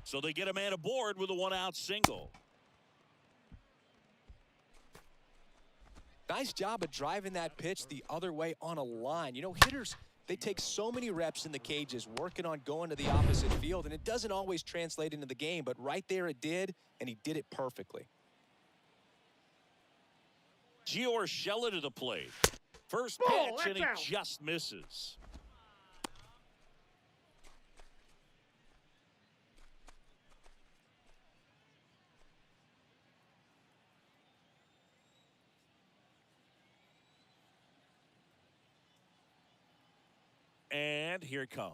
So they get a man aboard with a one-out single. Nice job of driving that pitch the other way on a line. You know, hitters, they take so many reps in the cages working on going to the opposite field, and it doesn't always translate into the game, but right there it did, and he did it perfectly. Gio Urshela to the plate. First pitch, and he just misses. And here it comes.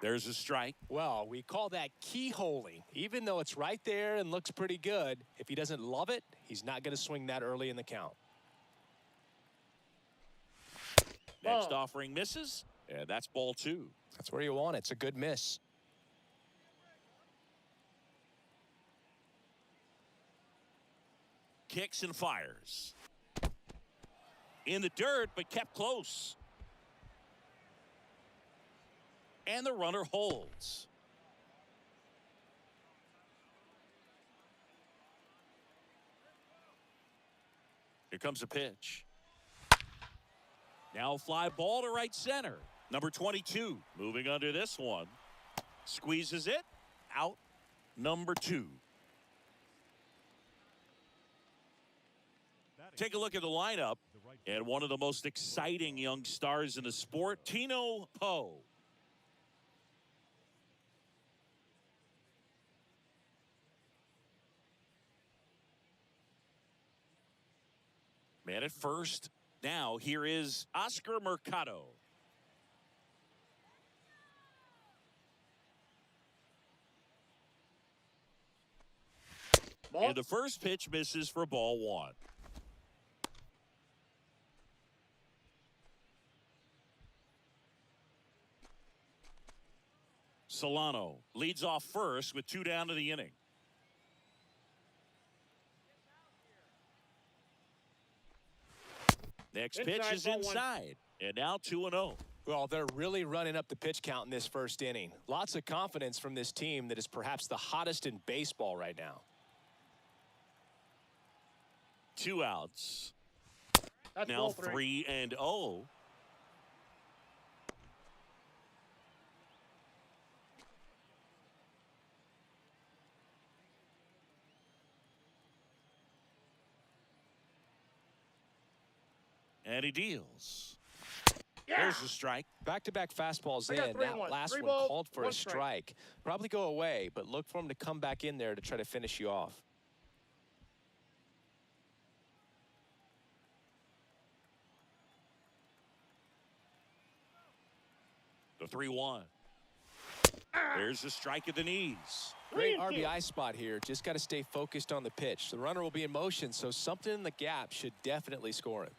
There's a strike. Well, we call that keyholing. Even though it's right there and looks pretty good, if he doesn't love it, he's not going to swing that early in the count. Next offering misses, and that's ball 2. That's where you want it. It's a good miss. Kicks and fires. In the dirt, but kept close. And the runner holds. Here comes a pitch. Now fly ball to right center. Number 22 moving under this one. Squeezes it. Out. Number 2. Take a look at the lineup. And one of the most exciting young stars in the sport, Tino Poe. Man at first. Now here is Oscar Mercado. And the first pitch misses for ball 1. Solano leads off first with 2 down to the inning. Next pitch is inside. And now 2-0. Well, they're really running up the pitch count in this first inning. Lots of confidence from this team that is perhaps the hottest in baseball right now. 2 outs. Now 3-0. And he deals. There's a strike. Back-to-back fastballs in. That last one called for a strike. Probably go away, but look for him to come back in there to try to finish you off. The 3-1. There's a strike at the knees. Great RBI spot here. Just got to stay focused on the pitch. The runner will be in motion, so something in the gap should definitely score him.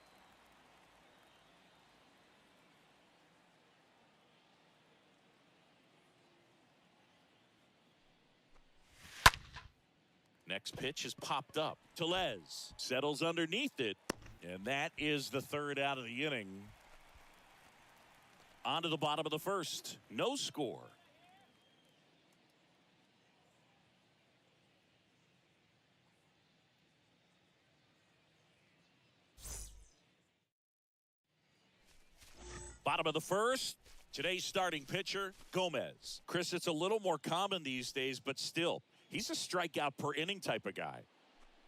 Next pitch is popped up. Tellez settles underneath it. And that is the 3rd out of the inning. On to the bottom of the 1st. No score. Bottom of the 1st. Today's starting pitcher, Gomez. Chris, it's a little more common these days, but still, he's a strikeout per inning type of guy.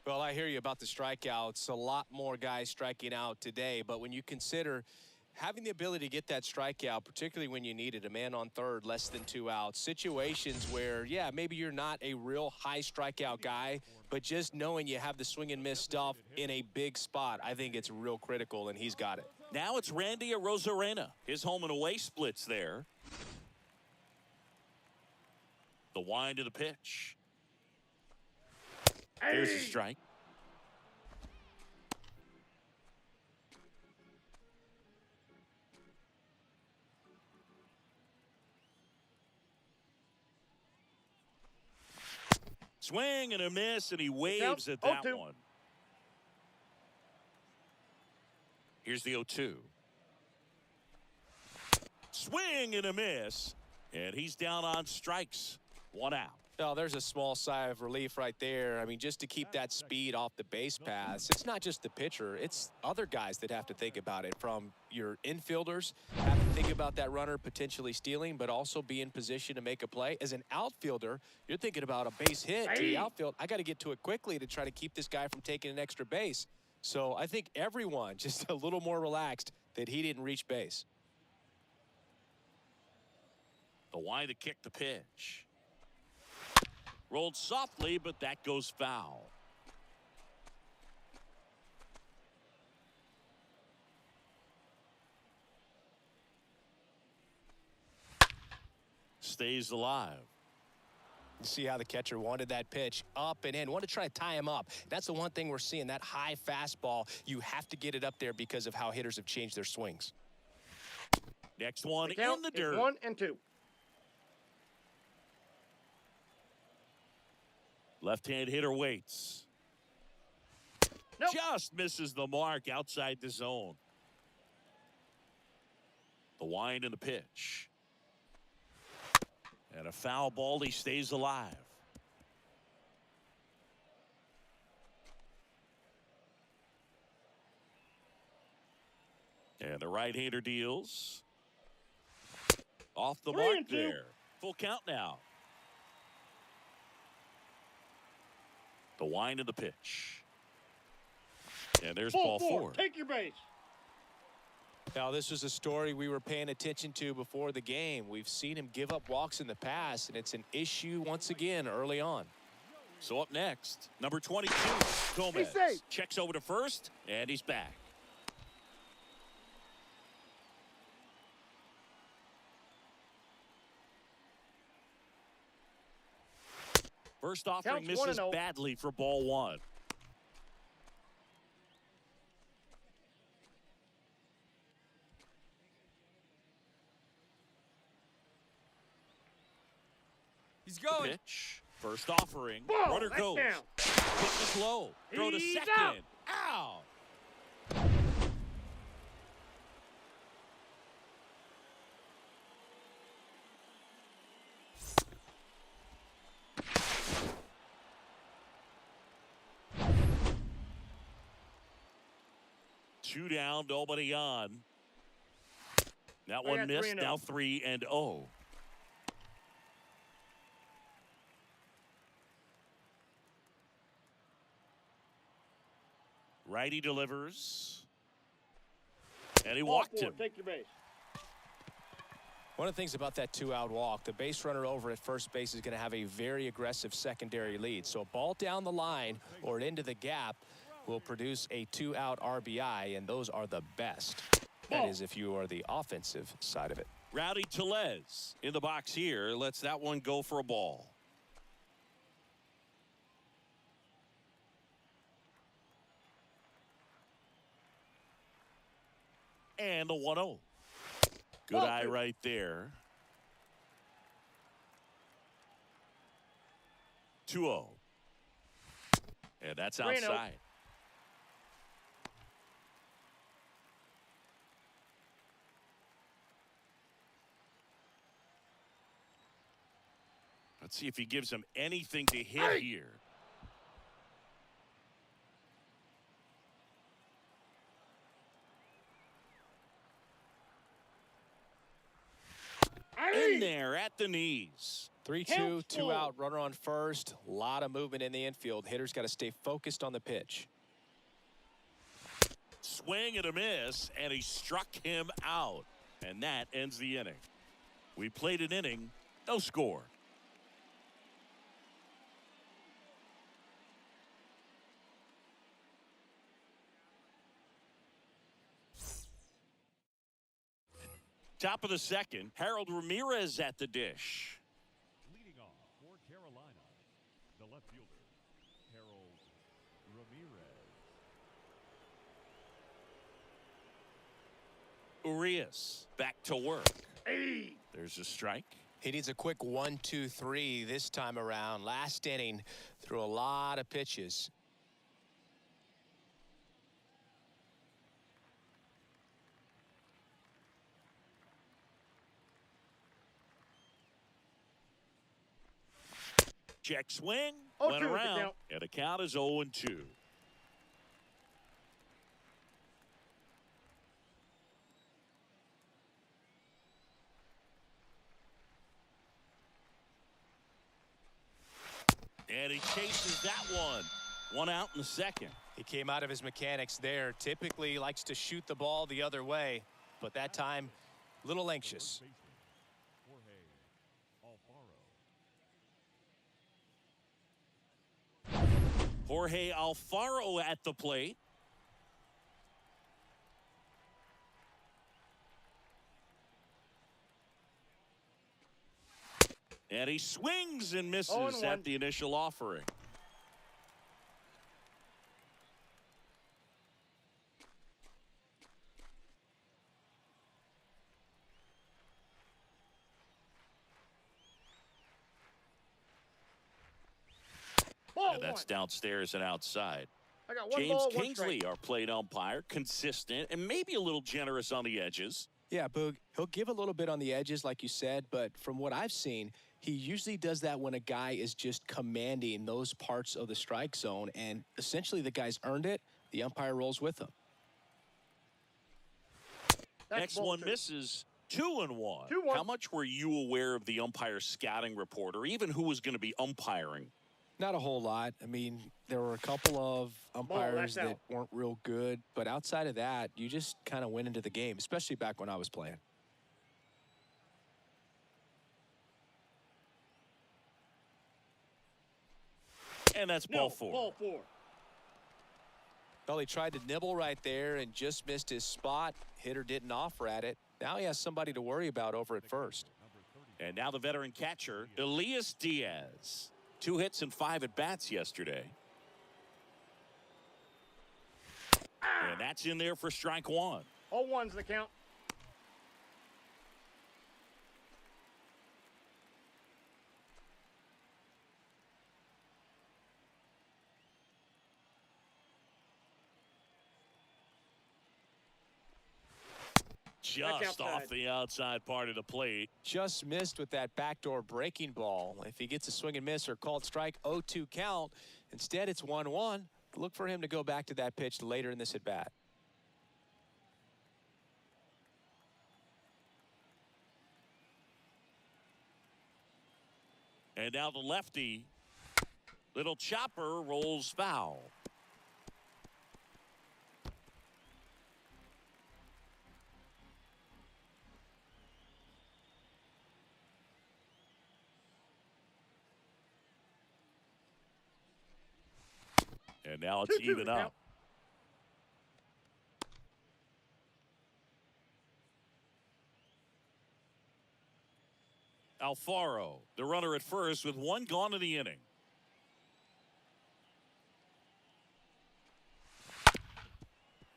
Well, I hear you about the strikeouts. A lot more guys striking out today. But when you consider having the ability to get that strikeout, particularly when you need it, a man on third, less than 2 outs, situations where, yeah, maybe you're not a real high strikeout guy, but just knowing you have the swing and miss stuff in a big spot, I think it's real critical, and he's got it. Now it's Randy Arozarena. His home and away splits there. The wind of the pitch. There's a strike. Swing and a miss, and he waves at that one. Here's the 0-2. Swing and a miss, and he's down on strikes. 1 out. Oh, there's a small sigh of relief right there. I mean, just to keep that speed off the base paths, it's not just the pitcher, it's other guys that have to think about it. From your infielders, have to think about that runner potentially stealing, but also be in position to make a play. As an outfielder, you're thinking about a base hit to the outfield. I got to get to it quickly to try to keep this guy from taking an extra base. So I think everyone just a little more relaxed that he didn't reach base. The wind to kick the pitch. Rolled softly, but that goes foul. Stays alive. See how the catcher wanted that pitch up and in, wanted to try to tie him up. That's the one thing we're seeing, that high fastball. You have to get it up there because of how hitters have changed their swings. Next one in the dirt. 1 and 2. Left-hand hitter waits. Nope. Just misses the mark outside the zone. The wind and the pitch. And a foul ball. He stays alive. And the right-hander deals. Off the 3 mark and 2. there. Full count now. The wind and the pitch. And there's ball 4. Take your base. Now, this was a story we were paying attention to before the game. We've seen him give up walks in the past, and it's an issue once again early on. So up next, number 22, Gomez. Checks over to first, and he's back. First offering misses badly for ball 1. He's going. Pitch. First offering. Whoa, Runner goes. down. Pitch is low. Throw to He's second. Out. Two down, nobody on. That one missed. Now 3-0. Righty delivers. And he walked him. Take your base. One of the things about that 2-out walk, the base runner over at first base is going to have a very aggressive secondary lead. So a ball down the line or into the gap will produce a 2-out RBI, and those are the best. That is if you are the offensive side of it. Rowdy Tellez in the box here lets that one go for a ball. And the 1-0. Good eye right there. 2-0. And that's outside. Let's see if he gives him anything to hit here. In there at the knees. 3-2, 2-out, runner on first. A lot of movement in the infield. Hitters got to stay focused on the pitch. Swing and a miss, and he struck him out. And that ends the inning. We played an inning, no score. Top of the second, Harold Ramirez at the dish. Leading off for Carolina, the left fielder, Harold Ramirez. Urias back to work. There's a strike. He needs a quick 1-2-3 this time around. Last inning, threw a lot of pitches. Check swing. 0-2 Went is the around. count. And the count is 0-2. And he chases that one. One out in the second. He came out of his mechanics there. Typically likes to shoot the ball the other way, but that time, a little anxious. Jorge Alfaro at the plate. And he swings and misses at the initial offering. And that's downstairs and outside. I got one James ball, one Kingsley, strike. our plate umpire, consistent and maybe a little generous on the edges. Yeah, Boog, he'll give a little bit on the edges, like you said, but from what I've seen, he usually does that when a guy is just commanding those parts of the strike zone, and essentially the guy's earned it. The umpire rolls with him. Next one misses. 2-1. 2-1. How much were you aware of the umpire's scouting report, or even who was going to be umpiring? Not a whole lot. I mean, there were a couple of umpires that weren't real good, but outside of that, you just kind of went into the game, especially back when I was playing. And that's ball four. Ball four. Well, he tried to nibble right there and just missed his spot. Hitter didn't offer at it. Now he has somebody to worry about over at first. And now the veteran catcher, Elias Diaz. 2 hits and 5 at-bats yesterday. And that's in there for strike one. 0-1's the count. Just off the outside part of the plate. Just missed with that backdoor breaking ball. If he gets a swing and miss or called strike, 0-2 count. Instead, it's 1-1. Look for him to go back to that pitch later in this at-bat. And now the lefty, little chopper, rolls foul. And now it's even up. Alfaro, the runner at first with 1 gone in the inning.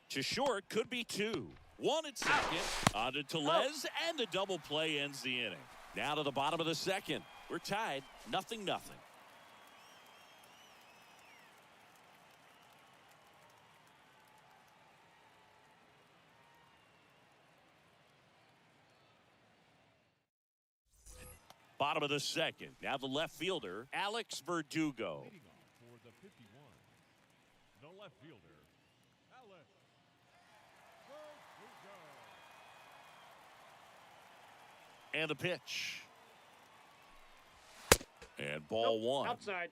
To short, could be 2. 1 at second. On to Tellez, and the double play ends the inning. Now to the bottom of the second. We're tied, 0-0. Bottom of the second. Now the left fielder, Alex Verdugo. Leading off for the 51, the left fielder, Alex Verdugo. And the pitch. And ball one. Outside.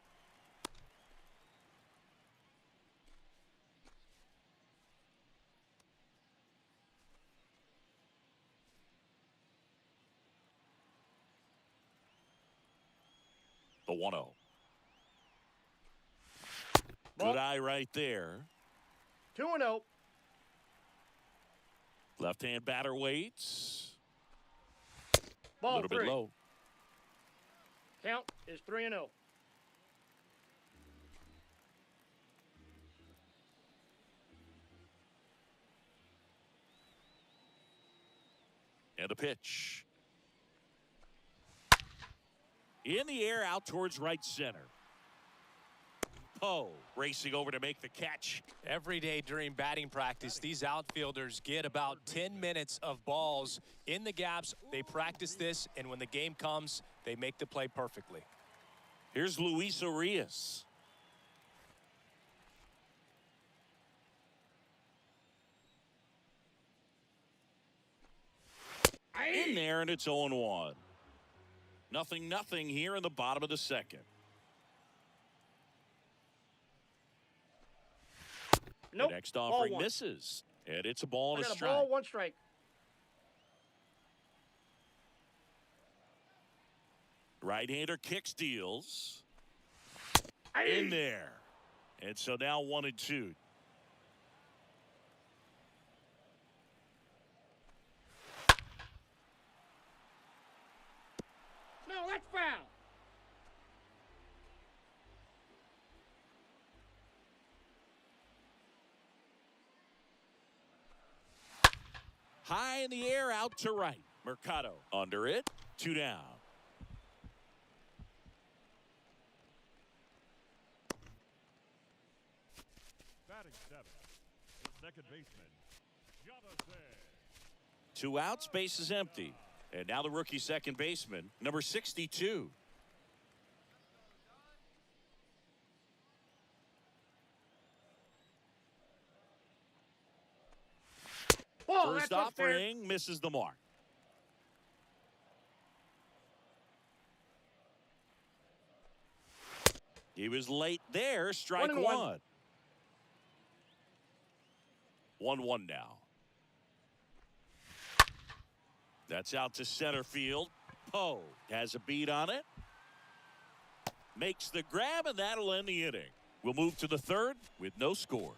The 1-0. Good eye right there. 2-0. Left-hand batter waits. A Ball little bit low. Count is 3-0. And a pitch. In the air, out towards right center. Poe racing over to make the catch. Every day during batting practice, these outfielders get about 10 minutes of balls in the gaps. They practice this, and when the game comes, they make the play perfectly. Here's Luis Arias. In there, and it's 0-1. 0-0 here in the bottom of the second. Nope. The next Ball offering one. misses, and it's a ball I and a got a strike. ball, 1 strike. Right-hander kicks, deals. In there. And so now 1-2. No, that's foul. High in the air, out to right. Mercado under it. 2 down. Batting seventh, the second baseman, Jonathan. 2 outs, base is empty. And now the rookie second baseman, number 62. Ball, First that's upstairs. offering misses the mark. He was late there. Strike 1. 1-1 now. That's out to center field. Poe has a beat on it. Makes the grab, and that'll end the inning. We'll move to the third with no score.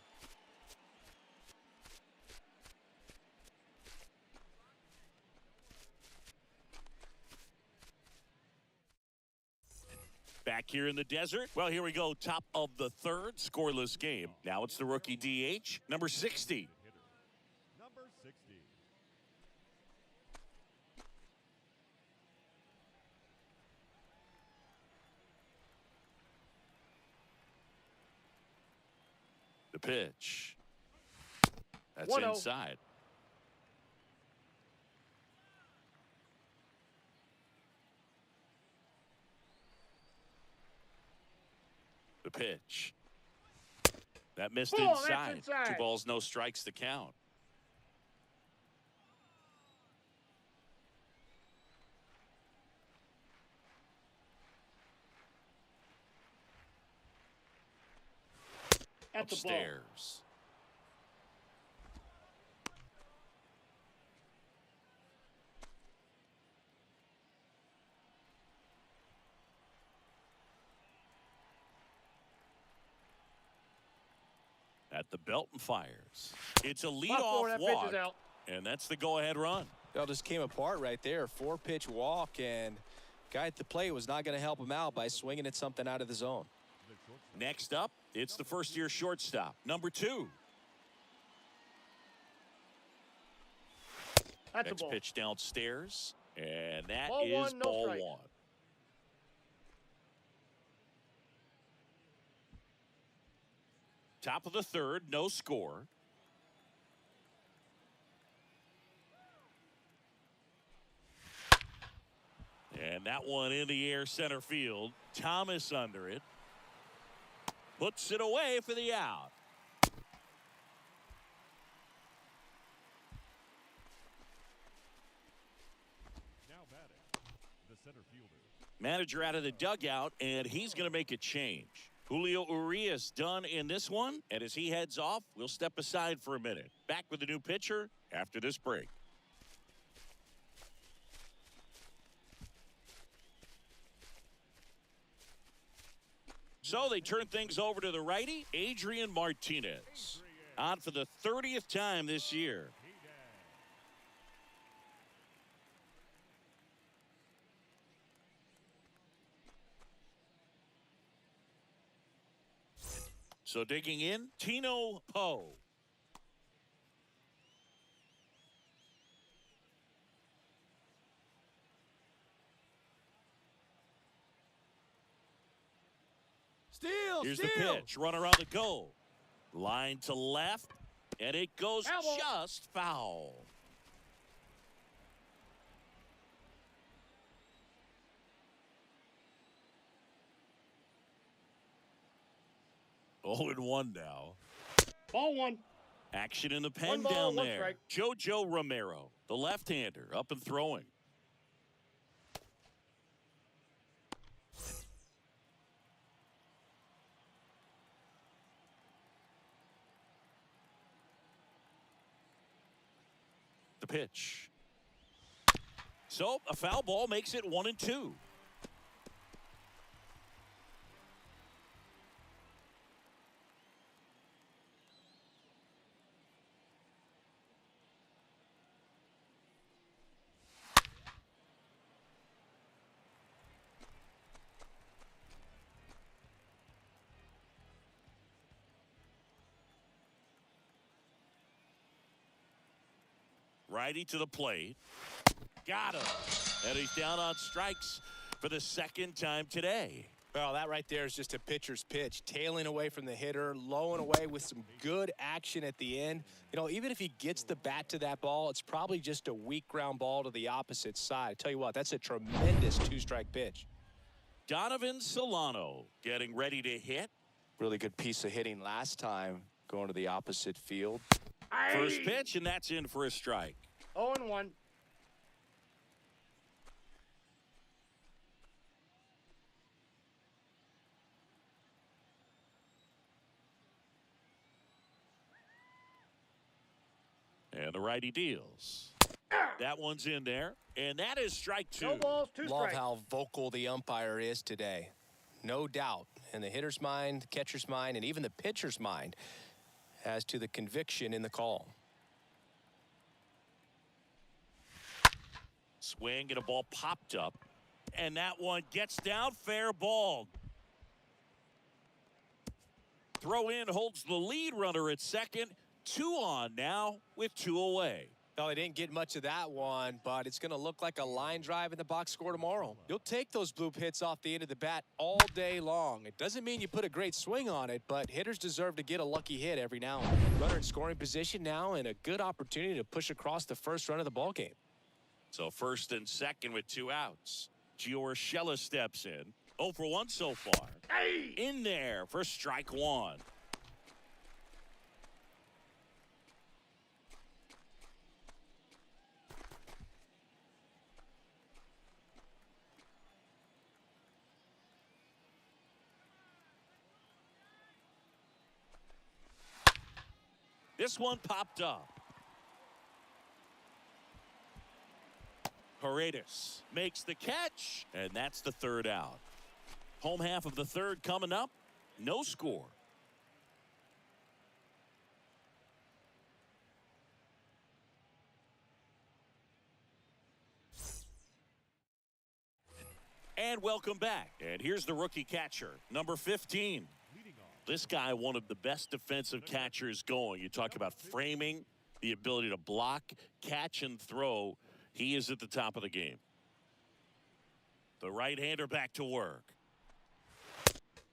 Back here in the desert. Well, here we go. Top of the third. Scoreless game. Now it's the rookie DH, number 60. Hitter, number 60. The pitch. That's 1-0. inside. The pitch. That missed Ball, that's inside. inside. 2 balls, no strikes to count. At the ball. Upstairs. At the belt and fires. It's a Ball 4, leadoff that walk, pitch is out. and that's the go-ahead run. It all just came apart right there. 4-pitch walk, and guy at the plate was not going to help him out by swinging at something out of the zone. Next up, it's the first-year shortstop, number 2. At the Next ball. pitch downstairs, and that Ball is 1, no ball strike. 1. Top of the third, no score. And that one in the air center field. Thomas under it. Puts it away for the out. Now batting, the center fielder. Manager out of the dugout, and he's going to make a change. Julio Urias done in this one, and as he heads off, we'll step aside for a minute. Back with the new pitcher after this break. So they turn things over to the righty, Adrian Martinez. On for the 30th time this year. So digging in, Tino Poe. Here's the pitch. Runner on the go. Line to left. And it goes Foul. just foul. 0-1 now. Ball one. Action in the pen One ball, down one there. strike. JoJo Romero, the left-hander, up and throwing. The pitch. So a foul ball makes it 1-2. Righty to the plate. Got him. And he's down on strikes for the second time today. Well, that right there is just a pitcher's pitch. Tailing away from the hitter, low and away with some good action at the end. You know, even if he gets the bat to that ball, it's probably just a weak ground ball to the opposite side. I tell you what, that's a tremendous two-strike pitch. Donovan Solano getting ready to hit. Really good piece of hitting last time, going to the opposite field. First pitch, and that's in for a strike. 0-1. And the righty deals. That one's in there, and that is strike two. No balls, two Love strikes. how vocal the umpire is today. No doubt in the hitter's mind, the catcher's mind, and even the pitcher's mind as to the conviction in the call. Swing and a ball popped up, and that one gets down, fair ball. Throw in holds the lead runner at second. 2 on now with 2 away. Well, they didn't get much of that one, but it's going to look like a line drive in the box score tomorrow. You'll take those bloop hits off the end of the bat all day long. It doesn't mean you put a great swing on it, but hitters deserve to get a lucky hit every now and then. Runner in scoring position now and a good opportunity to push across the first run of the ball game. So first and second with 2 outs. Gio Urshela steps in. 0 for 1 so far. In there for strike 1. This one popped up. Paredes makes the catch, and that's the 3rd out. Home half of the 3rd coming up. No score. And welcome back. And here's the rookie catcher, number 15. This guy, one of the best defensive catchers going. You talk about framing, the ability to block, catch, and throw. He is at the top of the game. The right-hander back to work.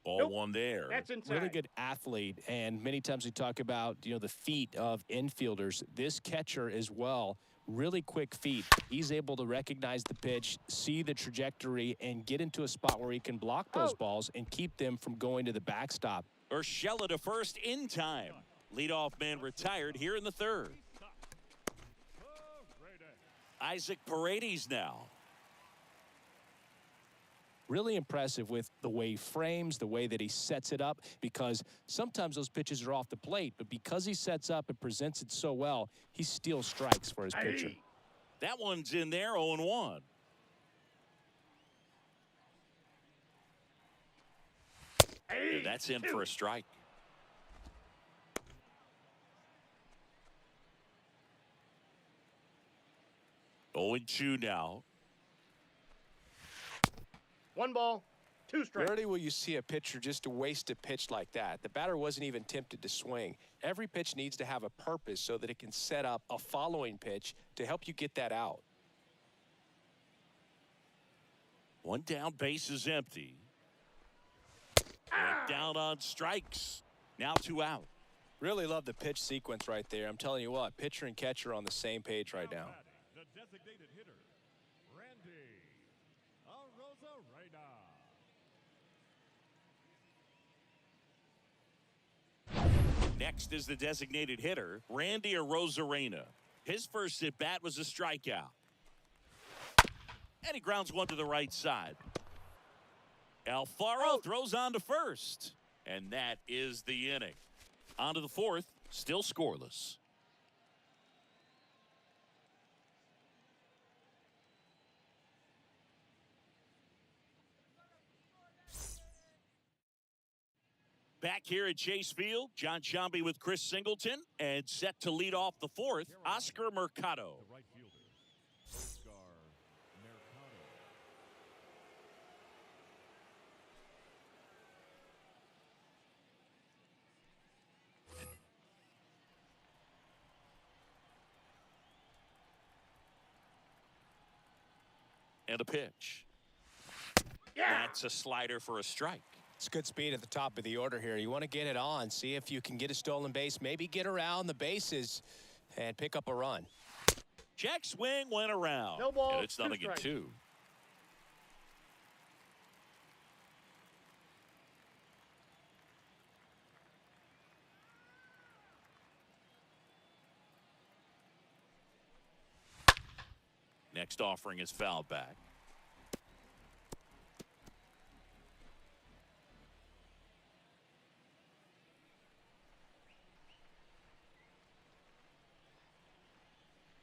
Ball one there. That's inside. Really good athlete, and many times we talk about, you know, the feet of infielders. This catcher as well, really quick feet. He's able to recognize the pitch, see the trajectory, and get into a spot where he can block those balls and keep them from going to the backstop. Urshela to first in time. Leadoff man retired here in the 3rd. Isaac Paredes now. Really impressive with the way he frames, the way that he sets it up, because sometimes those pitches are off the plate, but because he sets up and presents it so well, he steals strikes for his pitcher. That one's in there, 0-1. And that's in for a strike. Oh, and 2 now. 1 ball, 2 strikes. Rarely will you see a pitcher just waste a pitch like that. The batter wasn't even tempted to swing. Every pitch needs to have a purpose so that it can set up a following pitch to help you get that out. 1 down, base is empty. And down on strikes. Now 2 out. Really love the pitch sequence right there. I'm telling you what, pitcher and catcher are on the same page right now. The designated hitter, Randy Arozarena. Next is the designated hitter, Randy Arozarena. His first at-bat was a strikeout. And he grounds one to the right side. Alfaro throws on to first. And that is the inning. On to the fourth, still scoreless. Back here at Chase Field, John Sciambi with Chris Singleton, and set to lead off the fourth, Oscar Mercado. The right fielder, Oscar Mercado. And a pitch. That's a slider for a strike. It's good speed at the top of the order here. You want to get it on, see if you can get a stolen base, maybe get around the bases and pick up a run. Check swing went around. No ball, And it's nothing in 2. Next offering is fouled back.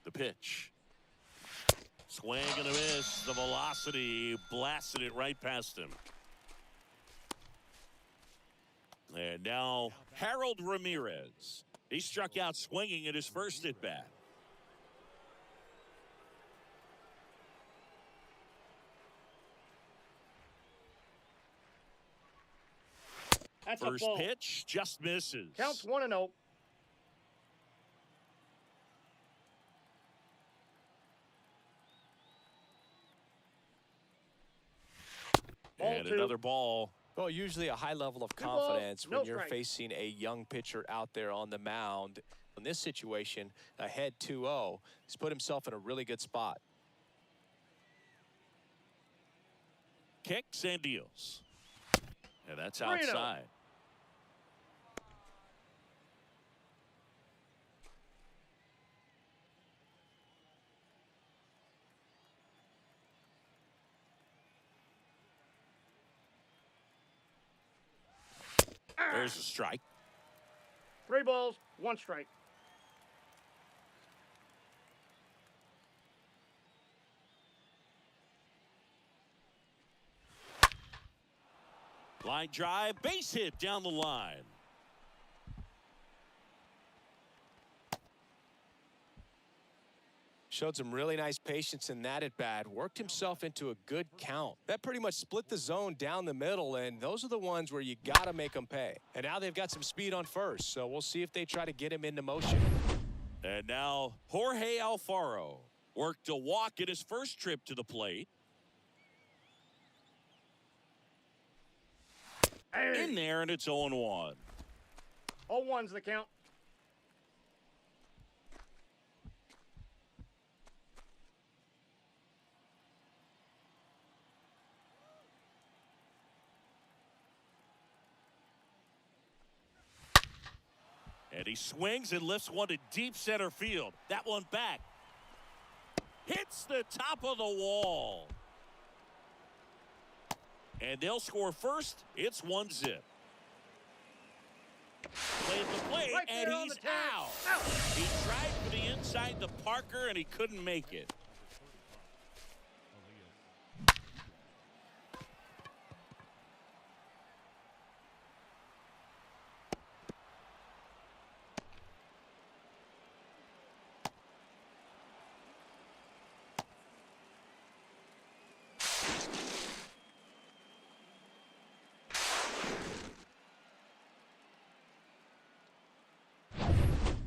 The pitch. Swing and a miss. The velocity blasted it right past him. And now Harold Ramirez. He struck out swinging at his first at bat. That's First a ball. pitch just misses. Counts 1-0. And Ball 2. another ball. Well, usually a high level of Good ball, confidence when no you're strike. facing a young pitcher out there on the mound. In this situation, ahead 2-0, he's put himself in a really good spot. Kicks and deals. And that's 3-0. outside. There's a strike. 3 balls, 1 strike. Line drive, base hit down the line. Showed some really nice patience in that at bat. Worked himself into a good count. That pretty much split the zone down the middle, and those are the ones where you got to make them pay. And now they've got some speed on first, so we'll see if they try to get him into motion. And now Jorge Alfaro worked a walk at his first trip to the plate. In there, and it's 0-1. 0-1's the count. And he swings and lifts one to deep center field. That one back. Hits the top of the wall. And they'll score first. It's 1-0. Played the plate, Right and there on he's the tag. out. Out. He tried for the inside the Parker, and he couldn't make it.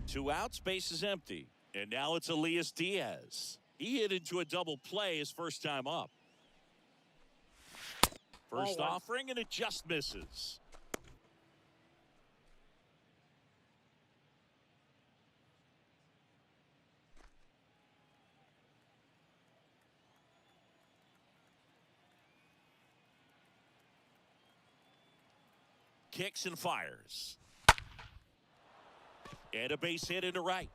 Two outs, base is empty. And now it's Elias Diaz. He hit into a double play his first time up. First Ball 1. offering, and it just misses. Kicks and fires. And a base hit into right.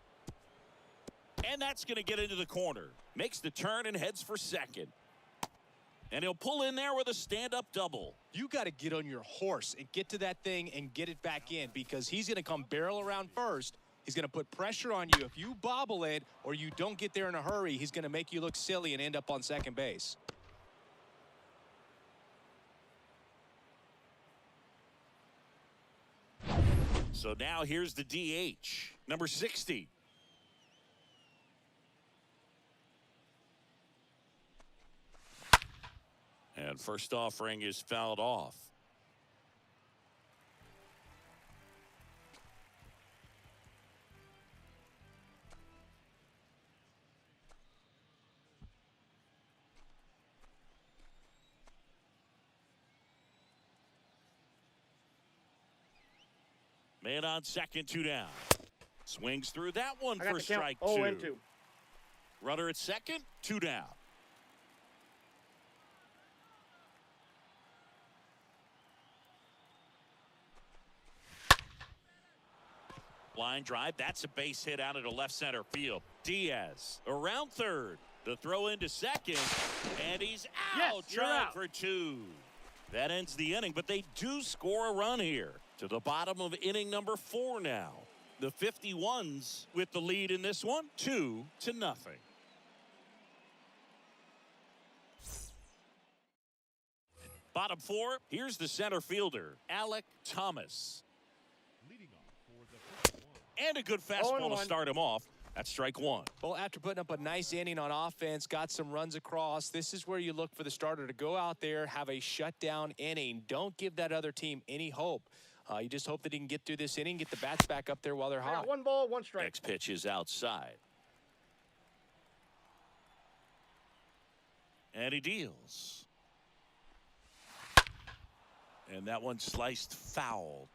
And that's going to get into the corner. Makes the turn and heads for second. And he'll pull in there with a stand-up double. You got to get on your horse and get to that thing and get it back in, because he's going to come barrel around first. He's going to put pressure on you. If you bobble it or you don't get there in a hurry, he's going to make you look silly and end up on second base. So now here's the DH, number 60. And first offering is fouled off. Man on second, 2 down. Swings through that one for strike 2. 0-2. Runner at second, 2 down. Line drive, that's a base hit out into left center field. Diaz around third. The throw into second, and he's out. Yes, you're trying out. for 2. That ends the inning, but they do score a run here. To the bottom of inning number 4 now. The 51s with the lead in this one, 2-0. Bottom 4, here's the center fielder, Alec Thomas. Leading off for the first one. And a good fastball to 0-1. start him off. That's strike 1. Well, after putting up a nice inning on offense, got some runs across, this is where you look for the starter to go out there, have a shutdown inning. Don't give that other team any hope. You just hope that he can get through this inning, get the bats back up there while they're hot. 1 ball, 1 strike. Next pitch is outside. And he deals. And that one sliced foul.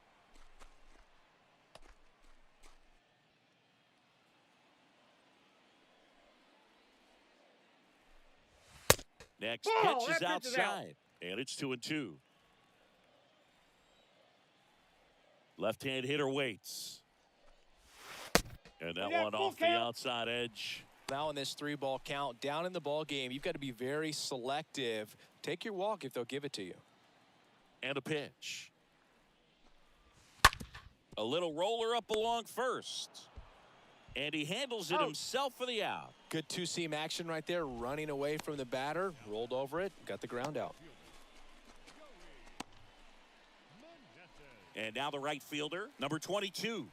Next Ball, pitch is that pitch is out. outside. And it's 2-2. Left-hand hitter waits. And that Yeah, one full off the count. outside edge. Now in this 3-ball count, down in the ball game, you've got to be very selective. Take your walk if they'll give it to you. And a pitch. A little roller up along first. And he handles it Out. himself for the out. Good two-seam action right there, running away from the batter, rolled over it, got the ground out. And now the right fielder, number 22.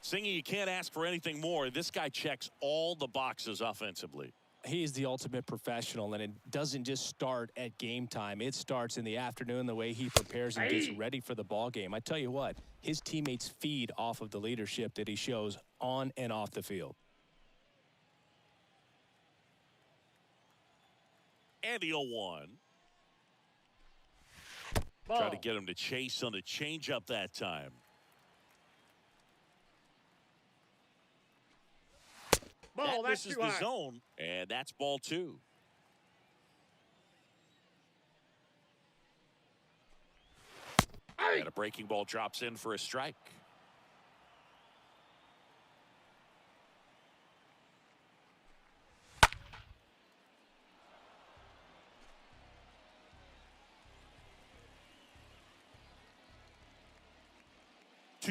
Singing, you can't ask for anything more. This guy checks all the boxes offensively. He's the ultimate professional, and it doesn't just start at game time. It starts in the afternoon, the way he prepares and gets ready for the ball game. I tell you what, his teammates feed off of the leadership that he shows on and off the field. And the 0-1. Ball. Try to get him to chase on the changeup that time. Ball, That that's misses too the high. zone, and that's ball 2. Hey. And a breaking ball drops in for a strike.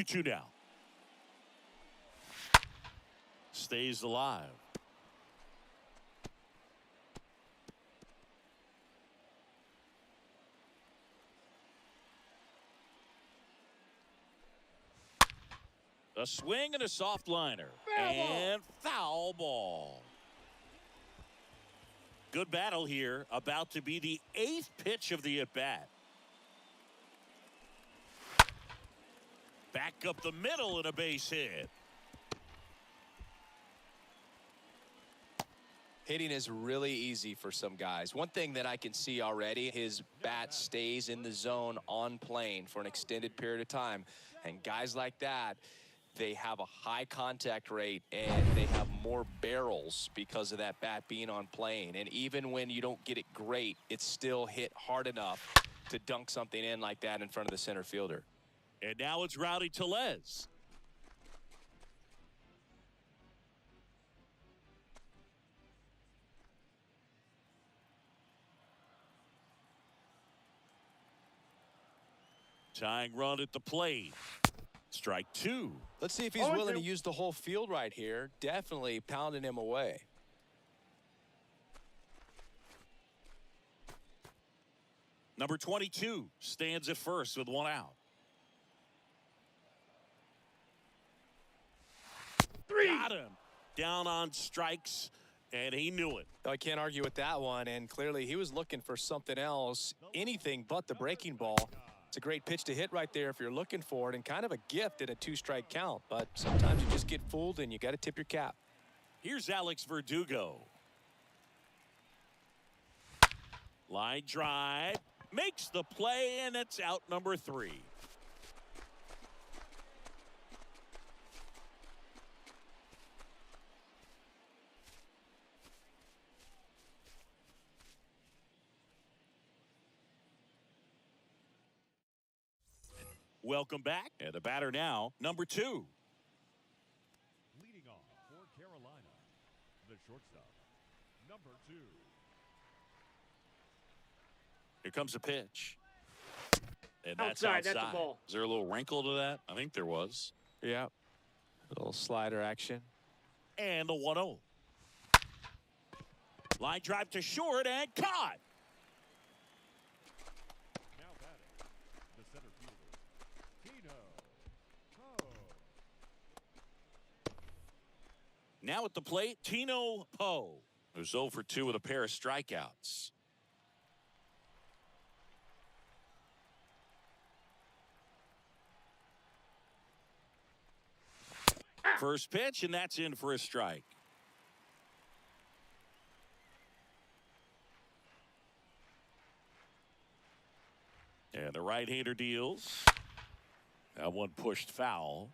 Two now. Stays alive. A swing and a soft liner. Foul ball. And foul ball. Good battle here. About to be the 8th pitch of the at-bat. Back up the middle and a base hit. Hitting is really easy for some guys. One thing that I can see already, his bat stays in the zone on plane for an extended period of time. And guys like that, they have a high contact rate and they have more barrels because of that bat being on plane. And even when you don't get it great, it's still hit hard enough to dunk something in like that in front of the center fielder. And now it's Rowdy Tellez. Tying run at the plate. Strike two. Let's see if he's willing to use the whole field right here. Definitely pounding him away. Number 22 stands at first with one out. Got him. Down on strikes, and he knew it. I can't argue with that one, and clearly he was looking for something else, anything but the breaking ball. It's a great pitch to hit right there if you're looking for it, and kind of a gift in a two-strike count. But sometimes you just get fooled, and you got to tip your cap. Here's Alex Verdugo. Line drive. Makes the play, and it's out number 3. Welcome back. And the batter now, number 2. Leading off for Carolina, the shortstop, number 2. Here comes a pitch. And that's Outside. outside. That's a ball. Is there a little wrinkle to that? I think there was. Yeah. A little slider action. And the 1-0. Line drive to short and caught. Now batting, the center fielder, Tino Poe. Now at the plate, Tino Poe, who's 0 for 2 with a pair of strikeouts. First pitch, and that's in for a strike. And the right-hander deals. That one pushed foul.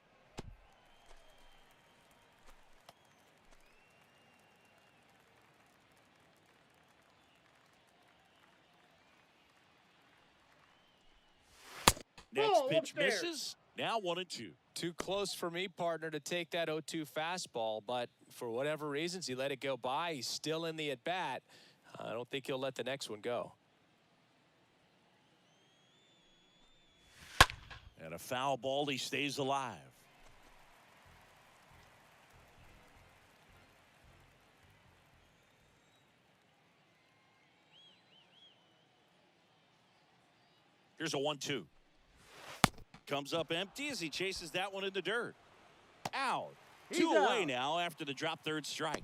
Next pitch misses. Now 1-2. Too close for me, partner, to take that 0-2 fastball, but for whatever reasons, he let it go by. He's still in the at-bat. I don't think he'll let the next one go. And a foul ball, he stays alive. Here's a 1-2. Comes up empty as he chases that one in the dirt. Out. He's 2 away out. now after the drop third strike.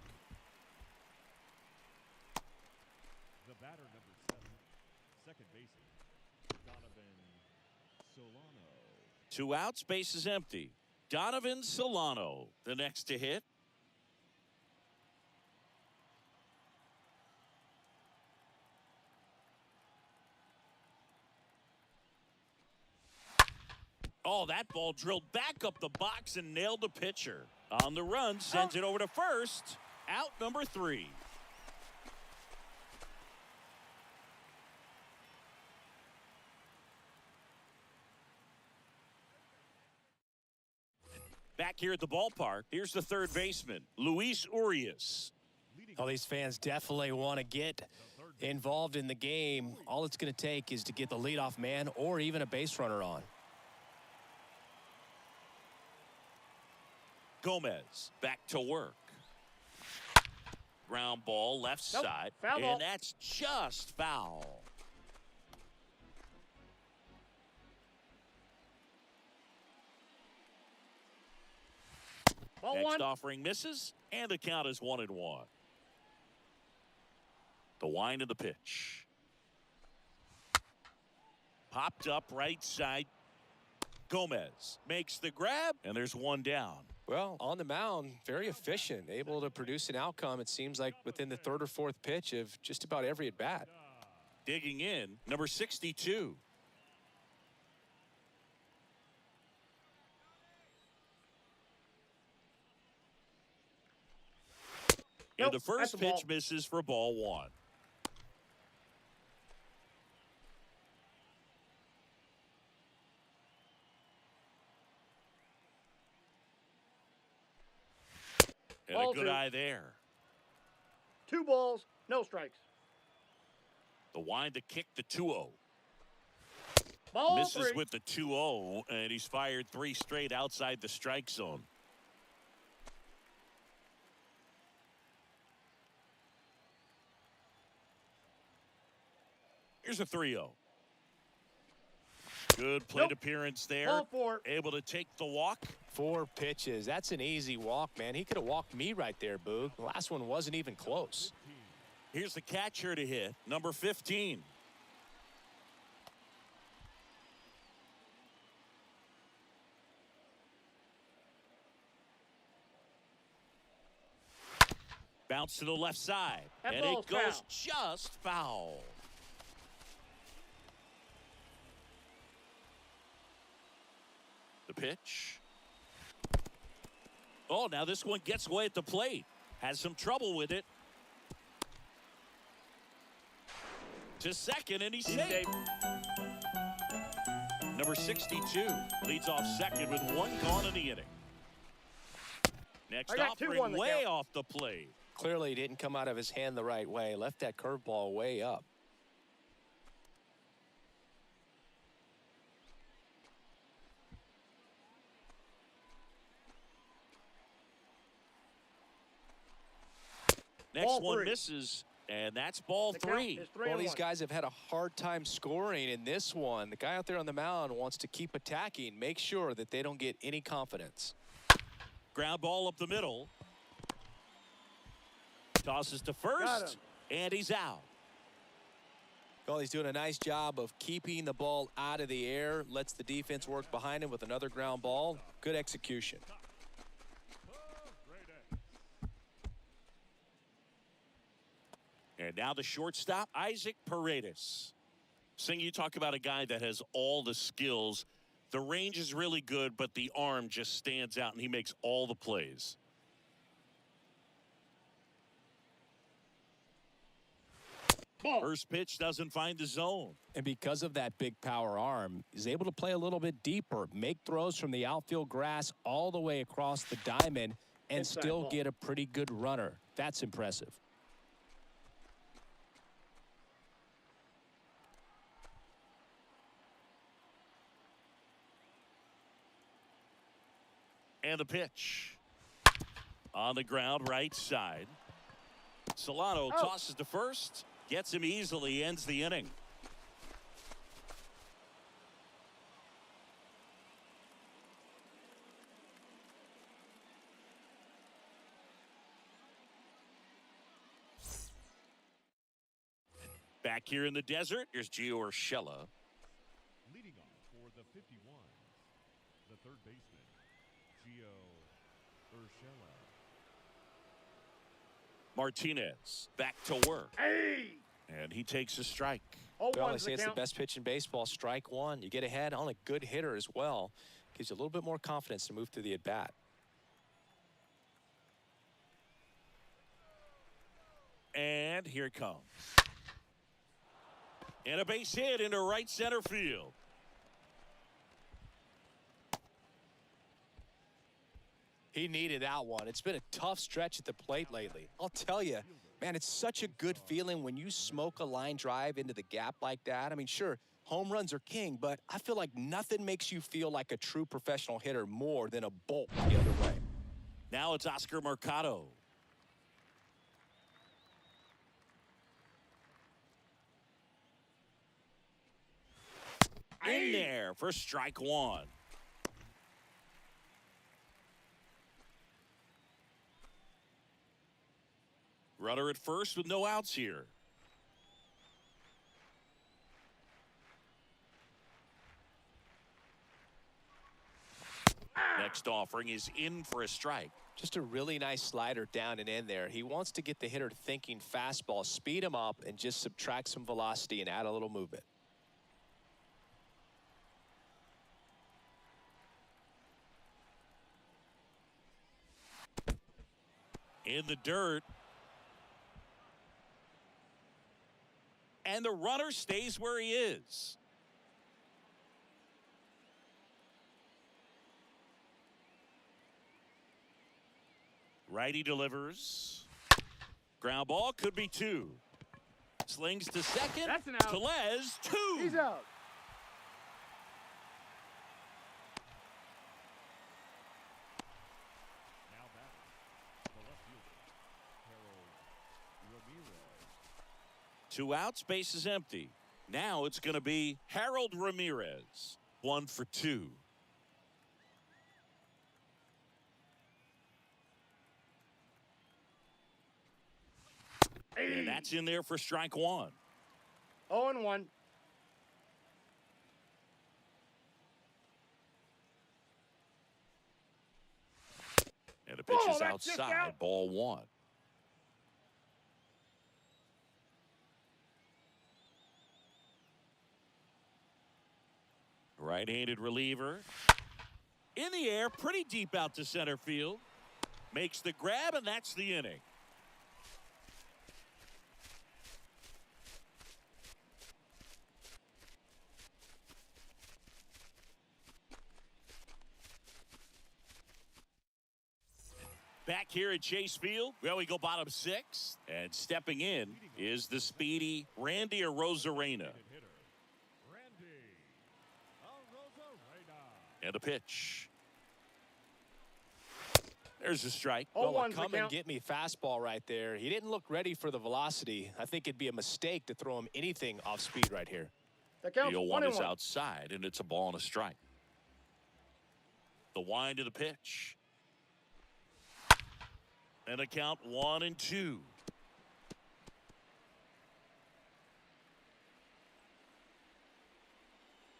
The batter, number 7, second baseman, Donovan Solano. 2 outs, base is empty. Donovan Solano, the next to hit. Oh, that ball drilled back up the box and nailed the pitcher. On the run, sends it over to first. Out number 3. Back here at the ballpark, here's the third baseman, Luis Urias. Oh, these fans definitely want to get involved in the game. All it's going to take is to get the leadoff man or even a base runner on. Gomez back to work. Ground ball left side. Foul ball. And that's just foul. Ball Next 1. offering misses, and the count is 1-1. The wind of the pitch. Popped up right side. Gomez makes the grab, and there's one down. Well, on the mound, very efficient, able to produce an outcome, it seems like, within the third or fourth pitch of just about every at-bat. Digging in, number 62. And Nope, the first that's a pitch ball. misses for ball 1. And Ball a good 2. eye there. 2 balls, no strikes. The wind to kick the 2-0. Ball Misses three. with the 2-0, and he's fired 3 straight outside the strike zone. Here's a 3-0. Good plate appearance there. Ball four. Able to take the walk. 4 pitches. That's an easy walk, man. He could have walked me right there, Boog. The last one wasn't even close. Here's the catcher to hit, number 15. Bounce to the left side. That And ball's it goes foul. just foul. The pitch. Oh, now this one gets away at the plate. Has some trouble with it. To second, and he's safe. Number 62 leads off second with 1 gone in the inning. Next I got 2 on offering the way count. off the plate. Clearly didn't come out of his hand the right way. Left that curveball way up. Next Ball one 3. misses, and that's ball The count 3. is 3 Well, and these 1. guys have had a hard time scoring in this one. The guy out there on the mound wants to keep attacking, make sure that they don't get any confidence. Ground ball up the middle. Tosses to Got first, him. and he's out. Well, he's doing a nice job of keeping the ball out of the air, lets the defense work behind him with another ground ball. Good execution. And now the shortstop, Isaac Paredes. Sing, you talk about a guy that has all the skills. The range is really good, but the arm just stands out, and he makes all the plays. Ball. First pitch doesn't find the zone. And because of that big power arm, he's able to play a little bit deeper, make throws from the outfield grass all the way across the diamond, and Inside still ball. get a pretty good runner. That's impressive. And the pitch. On the ground, right side. Solano Oh. tosses to first. Gets him easily, ends the inning. Back here in the desert, here's Gio Urshela. Leading off for the 51, the third baseman, Gio Urshela. Martinez back to work. Hey! And he takes a strike. Oh, Well, they one's say the it's the count. best pitch in baseball, strike one. You get ahead on a good hitter as well. Gives you a little bit more confidence to move through the at-bat. And here it comes. And a base hit into right center field. He needed that one. It's been a tough stretch at the plate lately. I'll tell you, man, it's such a good feeling when you smoke a line drive into the gap like that. I mean, sure, home runs are king, but I feel like nothing makes you feel like a true professional hitter more than a bolt the other way. Now it's Oscar Mercado. In there for strike one. Runner at first with no outs here. Next offering is in for a strike. Just a really nice slider down and in there. He wants to get the hitter thinking fastball, speed him up, and just subtract some velocity and add a little movement. In the dirt. And the runner stays where he is. Righty delivers. Ground ball, could be 2. Slings to second. That's an out. Tellez, 2. He's out. 2 outs, base is empty. Now it's going to be Harold Ramirez. 1 for 2. And that's in there for strike 1. 0-1. And the pitch is that's just outside. out. Ball 1. Right-handed reliever. In the air, pretty deep out to center field. Makes the grab, and that's the inning. Back here at Chase Field, well, we go bottom 6. And stepping in is the speedy Randy Arozarena. And a pitch. There's a strike. Well, a come and get me fastball right there. He didn't look ready for the velocity. I think it'd be a mistake to throw him anything off speed right here. The count's The 1 is 1-1. outside, and it's a ball and a strike. The wind of the pitch. And a count 1-2.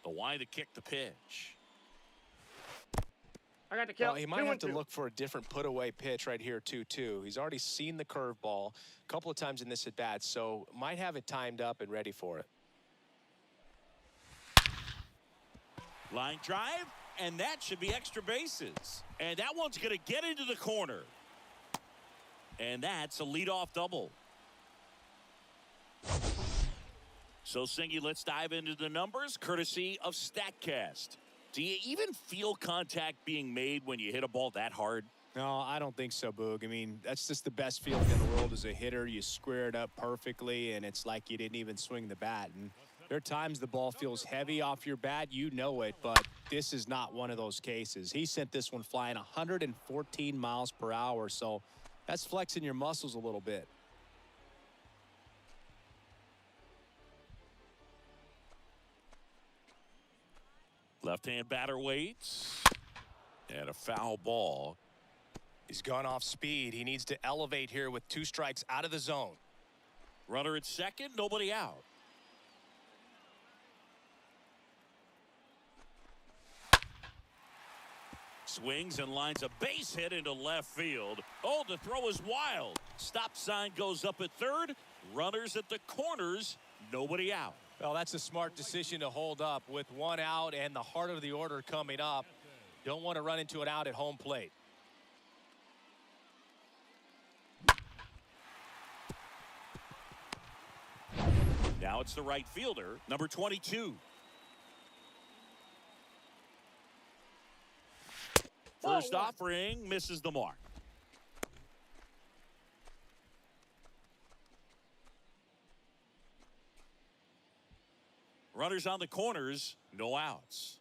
The wind to kick the pitch. I got the count. Well, he might have to 2-2. look for a different put-away pitch right here, 2-2. He's already seen the curveball a couple of times in this at-bat, so might have it timed up and ready for it. Line drive, and that should be extra bases. And that one's going to get into the corner. And that's a leadoff double. So, Singy, let's dive into the numbers, courtesy of StatCast. Do you even feel contact being made when you hit a ball that hard? No, I don't think so, Boog. I mean, that's just the best feeling in the world as a hitter. You square it up perfectly, and it's like you didn't even swing the bat. And there are times the ball feels heavy off your bat. You know it, but this is not one of those cases. He sent this one flying 114 miles per hour, so that's flexing your muscles a little bit. Left-hand batter waits. And a foul ball. He's gone off speed. He needs to elevate here with 2 strikes out of the zone. Runner at second, nobody out. Swings and lines a base hit into left field. Oh, the throw is wild. Stop sign goes up at third. Runners at the corners, nobody out. Well, that's a smart decision to hold up with 1 out and the heart of the order coming up. Don't want to run into an out at home plate. Now it's the right fielder, number 22. First offering misses the mark. Runners on the corners, no outs.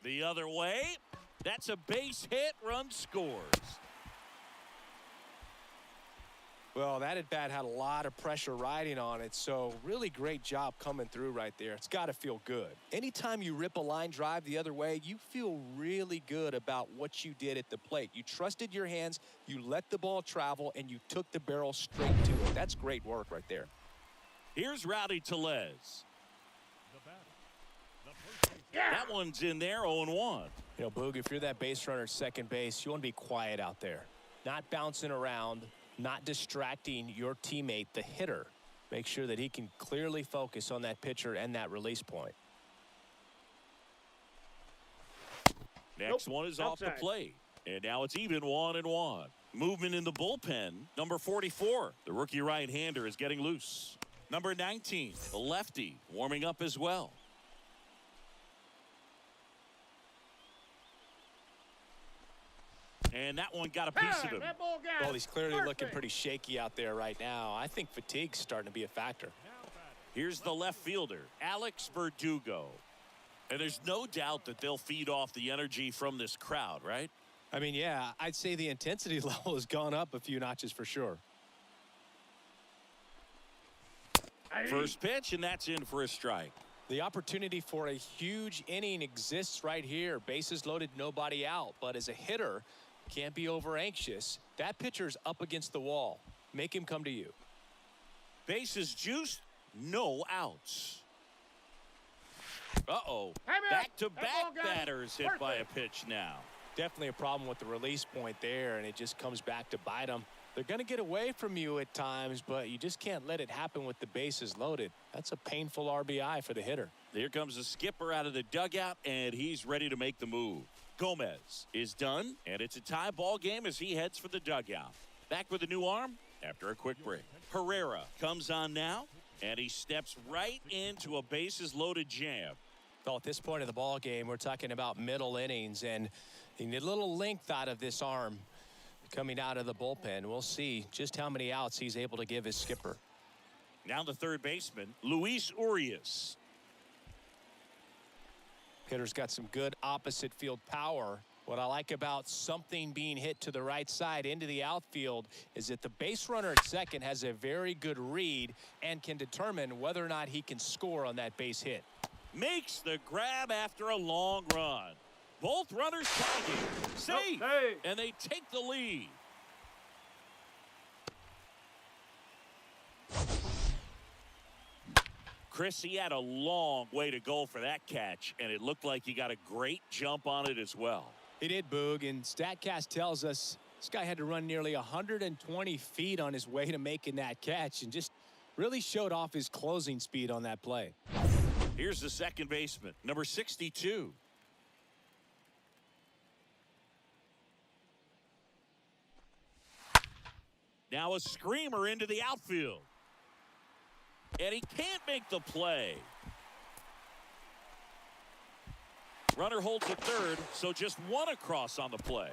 The other way, that's a base hit, run scores. Well, that at bat had a lot of pressure riding on it, so really great job coming through right there. It's got to feel good. Anytime you rip a line drive the other way, you feel really good about what you did at the plate. You trusted your hands, you let the ball travel, and you took the barrel straight to it. That's great work right there. Here's Rowdy Tellez. Yeah. That one's in there, 0-1. You know, Boog, if you're that base runner at second base, you want to be quiet out there. Not bouncing around, not distracting your teammate, the hitter. Make sure that he can clearly focus on that pitcher and that release point. Next one is off the plate. And now it's even 1-1. Movement in the bullpen. Number 44, the rookie right-hander, is getting loose. Number 19, the lefty, warming up as well. And that one got a piece of him. Well, he's clearly looking pretty shaky out there right now. I think fatigue's starting to be a factor. Here's the left fielder, Alex Verdugo. And there's no doubt that they'll feed off the energy from this crowd, right? I mean, yeah, I'd say the intensity level has gone up a few notches for sure. First pitch, and that's in for a strike. The opportunity for a huge inning exists right here. Bases loaded, nobody out. But as a hitter, can't be over anxious. That pitcher's up against the wall. Make him come to you. Bases juiced, no outs. Uh-oh. Hey, man. Back-to-back That ball got batters hit by a pitch now. Definitely a problem with the release point there, and it just comes back to bite them. They're going to get away from you at times, but you just can't let it happen with the bases loaded. That's a painful RBI for the hitter. Here comes the skipper out of the dugout, and he's ready to make the move. Gomez is done, and it's a tie ball game as he heads for the dugout. Back with a new arm after a quick break. Herrera comes on now, and he steps right into a bases-loaded jam. Well, at this point of the ball game, we're talking about middle innings, and you need a little length out of this arm coming out of the bullpen. We'll see just how many outs he's able to give his skipper. Now the third baseman, Luis Urias. Hitter's got some good opposite field power. What I like about something being hit to the right side into the outfield is that the base runner at second has a very good read and can determine whether or not he can score on that base hit. Makes the grab after a long run. Both runners tagging. Safe. Hey. And they take the lead. Chris, he had a long way to go for that catch, and it looked like he got a great jump on it as well. He did, Boog, and StatCast tells us this guy had to run nearly 120 feet on his way to making that catch and just really showed off his closing speed on that play. Here's the second baseman, number 62. Now a screamer into the outfield. And he can't make the play. Runner holds at third, so just one across on the play.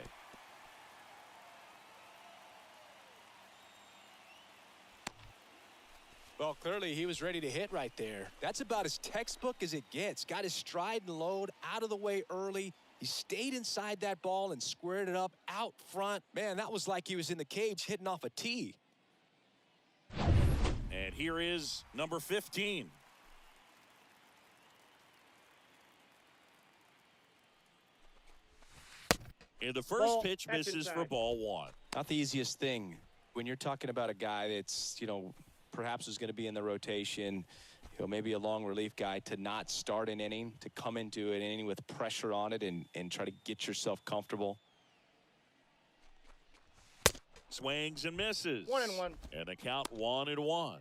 Well, clearly he was ready to hit right there. That's about as textbook as it gets. Got his stride and load out of the way early. He stayed inside that ball and squared it up out front. Man, that was like he was in the cage hitting off a tee. And here is number 15. And the first Ball, pitch that's misses inside. for ball one. Not the easiest thing when you're talking about a guy that's, perhaps is going to be in the rotation, maybe a long relief guy, to not start an inning, to come into an inning with pressure on it and try to get yourself comfortable. Swings and misses. 1-1. And the count 1-1.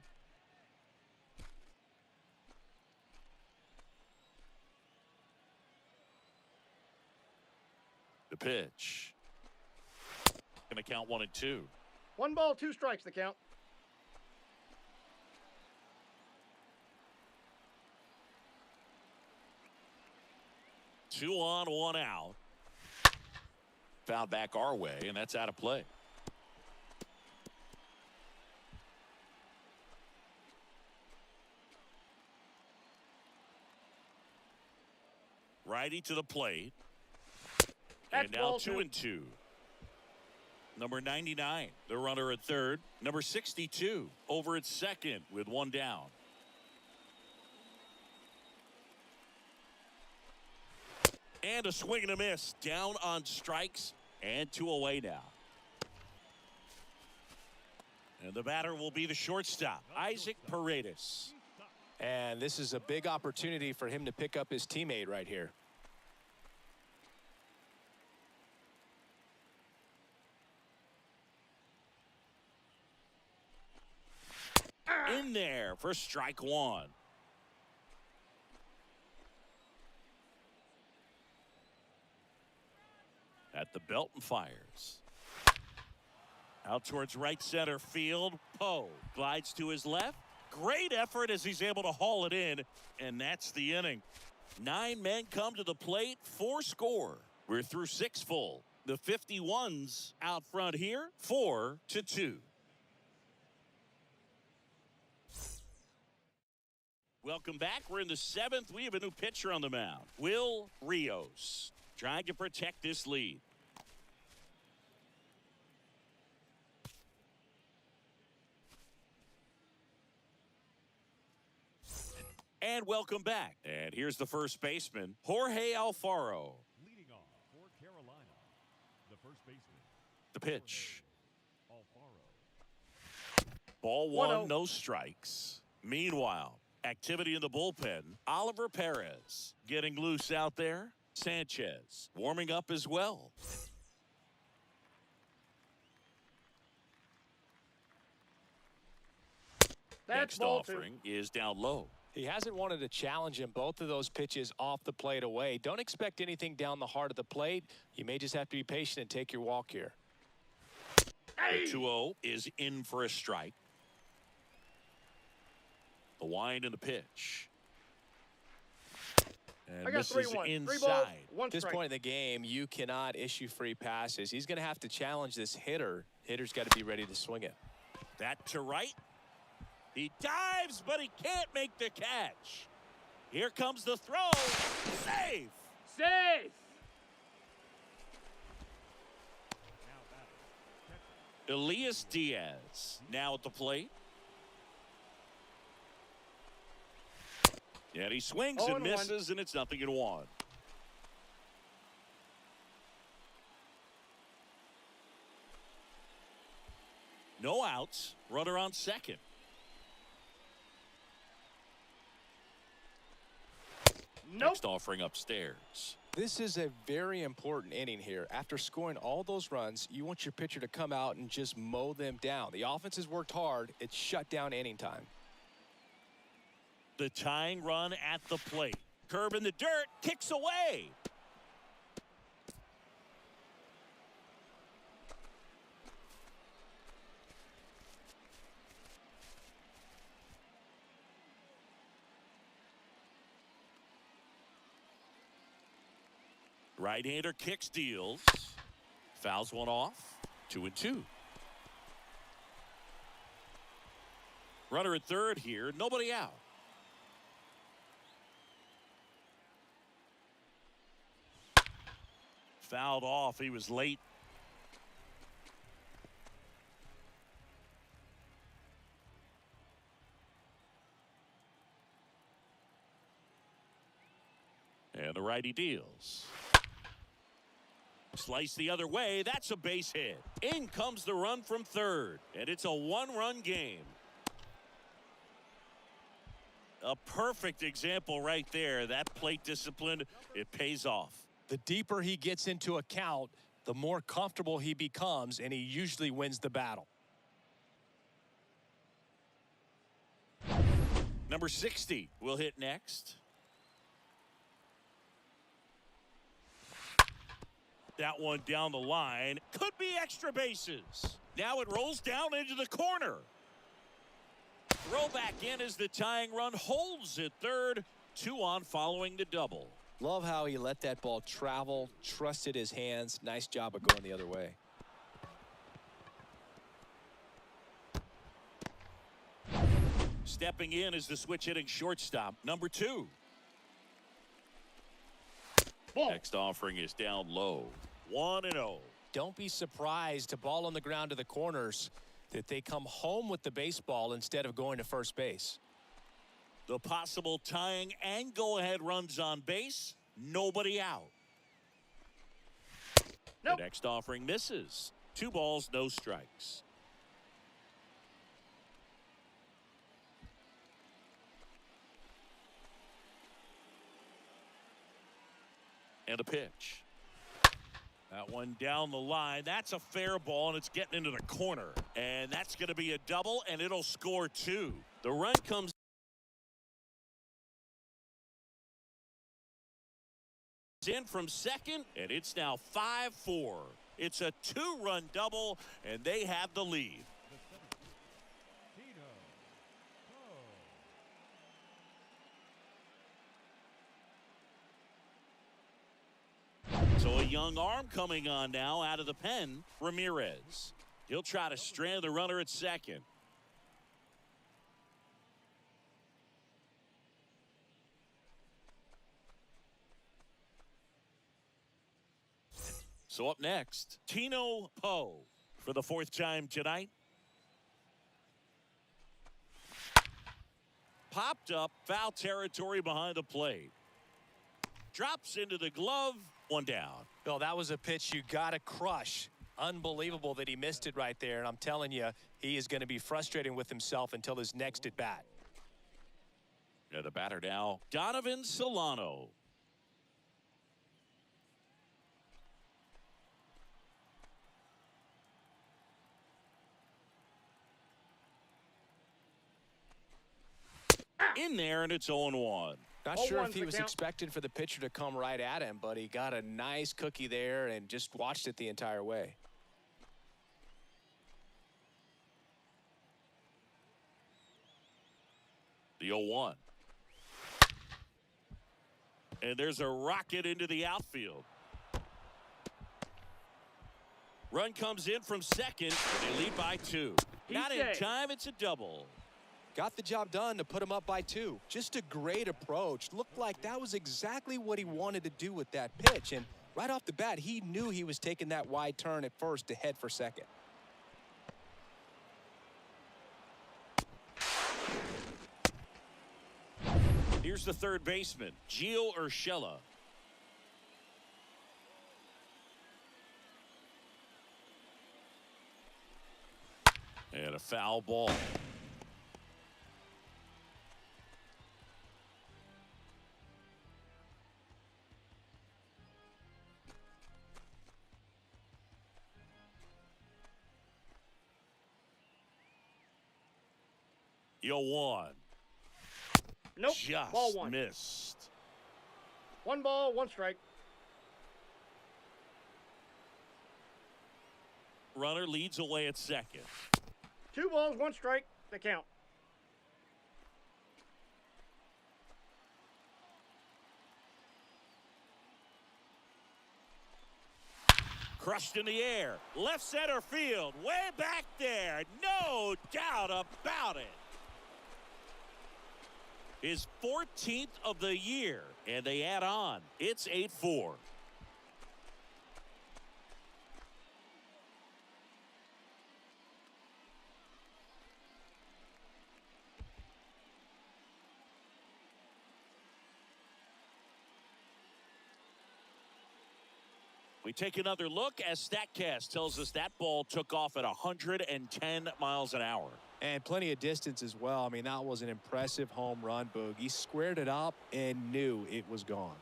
The pitch. Gonna count 1-2. 1 ball, 2 strikes the count. Two on, one out. Foul back our way, and that's out of play. Righty to the plate. That's And now ball 2-2. Number 99, the runner at third. Number 62 over at second with one down. And a swing and a miss. Down on strikes and 2 away now. And the batter will be the shortstop, Isaac Paredes. And this is a big opportunity for him to pick up his teammate right here. In there for strike one. At the belt and fires. Out towards right center field. Poe glides to his left. Great effort as he's able to haul it in. And that's the inning. 9 men come to the plate, 4 score. We're through 6 full. The 51's out front here, 4-2. Welcome back. We're in the 7th. We have a new pitcher on the mound. Will Rios trying to protect this lead. And welcome back. And here's the first baseman, Jorge Alfaro. Leading off for Carolina, the first baseman. The pitch. Alfaro. Ball one, 1-0. no strikes. Meanwhile, activity in the bullpen. Oliver Perez getting loose out there. Sanchez warming up as well. That's Next ball two. offering is down low. He hasn't wanted to challenge him both of those pitches off the plate away. Don't expect anything down the heart of the plate. You may just have to be patient and take your walk here. The 2-0 is in for a strike. The wind and the pitch. And I got misses 3-1. 3 balls, inside. 1 At this strike. point in the game, you cannot issue free passes. He's going to have to challenge this hitter. Hitter's got to be ready to swing it. That to right. He dives, but he can't make the catch. Here comes the throw. Safe. Safe. Elias Diaz now at the plate. And he swings and 0-1. misses, and it's 0-1. No outs. Runner on second. Nope. Next offering upstairs. This is a very important inning here. After scoring all those runs, you want your pitcher to come out and just mow them down. The offense has worked hard. It's shut down inning time. The tying run at the plate. Curb in the dirt. Kicks away. Right-hander kicks, deals. Fouls one off. 2-2. Runner at third here. Nobody out. Fouled off. He was late. And the righty deals. Slice the other way. That's a base hit. In comes the run from third. And it's a one-run game. A perfect example right there. That plate discipline, it pays off. The deeper he gets into a count, the more comfortable he becomes, and he usually wins the battle. Number 60 will hit next. That one down the line. Could be extra bases. Now it rolls down into the corner. Throw back in as the tying run holds at third. 2 on following the double. Love how he let that ball travel, trusted his hands. Nice job of going the other way. Stepping in is the switch hitting shortstop, number 2. Ball. Next offering is down low. 1-0. Don't be surprised to ball on the ground to the corners that they come home with the baseball instead of going to first base. The possible tying and go-ahead runs on base. Nobody out. Nope. The next offering misses. 2 balls, no strikes. And a pitch. That one down the line. That's a fair ball, and it's getting into the corner. And that's going to be a double, and it'll score 2. The run comes in from second, and it's now 5-4. It's a 2-run double, and they have the lead. So a young arm coming on now out of the pen, Ramirez. He'll try to strand the runner at second. So up next, Tino Poe for the 4th time tonight. Popped up, foul territory behind the plate. Drops into the glove, one down. Well, that was a pitch you got to crush. Unbelievable that he missed it right there. And I'm telling you, he is going to be frustrating with himself until his next at bat. Yeah, the batter now, Donovan Solano. In there, and it's 0-1. Not sure if he was expecting for the pitcher to come right at him, but he got a nice cookie there and just watched it the entire way. The 0-1. And there's a rocket into the outfield. Run comes in from second. They lead by 2. Not in time, it's a double. Got the job done to put him up by 2. Just a great approach. Looked like that was exactly what he wanted to do with that pitch. And right off the bat, he knew he was taking that wide turn at first to head for second. Here's the third baseman, Gio Urshela. And a foul ball. Yo, 1. Nope. Just ball 1. missed. 1 ball, 1 strike. Runner leads away at second. 2 balls, 1 strike. The count. Crushed in the air. Left center field. Way back there. No doubt about it. His 14th of the year. And they add on. It's 8-4. We take another look as StatCast tells us that ball took off at 110 miles an hour. And plenty of distance as well. I mean, that was an impressive home run, Boog. He squared it up and knew it was gone.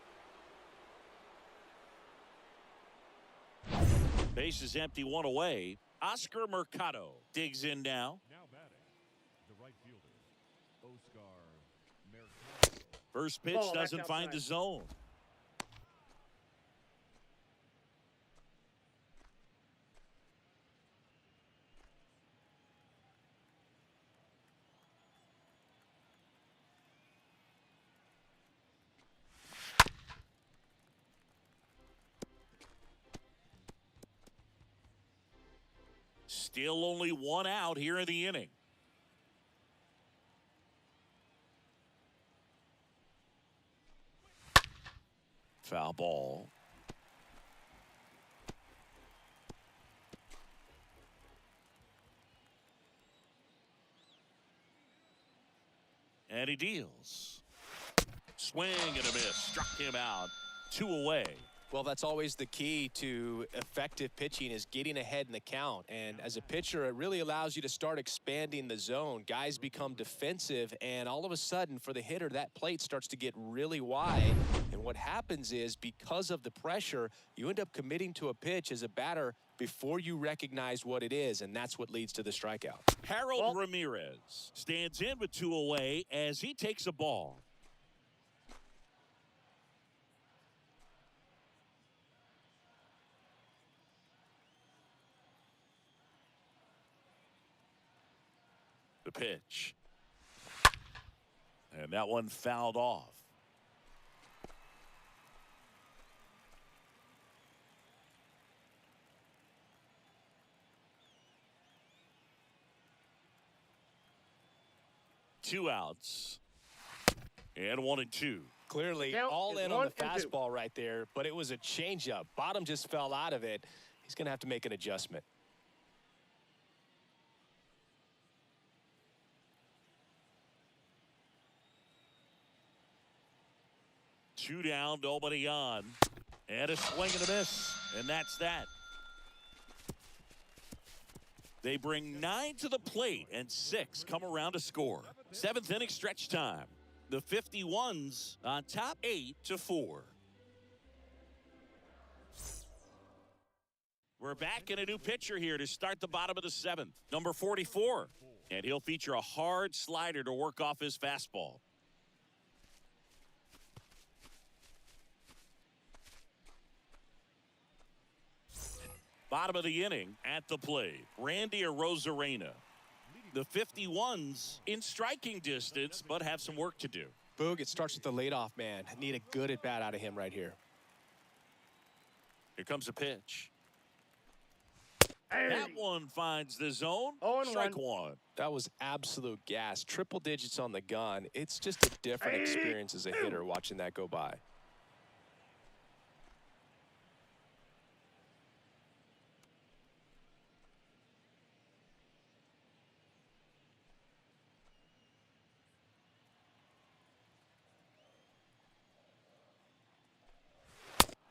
Base is empty, 1 away. Oscar Mercado digs in now. Now batting, the right fielder, Oscar Mercado. First pitch Ball, doesn't that's find the outside. zone. Still only 1 out here in the inning. Foul ball. And he deals. Swing and a miss. Struck him out. 2 away. Well, that's always the key to effective pitching is getting ahead in the count. And as a pitcher, it really allows you to start expanding the zone. Guys become defensive, and all of a sudden, for the hitter, that plate starts to get really wide. And what happens is, because of the pressure, you end up committing to a pitch as a batter before you recognize what it is, and that's what leads to the strikeout. Harold Ramirez stands in with 2 away as he takes a ball. The pitch. And that one fouled off. Two outs. And 1-2. Clearly Count all is in on 1 the and 2. fastball right there, but it was a changeup. Bottom just fell out of it. He's going to have to make an adjustment. 2 down, nobody on. And a swing and a miss. And that's that. They bring 9 to the plate and 6 come around to score. 7th inning stretch time. The 51s on top 8-4. We're back in a new pitcher here to start the bottom of the 7th. Number 44. And he'll feature a hard slider to work off his fastball. Bottom of the inning at the plate, Randy Arozarena. The 51s in striking distance, but have some work to do. Boog, it starts with the leadoff man. Need a good at-bat out of him right here. Here comes a pitch. Hey. That one finds the zone. 0-1. Strike one. That was absolute gas. Triple digits on the gun. It's just a different experience as a hitter watching that go by.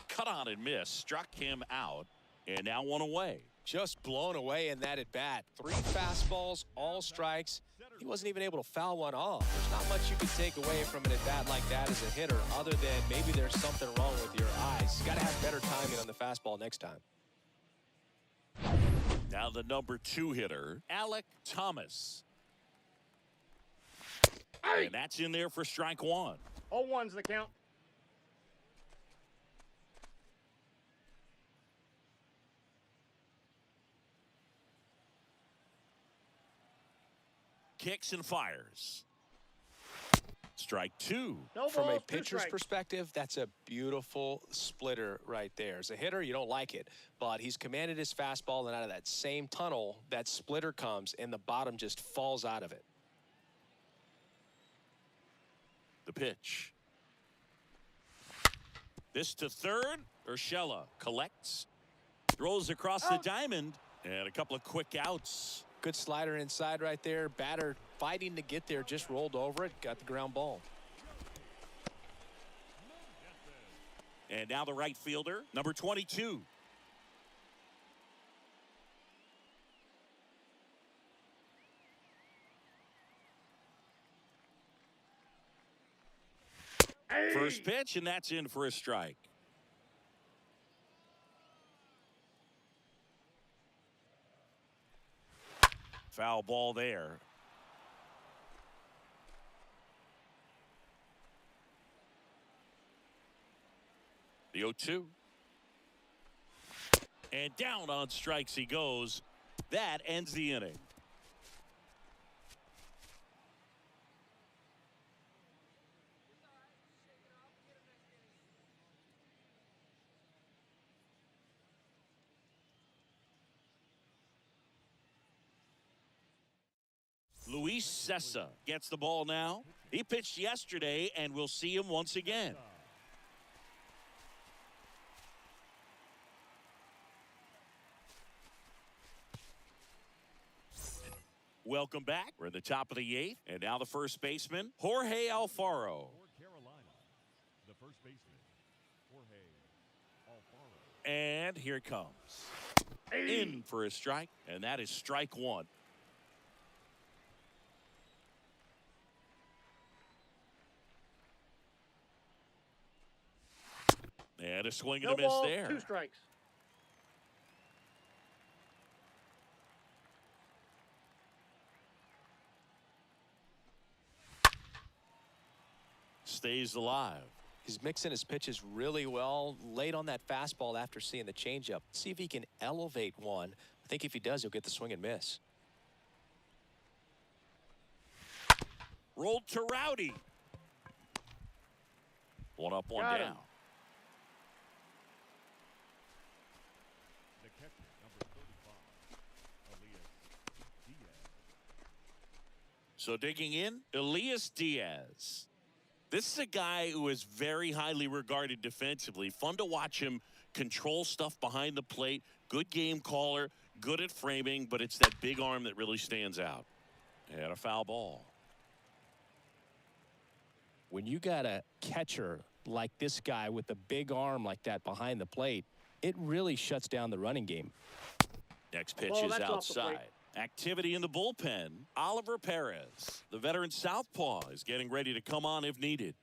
Cut on and miss. Struck him out. And now one away. Just blown away in that at-bat. 3 fastballs, all strikes. He wasn't even able to foul one off. There's not much you can take away from an at-bat like that as a hitter, other than maybe there's something wrong with your eyes. You got to have better timing on the fastball next time. Now the number 2 hitter, Alec Thomas. And that's in there for strike one. 0-1's the count. Kicks and fires. Strike 2. No From a balls, 2 pitcher's strikes. perspective, that's a beautiful splitter right there. As a hitter, you don't like it, but he's commanded his fastball, and out of that same tunnel, that splitter comes, and the bottom just falls out of it. The pitch. This to third. Urshela collects. Throws across the diamond. And a couple of quick outs. Good slider inside right there. Batter fighting to get there, just rolled over it, got the ground ball. And now the right fielder, number 22. Hey. First pitch, and that's in for a strike. Foul ball there. The 0-2. And down on strikes he goes. That ends the inning. Luis Sessa gets the ball now. He pitched yesterday, and we'll see him once again. Welcome back. We're at the top of the 8th, and now the first baseman, Jorge Alfaro. For Carolina, the first baseman, Jorge Alfaro. And here it comes. In for a strike, and that is strike one. And a swing and No a miss balls, there. 2 strikes. Stays alive. He's mixing his pitches really well, late on that fastball after seeing the changeup. See if he can elevate one. I think if he does, he'll get the swing and miss. Rolled to Rowdy. One up, one Got down. him. The catcher, number 35, Elias Diaz. So digging in, Elias Diaz. This is a guy who is very highly regarded defensively. Fun to watch him control stuff behind the plate. Good game caller, good at framing, but it's that big arm that really stands out. And a foul ball. When you got a catcher like this guy with a big arm like that behind the plate, it really shuts down the running game. Next pitch Ball, is that's off the plate. outside. Activity in the bullpen. Oliver Perez, the veteran southpaw, is getting ready to come on if needed.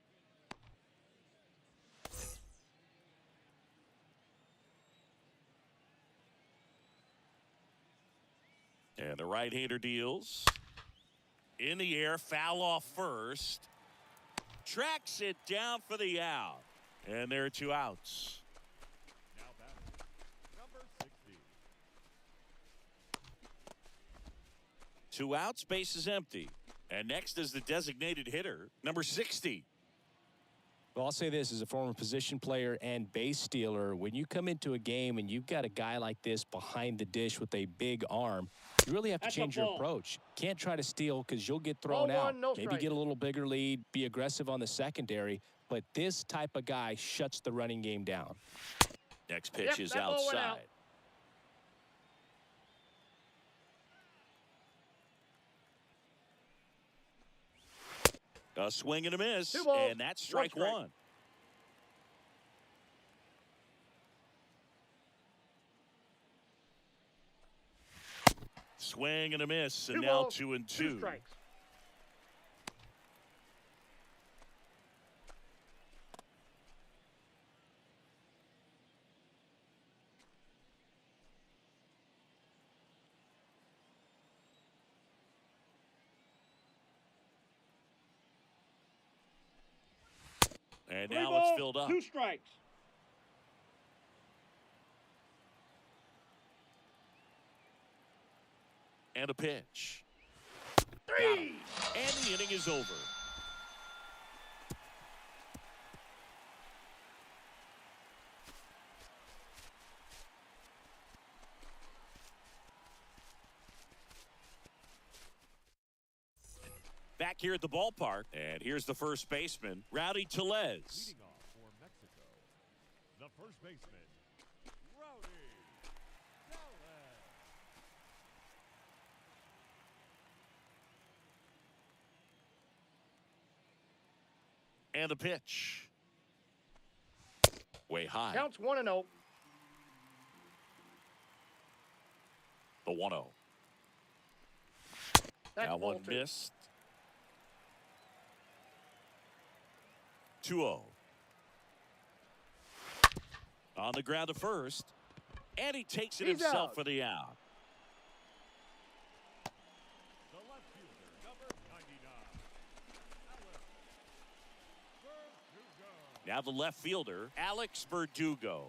And the right-hander deals. In the air, foul off first. Tracks it down for the out. And there are 2 outs. Now batting, number 60. 2 outs, base is empty. And next is the designated hitter, number 60. Well, I'll say this as a former position player and base stealer. When you come into a game and you've got a guy like this behind the dish with a big arm, you really have to That's a change your ball. approach. Can't try to steal because you'll get thrown Ball out. one, no Maybe strike. get a little bigger lead, be aggressive on the secondary. But this type of guy shuts the running game down. Next pitch is that ball went out. outside. A swing and a miss, 2 balls, and that's strike strike. 1. Swing and a miss, and 2 now balls, 2 and 2 2. strikes. And 3 now balls, it's filled up. 2 strikes. And a pitch. 3. And the inning is over. Back here at the ballpark, and here's the first baseman, Rowdy Tellez. Leading off for Mexico, the first baseman, Rowdy Tellez. And the pitch. Way high. Counts 1-0. The 1-0. That's Now ball one 2. missed. 2-0. On the ground to first. And he takes it He's himself out. for the out. The left fielder, number 99, Alex Verdugo. Now the left fielder, Alex Verdugo.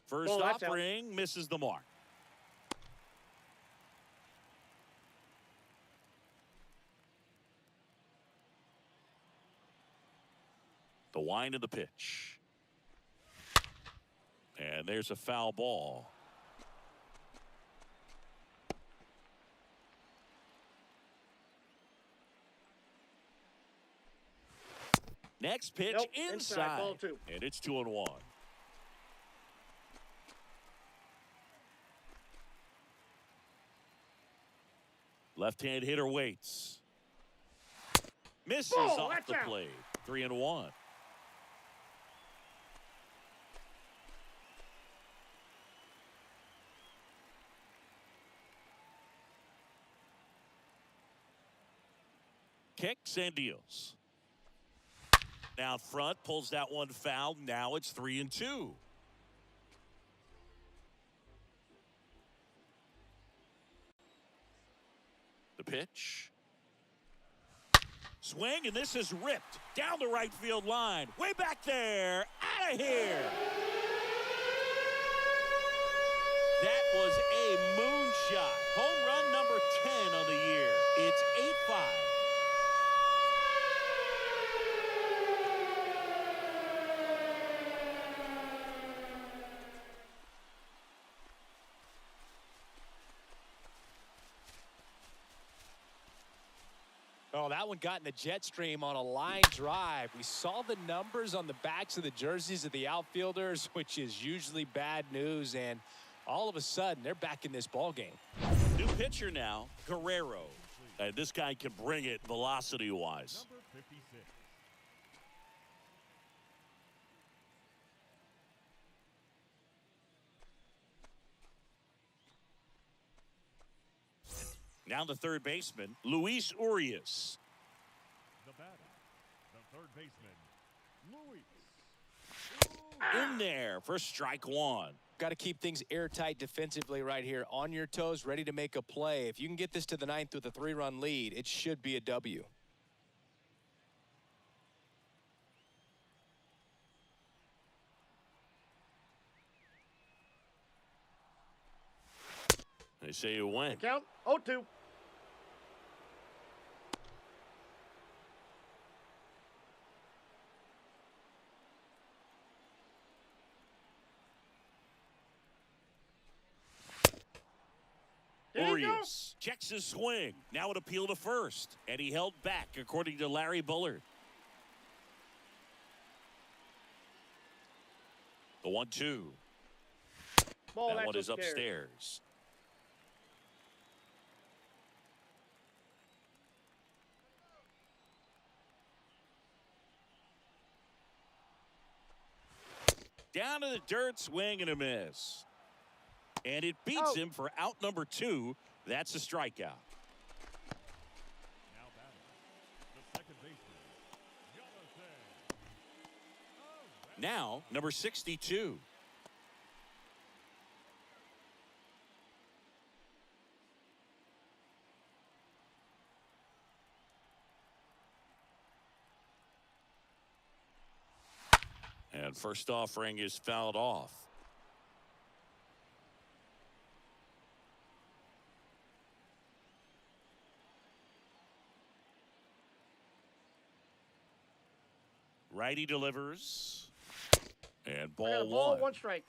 First Ball, that's out. offering misses the mark. The wind of the pitch. And there's a foul ball. Next pitch Nope, inside. inside, ball 2. And it's 2-1. Left-hand hitter waits. Misses Ball, off that's the out. plate. 3-1. Kicks and deals. Now front, pulls that one foul. Now it's 3-2. The pitch. Swing, and this is ripped down the right field line. Way back there. Out of here. That was a moonshot. Home run number 10 on the year. It's 8-5. Oh, that one got in the jet stream on a line drive. We saw the numbers on the backs of the jerseys of the outfielders, which is usually bad news. And All of a sudden, they're back in this ball game. New pitcher now, Guerrero. And this guy can bring it velocity-wise. Number 56. Now the third baseman, Luis Urias. The batter, the third baseman, Luis. In there for strike one. Got to keep things airtight defensively right here. On your toes, ready to make a play. If you can get this to the ninth with a 3-run lead, it should be a W. They say you win. Count 0-2. There you go. Urias checks his swing. Now an appeal to first. And he held back, according to Larry Bullard. The 1-2. Ball, That that's one is upstairs. Down to the dirt, swing and a miss. And it beats him for out number 2. That's a strikeout. Now batting, the second baseman, Jonathan. Now, number 62. And first offering is fouled off. Righty delivers. And I got ball a ball, one. 1 strike.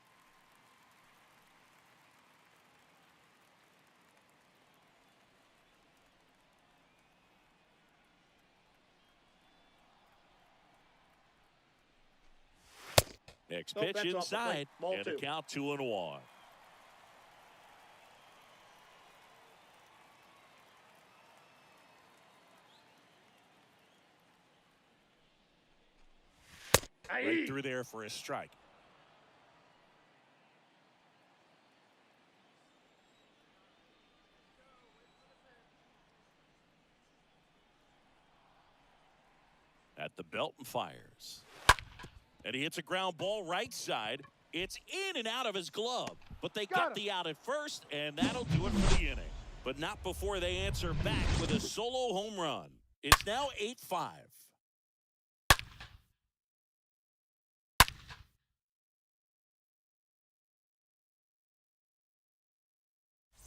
Next Nope, pitch that's off the plate. inside. Ball And 2. a count 2-1. Right through there for a strike. At the belt and fires. And he hits a ground ball right side. It's in and out of his glove. But they got the out at first, and that'll do it for the inning. But not before they answer back with a solo home run. It's now 8-5.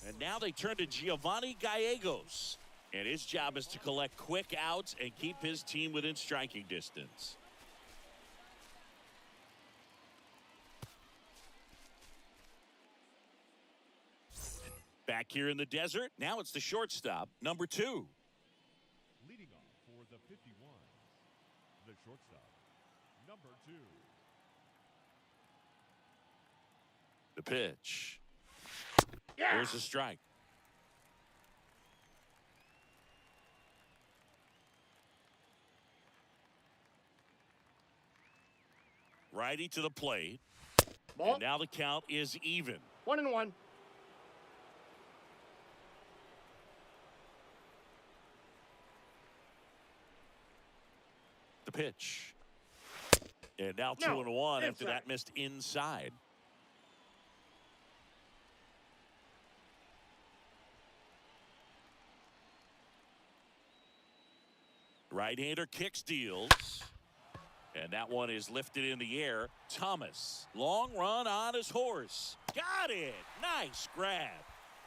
And now they turn to Giovanni Gallegos. And his job is to collect quick outs and keep his team within striking distance. Back here in the desert, now it's the shortstop, number 2. Leading off for the 51, the shortstop, number 2. The pitch. Yeah. There's a strike. Righty to the plate. Ball. And now the count is even. 1-1. The pitch. And now No, 2-1 after inside. that missed inside. Right-hander kick steals. And that one is lifted in the air. Thomas, long run on his horse. Got it. Nice grab.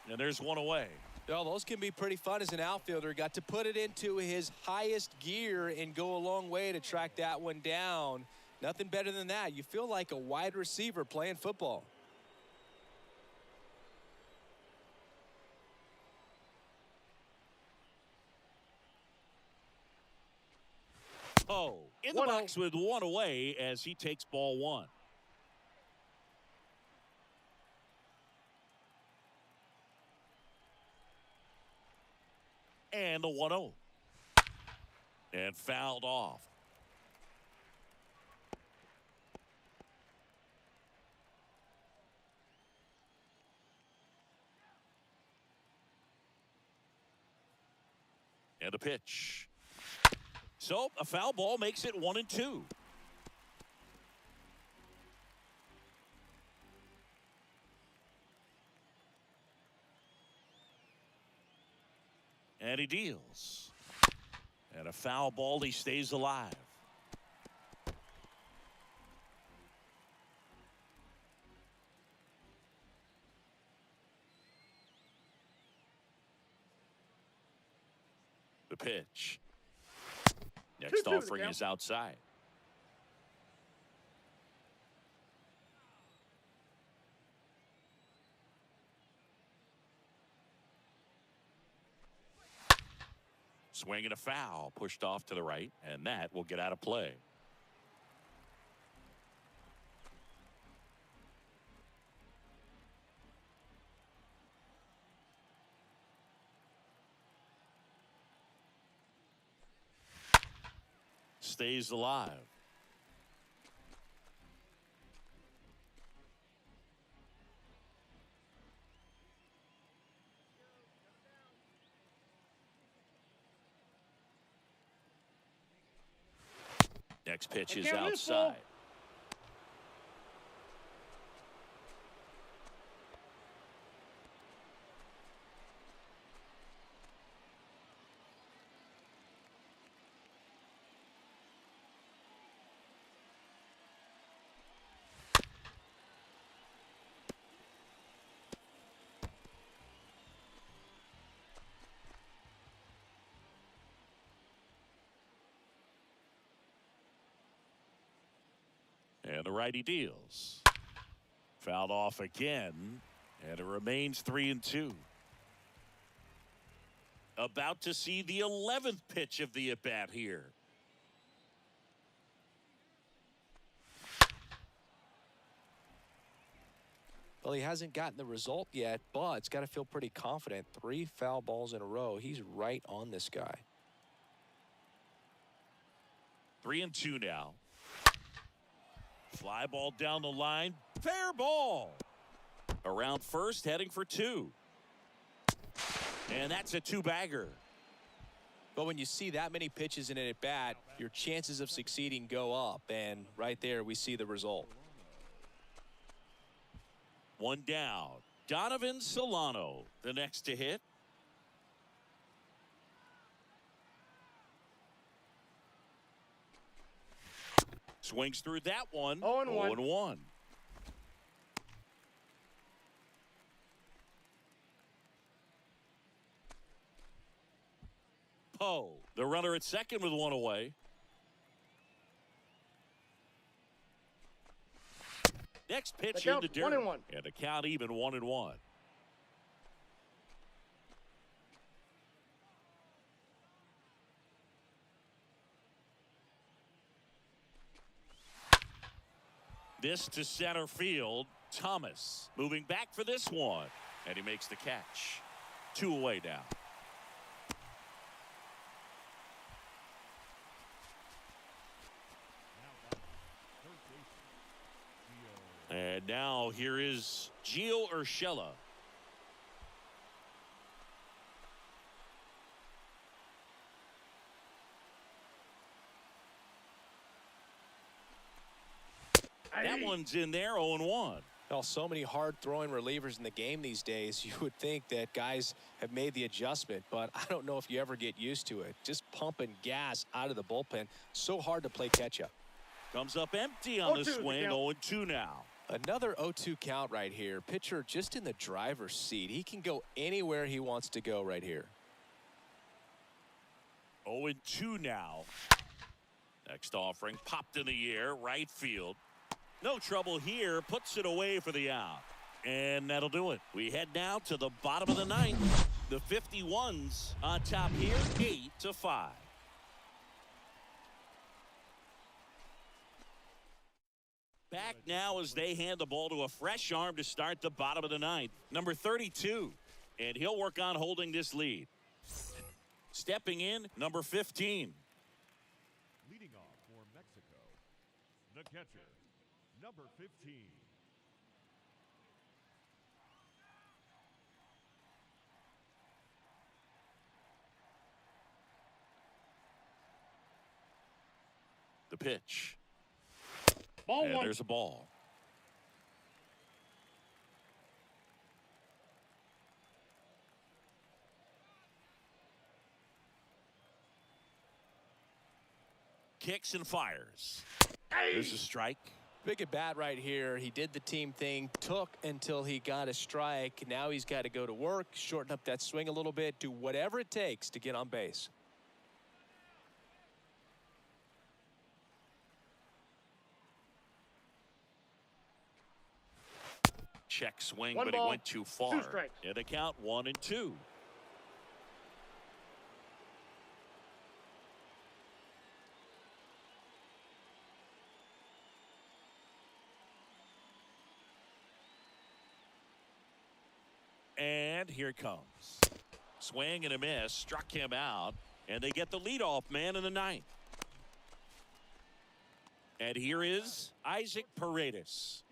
And there's one away. Well, those can be pretty fun as an outfielder. Got to put it into his highest gear and go a long way to track that one down. Nothing better than that. You feel like a wide receiver playing football. Oh, in the box with one away as he takes ball one. And the 1-0. And fouled off. And a pitch. So a foul ball makes it 1-2. And he deals. And a foul ball, he stays alive. The pitch. Next 2-2 offering is outside. Swing and a foul, pushed off to the right, and that will get out of play. Stays alive. Next pitch is outside. And the righty deals. Fouled off again, and it remains 3-2. About to see the 11th pitch of the at-bat here. Well, he hasn't gotten the result yet, but it's got to feel pretty confident. 3 foul balls in a row. He's right on this guy. 3-2 now. Fly ball down the line. Fair ball. Around first, heading for 2. And that's a 2-bagger. But when you see that many pitches in an at-bat, your chances of succeeding go up. And right there, we see the result. 1 down. Donovan Solano, the next to hit. Swings through that one. 0-1. 0-1. Poe, the runner at second with 1 away. Next pitch in the dirt. 1-1. And the count even 1-1. This to center field. Thomas moving back for this one. And he makes the catch. 2 away now. And now here is Gio Urshela. That one's in there, 0-1. Well, so many hard-throwing relievers in the game these days. You would think that guys have made the adjustment, but I don't know if you ever get used to it. Just pumping gas out of the bullpen. So hard to play catch-up. Comes up empty on the 0-2 swing, the count. 0-2 now. Another 0-2 count right here. Pitcher just in the driver's seat. He can go anywhere he wants to go right here. 0-2 now. Next offering popped in the air, right field. No trouble here, puts it away for the out. And that'll do it. We head now to the bottom of the 9th. The 51s on top here, 8-5. Back now as they hand the ball to a fresh arm to start the bottom of the 9th. Number 32. And he'll work on holding this lead. Stepping in, number 15. Leading off for Mexico, the catcher, number 15. The pitch. Ball And one. there's a ball. Kicks and fires. There's a strike. Big at bat right here. He did the team thing, took until he got a strike. Now he's got to go to work, shorten up that swing a little bit, do whatever it takes to get on base. Check swing, One but he ball, went too two far. strikes. And the count 1-2. And here it comes. Swing and a miss, struck him out, and they get the leadoff man in the ninth. And here is Isaac Paredes.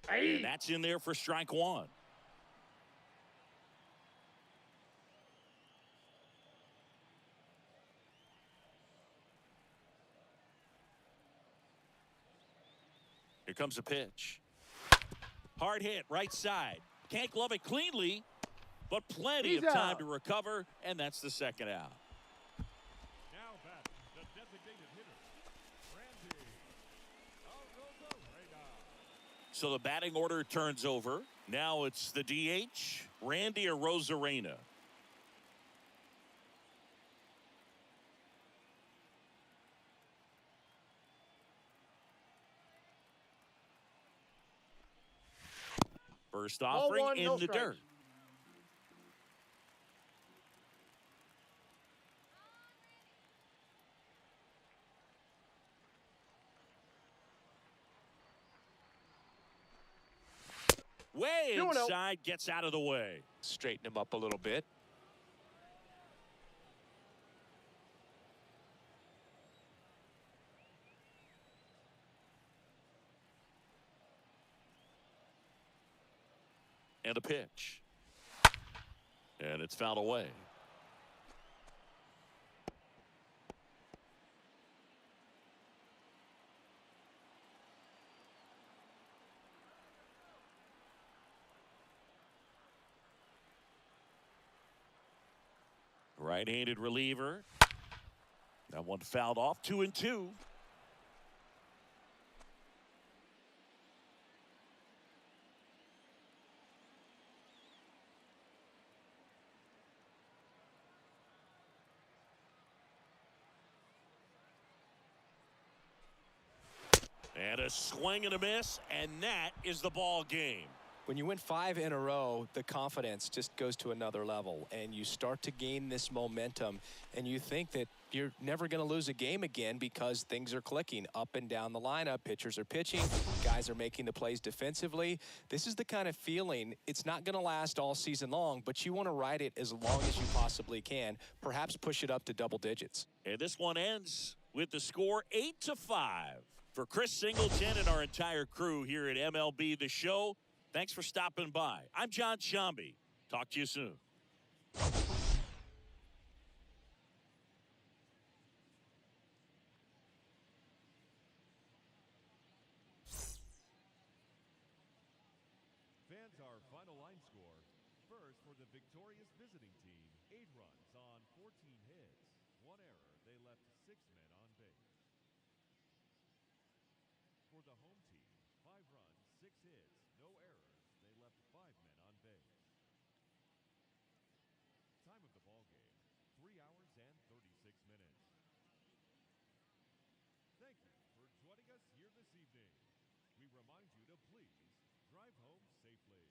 And that's in there for strike one. Here comes a pitch. Hard hit, right side. Can't glove it cleanly, but plenty He's of time out. to recover, and that's the second out. Now back, the designated hitter, Randy. So the batting order turns over. Now it's the DH, Randy Arozarena. First Ball offering one, in no the strikes. dirt. Way 2-0. inside, gets out of the way. Straighten him up a little bit. And a pitch. And it's fouled away. Right-handed reliever. That one fouled off. 2-2. And a swing and a miss, and that is the ball game. When you win 5 in a row, the confidence just goes to another level, and you start to gain this momentum, and you think that you're never going to lose a game again because things are clicking up and down the lineup. Pitchers are pitching, guys are making the plays defensively. This is the kind of feeling, it's not going to last all season long, but you want to ride it as long as you possibly can, perhaps push it up to double digits. And this one ends with the score 8-5. For Chris Singleton and our entire crew here at MLB The Show, thanks for stopping by. I'm John Shambi. Talk to you soon. Fans, our final line score. First, for the victorious visiting team, 8 runs on 14 hits. 1 error. They left 6 men on base. For the home team, 5 runs, 6 hits, no errors. They left 5 men on base. Time of the ball game, 3 hours and 36 minutes. Thank you for joining us here this evening. We remind you to please drive home safely.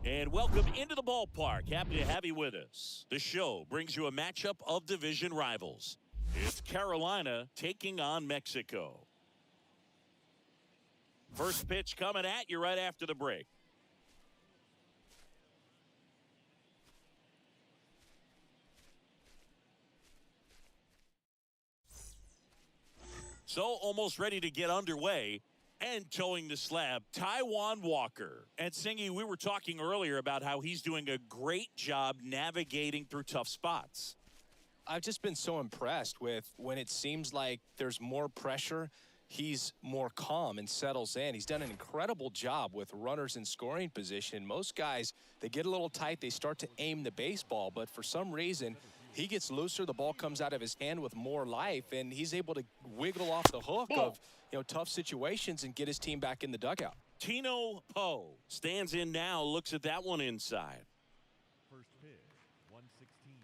And welcome into the ballpark. Happy to have you with us. The show brings you a matchup of division rivals. It's Carolina taking on Mexico. First pitch coming at you right after the break. So almost ready to get underway. And towing the slab, Taijuan Walker. And Singy, we were talking earlier about how he's doing a great job navigating through tough spots. I've just been so impressed with when it seems like there's more pressure, he's more calm and settles in. He's done an incredible job with runners in scoring position. Most guys, they get a little tight, they start to aim the baseball, but for some reason, he gets looser, the ball comes out of his hand with more life, and he's able to wiggle off the hook of tough situations and get his team back in the dugout. Tino Poe stands in now, looks at that one inside. First pitch, 116.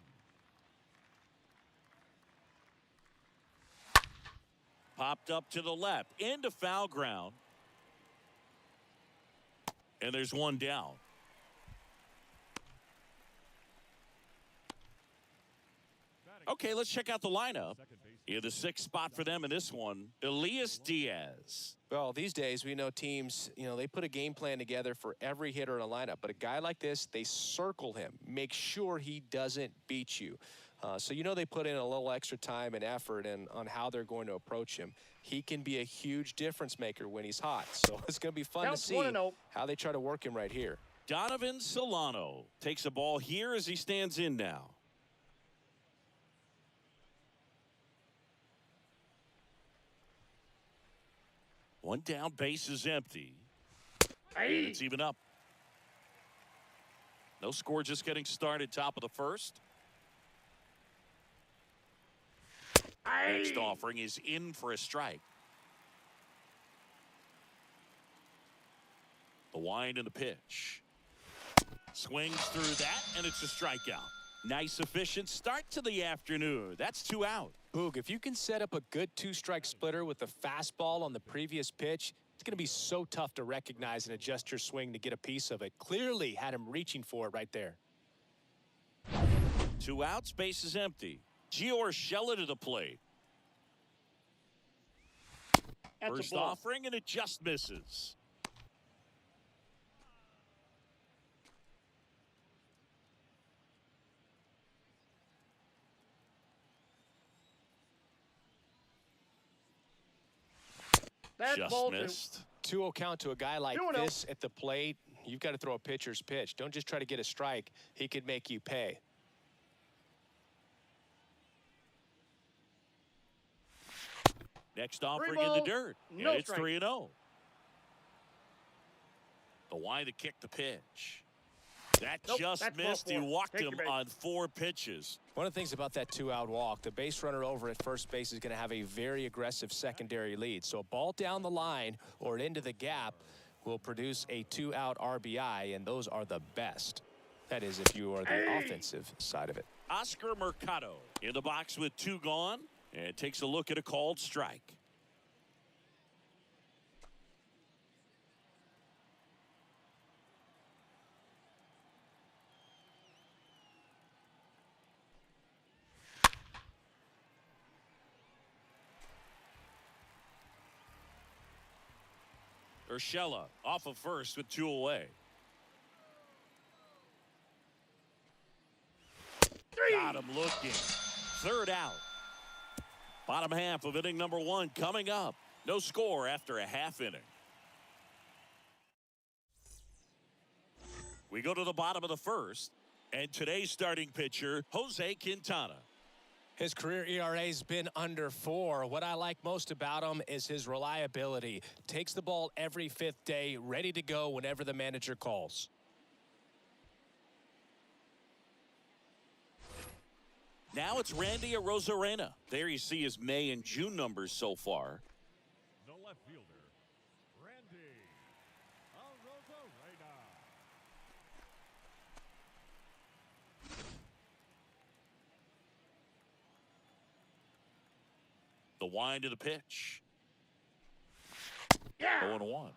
Popped up to the left, into foul ground. And there's one down. Okay, let's check out the lineup. In the sixth spot for them in this one, Elias Diaz. Well, these days we know teams, they put a game plan together for every hitter in a lineup. But a guy like this, they circle him, make sure he doesn't beat you. So they put in a little extra time and effort on how they're going to approach him. He can be a huge difference maker when he's hot. So it's going to be fun to see how they try to work him right here. Donovan Solano takes a ball here as he stands in now. One down, base is empty. And it's even up. No score, just getting started, top of the first. Next offering is in for a strike. The wind and the pitch. Swings through that, and it's a strikeout. Nice, efficient start to the afternoon. That's 2 out. Boog, if you can set up a good two-strike splitter with the fastball on the previous pitch, it's going to be so tough to recognize and adjust your swing to get a piece of it. Clearly had him reaching for it right there. 2 outs, base is empty. Gio Urshela to the plate. First offering, and it just misses. Just missed. 2-0 count to a guy like this at the plate. You've got to throw a pitcher's pitch. Don't just try to get a strike. He could make you pay. Next offering in the dirt. And it's 3-0. The wind to kick the pitch. That just missed. He walked him on 4 pitches. One of the things about that 2-out walk, the base runner over at first base is going to have a very aggressive secondary lead. So a ball down the line or into the gap will produce a 2-out RBI, and those are the best. That is if you are the offensive side of it. Oscar Mercado in the box with 2 gone, and takes a look at a called strike. Urshela off of first with 2 away. Got him looking. 3rd out. Bottom half of inning number 1 coming up. No score after a half inning. We go to the bottom of the first, and today's starting pitcher, Jose Quintana. His career ERA has been under 4. What I like most about him is his reliability. Takes the ball every 5th day, ready to go whenever the manager calls. Now it's Randy Arozarena. There you see his May and June numbers so far. The left fielder, Randy Arozarena. The wind to the pitch. 0-1.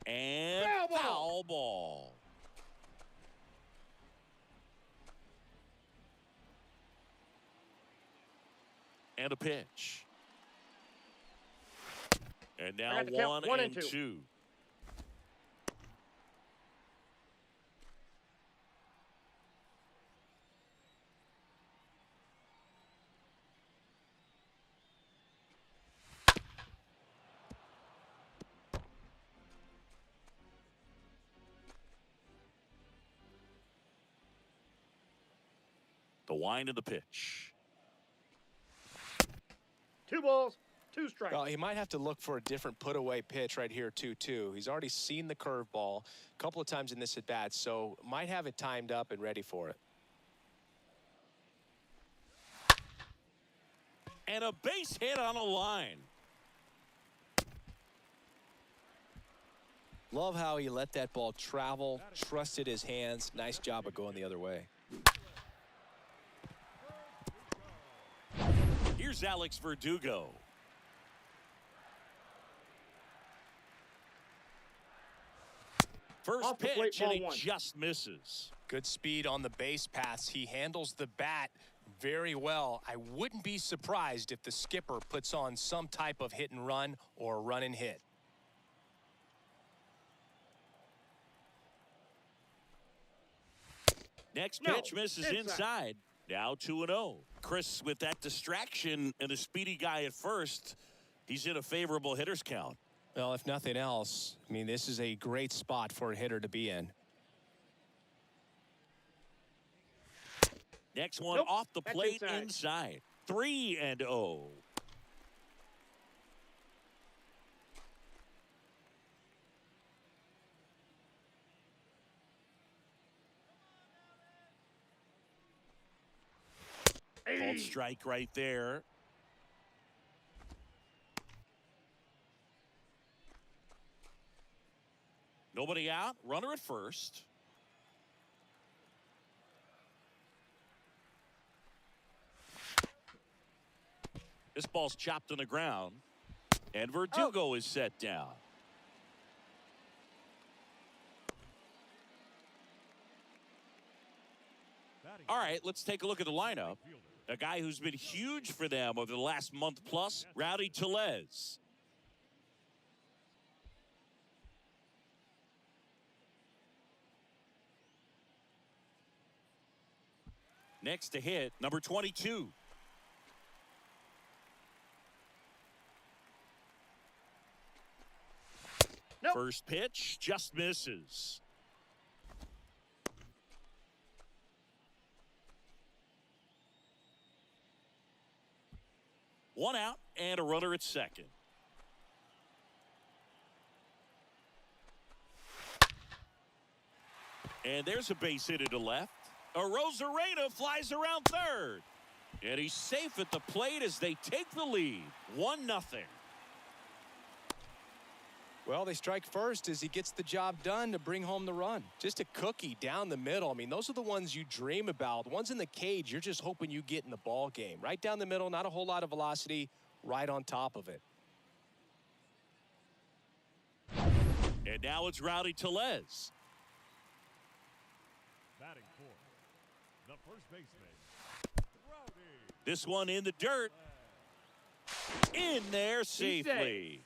And foul ball. And a pitch. And now one and two. The wind of the pitch. 2 balls, 2 strikes. Well, he might have to look for a different put-away pitch right here, 2-2. He's already seen the curveball a couple of times in this at-bat, so might have it timed up and ready for it. And a base hit on a line. Love how he let that ball travel, trusted his hands. Nice job of going the other way. Here's Alex Verdugo. First Off the plate, pitch, and ball he 1. just misses. Good speed on the base paths. He handles the bat very well. I wouldn't be surprised if the skipper puts on some type of hit and run or run and hit. Next pitch misses inside. Now 2-0. Chris, with that distraction and a speedy guy at first, he's in a favorable hitter's count. Well, if nothing else, I mean, this is a great spot for a hitter to be in. Next one off the plate inside. 3-0. Called strike right there. Nobody out. Runner at first. This ball's chopped on the ground. And Verdugo is set down. All right, let's take a look at the lineup. A guy who's been huge for them over the last month plus, Rowdy Tellez. Next to hit, number 22. First pitch just misses. One out and a runner at second. And there's a base hit to left. Arozarena flies around third. And he's safe at the plate as they take the lead. 1-0. Well, they strike first as he gets the job done to bring home the run. Just a cookie down the middle. I mean, those are the ones you dream about. The ones in the cage, you're just hoping you get in the ball game. Right down the middle, not a whole lot of velocity, right on top of it. And now it's Rowdy Tellez. Batting fourth, the first baseman, Rowdy. This one in the dirt. In there safely.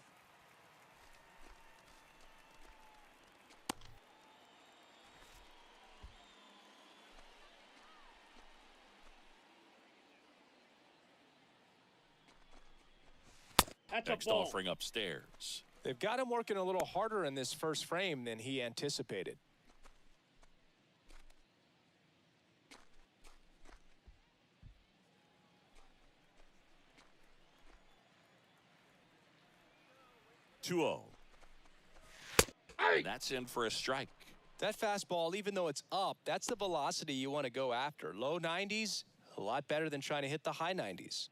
That's Next a ball. offering upstairs. They've got him working a little harder in this first frame than he anticipated. Two-0. That's in for a strike. That fastball, even though it's up, that's the velocity you want to go after. Low 90s, a lot better than trying to hit the high 90s.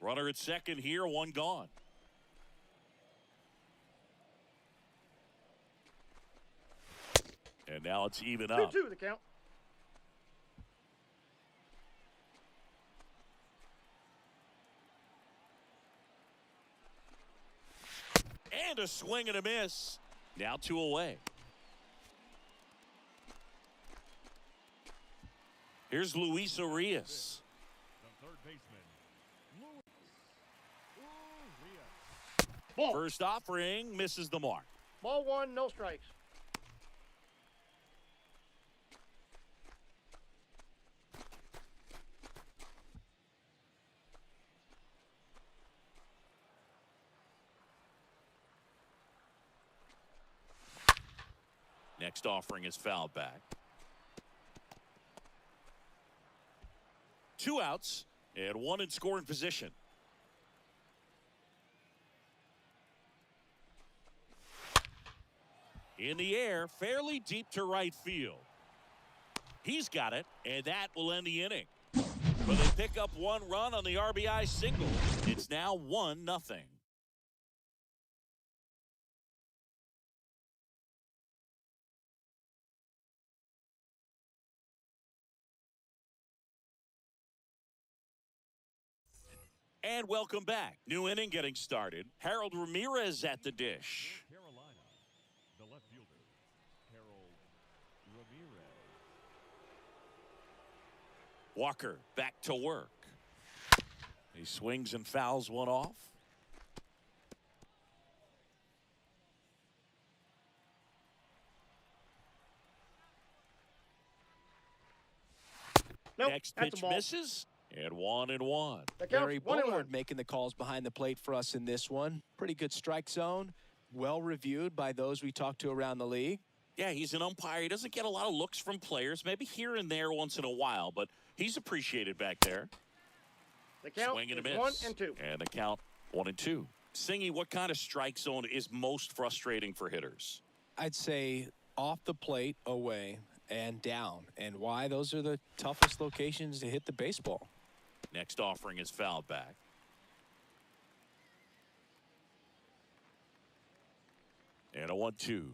Runner at second here, one gone. And now it's even up. 2-2 the count. And a swing and a miss. Now 2 away. Here's Luis Arias. The third baseman, Luis Urias. Ball. First offering misses the mark. Ball one, no strikes. Next offering is fouled back. 2 outs and 1 in scoring position. In the air, fairly deep to right field. He's got it, and that will end the inning. But they pick up 1 run on the RBI single. It's now 1-0. And welcome back. New inning getting started. Harold Ramirez at the dish. Carolina, the left fielder, Harold Ramirez. Walker back to work. He swings and fouls one off. Nope, Next that's pitch a ball. misses. And 1-1. The count's Barry 1-1. Bullard making the calls behind the plate for us in this one. Pretty good strike zone. Well reviewed by those we talked to around the league. Yeah, he's an umpire. He doesn't get a lot of looks from players, maybe here and there once in a while, but he's appreciated back there. The count Swing and a is miss. 1-2. And the count 1-2. Singy, what kind of strike zone is most frustrating for hitters? I'd say off the plate, away, and down. And why? Those are the toughest locations to hit the baseball. Next offering is fouled back. And a 1-2.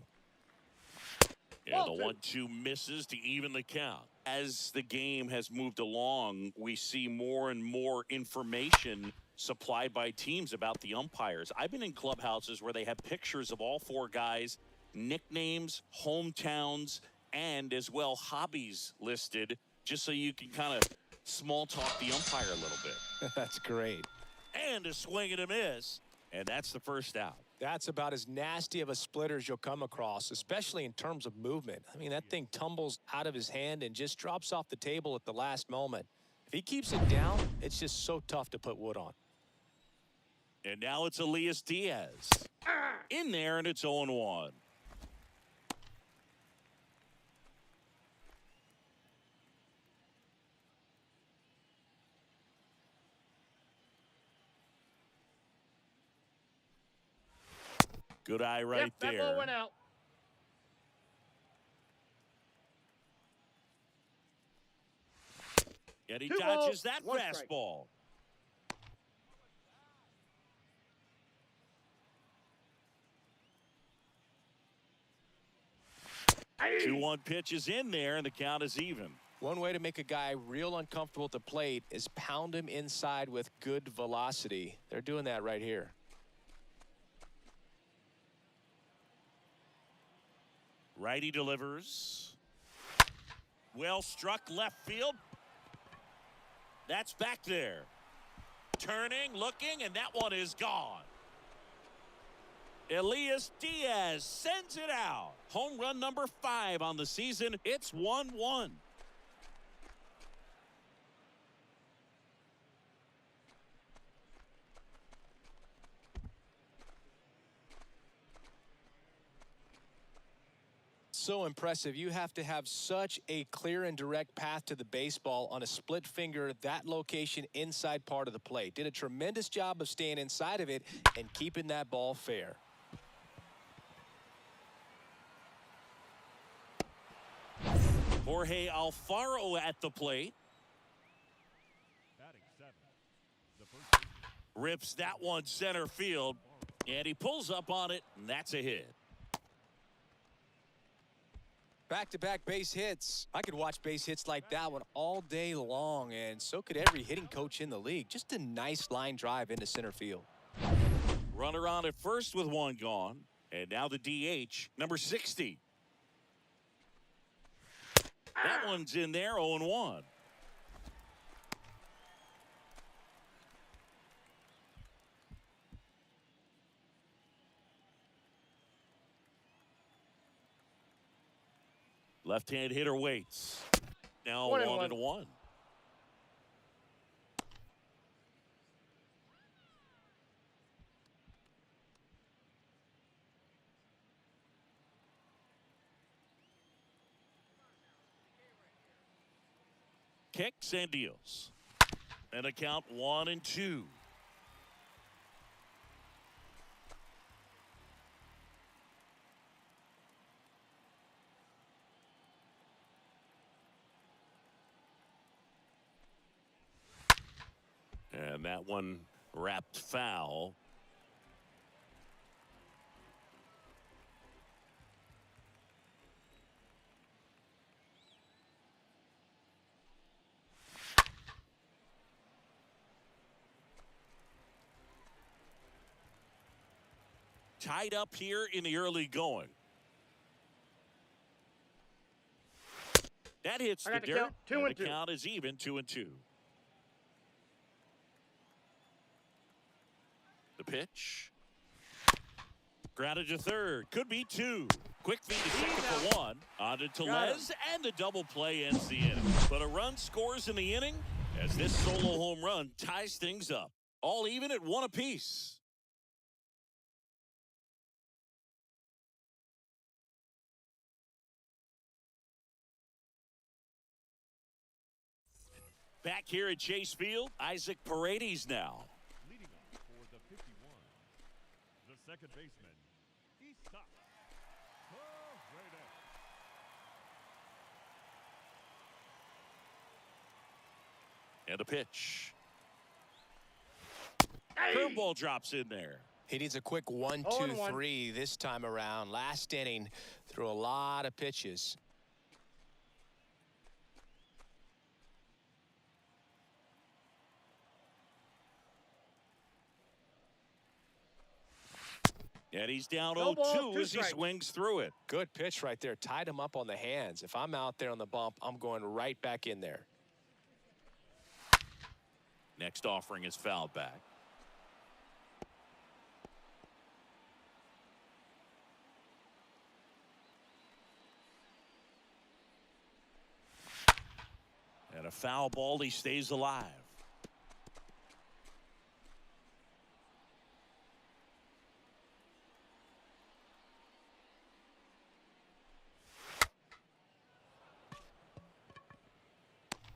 And the 1-2 misses to even the count. As the game has moved along, we see more and more information supplied by teams about the umpires. I've been in clubhouses where they have pictures of all 4 guys, nicknames, hometowns, and as well hobbies listed, just so you can kind of small talk the umpire a little bit. That's great. And a swing and a miss. And that's the first out. That's about as nasty of a splitter as you'll come across, especially in terms of movement. I mean, that thing tumbles out of his hand and just drops off the table at the last moment. If he keeps it down, it's just so tough to put wood on. And now it's Elias Diaz. In there, and it's 0-1. Good eye right Yep, that there. ball went out. And he 2 dodges balls, that 1 strike. fastball. Aye. 2-1 pitch is in there, and the count is even. One way to make a guy real uncomfortable at the plate is pound him inside with good velocity. They're doing that right here. Righty delivers. Well struck left field. That's back there. Turning, looking, and that one is gone. Elias Diaz sends it out. Home run number 5 on the season. It's 1-1. So impressive. You have to have such a clear and direct path to the baseball on a split finger, that location inside part of the plate. Did a tremendous job of staying inside of it and keeping that ball fair. Jorge Alfaro at the plate. Batting seventh, the first baseman. Rips that one center field, and he pulls up on it, and that's a hit. Back-to-back base hits. I could watch base hits like that one all day long, and so could every hitting coach in the league. Just a nice line drive into center field. Runner on at first with one gone, and now the DH, number 60. That one's in there, 0-1. Left-hand hitter waits. Now 1-1. Kicks and deals. And a count 1-2. And that one wrapped foul. Tied up here in the early going. That hits the dirt. And the count is even, 2-2. The pitch. Grounded to third. Could be two. Quick feed to second for one. On to Tellez, and the double play ends the inning. But a run scores in the inning as this solo home run ties things up. All even at 1 apiece. Back here at Chase Field, Isaac Paredes now. Leading off for the 51, the second baseman, Isaac Paredes. And a pitch. Curveball drops in there. He needs a quick 1, 2, 3 this time around. Last inning, threw a lot of pitches. And he's down 0-2 as he swings through it. Good pitch right there. Tied him up on the hands. If I'm out there on the bump, I'm going right back in there. Next offering is fouled back. And a foul ball, he stays alive.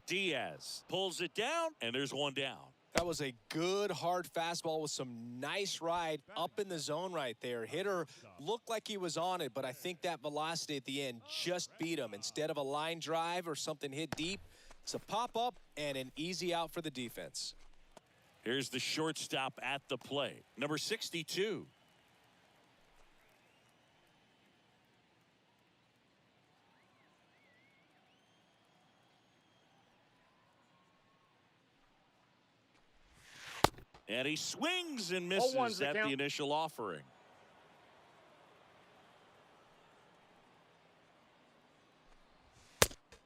Diaz pulls it down, and there's one down. That was a good hard fastball with some nice ride up in the zone right there. Hitter looked like he was on it, but I think that velocity at the end just beat him. Instead of a line drive or something hit deep, it's a pop-up and an easy out for the defense. Here's the shortstop at the plate, number 62. And he swings and misses at the initial offering.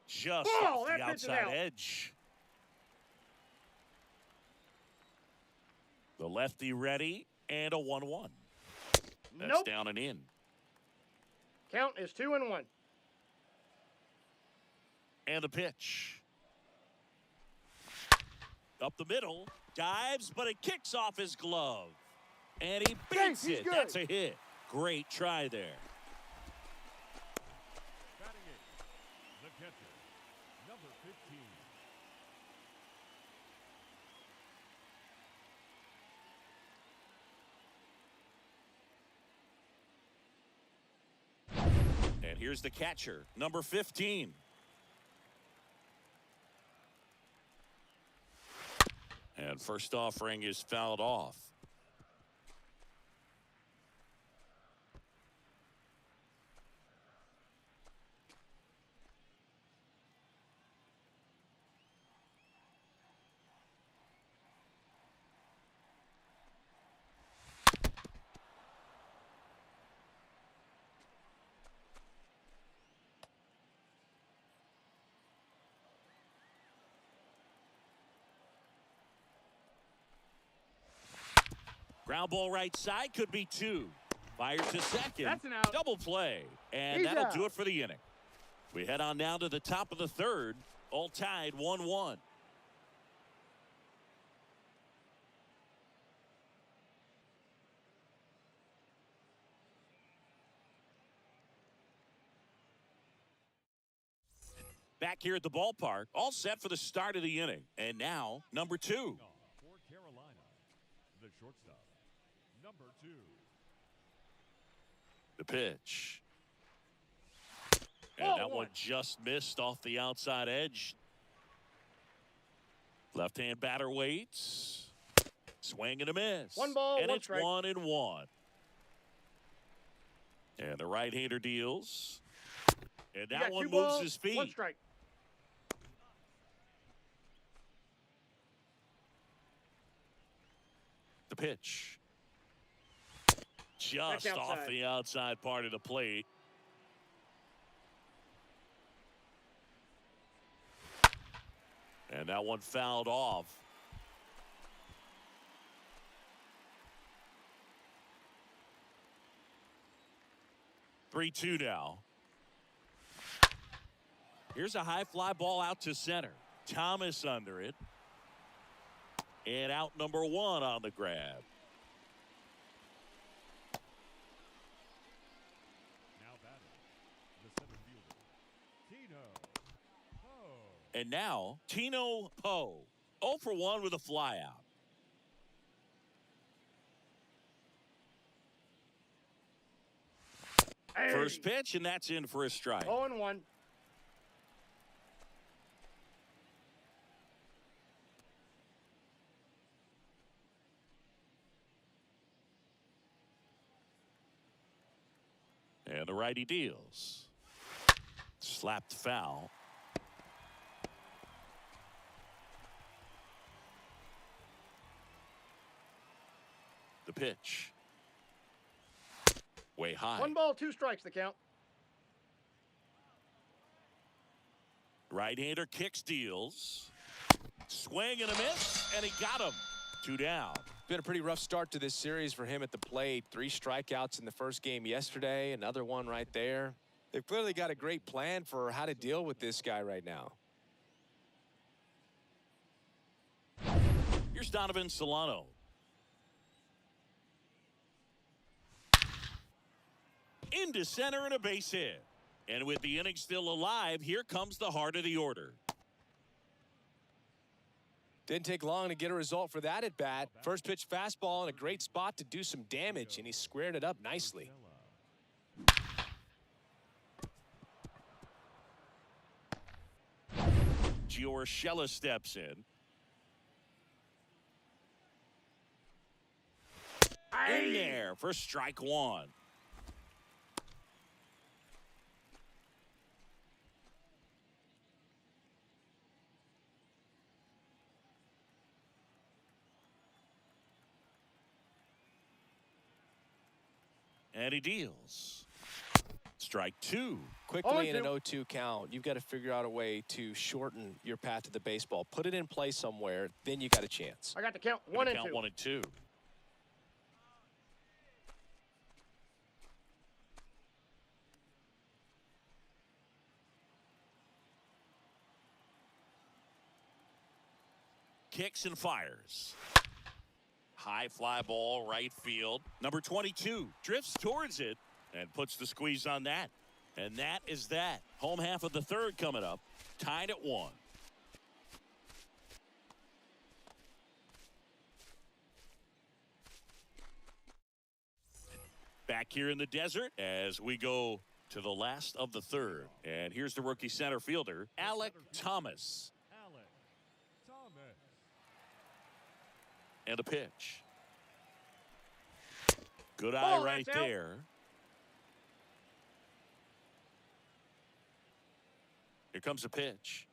Just off the outside edge. The lefty ready, and a 1-1. That's down and in. Count is 2-1. And the pitch. Up the middle. Dives, but it kicks off his glove. And he beats it. That's a hit. Great try there. And here's the catcher, number 15. And first offering is fouled off. Ground ball right side, could be two. Fired to second. That's an out. Double play. And He's that'll out. do it for the inning. We head on down to the top of the third. All tied 1-1. Back here at the ballpark, all set for the start of the inning. And now, number 2. For Carolina, the shortstop, number 2. The pitch. And that one just missed off the outside edge. Left-hand batter waits. Swing and a miss. One ball, and one it's strike. 1-1. And the right-hander deals. And You that got one two moves balls, his feet. one strike. The pitch. That's Just off outside. the outside part of the plate. And that one fouled off. Three-two now. Here's a high fly ball out to center. Thomas under it. And out number 1 on the grab. Now batting, the center fielder, Tino Poe. And now, Tino Poe. 0 for 1 with a flyout. Hey. First pitch, and that's in for a strike. 0-1. And the righty deals. Slapped foul. The pitch. Way high. 1 ball, 2 strikes, the count. Right-hander kicks, deals. Swing and a miss, and he got him. 2 down. Been a pretty rough start to this series for him at the plate. 3 strikeouts in the first game yesterday, another one right there. They've clearly got a great plan for how to deal with this guy right now. Here's Donovan Solano. Into center and a base hit. And with the inning still alive, here comes the heart of the order. Didn't take long to get a result for that at bat. First pitch fastball in a great spot to do some damage, and he squared it up nicely. Giorgella steps in. In there for strike 1. And he deals. Strike 2. Quickly in an 0-2. 0-2 count, you've got to figure out a way to shorten your path to the baseball. Put it in play somewhere, then you got a chance. I got the count 1 and 2. Count 1 and 2. Kicks and fires. High fly ball, right field. Number 22 drifts towards it and puts the squeeze on that. And that is that. Home half of the third coming up. Tied at 1. Back here in the desert as we go to the last of the third. And here's the rookie center fielder, Alec Thomas. Alec Thomas. And the pitch. Good eye Ball, right that's out. there. Here comes the pitch.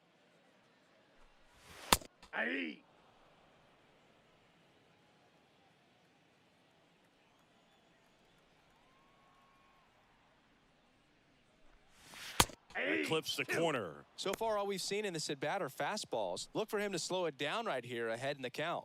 Hey. Clips the corner. So far, all we've seen in this at-bat are fastballs. Look for him to slow it down right here ahead in the count.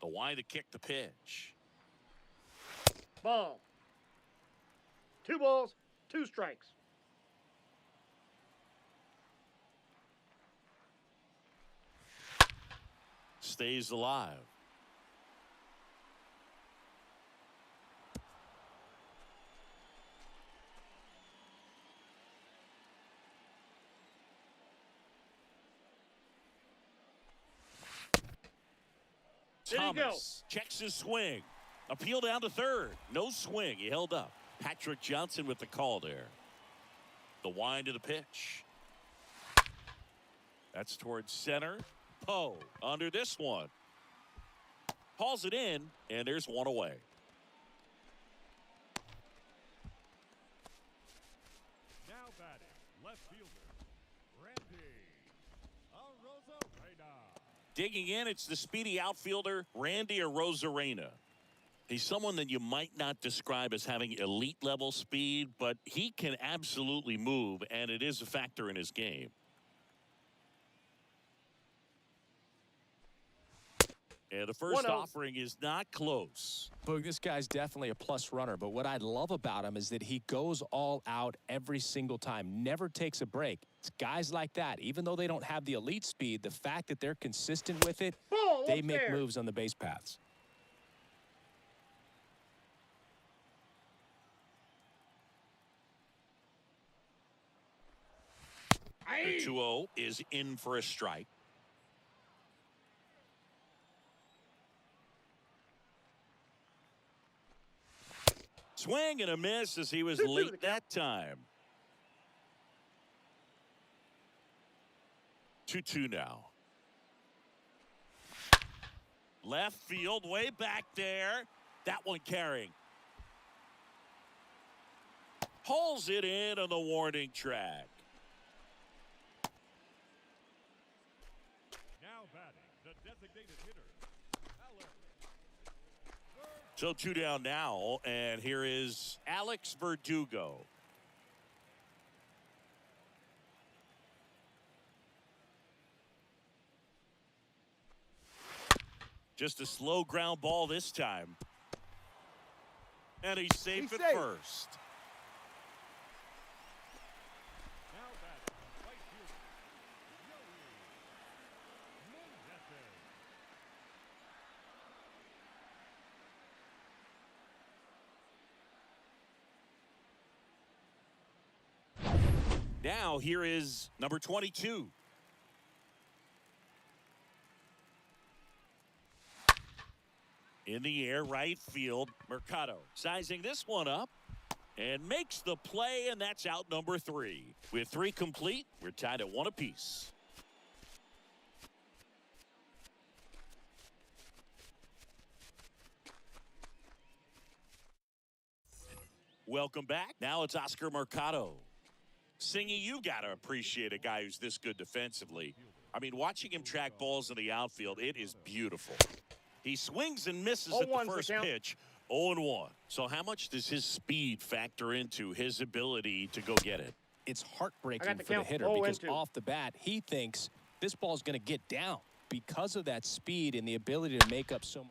The wide to kick the pitch. Ball. 2 balls, 2 strikes. Stays alive. There you go. Thomas checks his swing. Appeal down to third. No swing. He held up. Patrick Johnson with the call there. The wind of the pitch. That's towards center. Poe under this one. Hauls it in, and there's one away. Now batting, left fielder, Randy Arozarena. Digging in, it's the speedy outfielder, Randy Arozarena. He's someone that you might not describe as having elite level speed, but he can absolutely move, and it is a factor in his game. And the first 1-0. offering is not close. Boog, this guy's definitely a plus runner, but what I love about him is that he goes all out every single time, never takes a break. It's guys like that, even though they don't have the elite speed, the fact that they're consistent with it, Ball they up make there. moves on the base paths. The 2-0 is in for a strike. Swing and a miss as he was 2-2 late the that time. 2-2 now. Left field, way back there. That one carrying. Hauls it in on the warning track. Now batting, the designated hitter, Alex. So 2 down now, and here is Alex Verdugo. Just a slow ground ball this time. And he's safe He's at safe. first. Now batting, right fielder, Joey Mendez. Now here is number 22. In the air, right field, Mercado sizing this one up and makes the play, and that's out number 3. With 3 complete, we're tied at 1 apiece. Welcome back. Now it's Oscar Mercado. Singy, you got to appreciate a guy who's this good defensively. I mean, watching him track balls in the outfield, it is beautiful. He swings and misses at the 0-1's the first count. pitch. 0-1. So how much does his speed factor into his ability to go get it? It's I heartbreaking got the for the count. hitter 0-2. because off the bat, he thinks this ball's going to get down because of that speed and the ability to make up so much.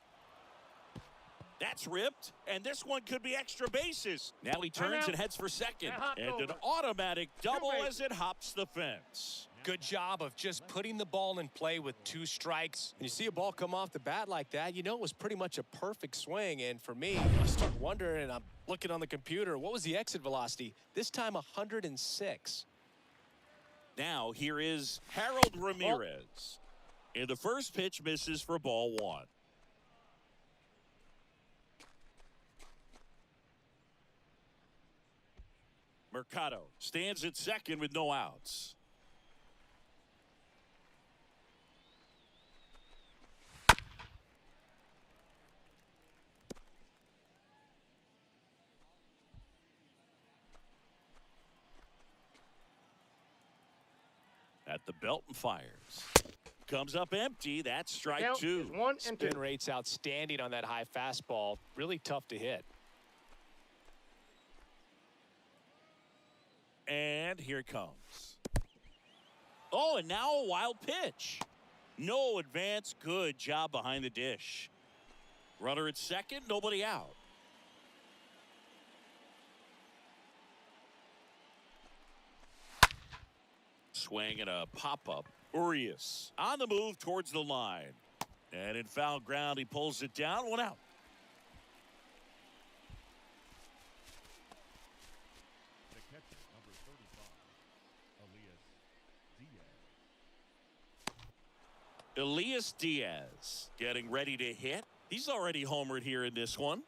That's ripped, and this one could be extra bases. Now he turns out. and heads for second. That hopped And an over. automatic double base. as it hops the fence. Good job of just putting the ball in play with 2 strikes. When you see a ball come off the bat like that, you know it was pretty much a perfect swing. And for me, I start wondering, and I'm looking on the computer, what was the exit velocity? This time 106. Now here is Harold Ramirez. And the first pitch misses for ball one. Mercado stands at second with no outs. At the belt and fires. Comes up empty. That's strike Count two. is 1 and 2. Spin rate's outstanding on that high fastball. Really tough to hit. And here it comes. Oh, and now a wild pitch. No advance. Good job behind the dish. Runner at second, nobody out. Swing and a pop-up. Urias on the move towards the line. And in foul ground, he pulls it down. One out. The catcher, number 35, Elias Diaz getting ready to hit. He's already homered here in this one.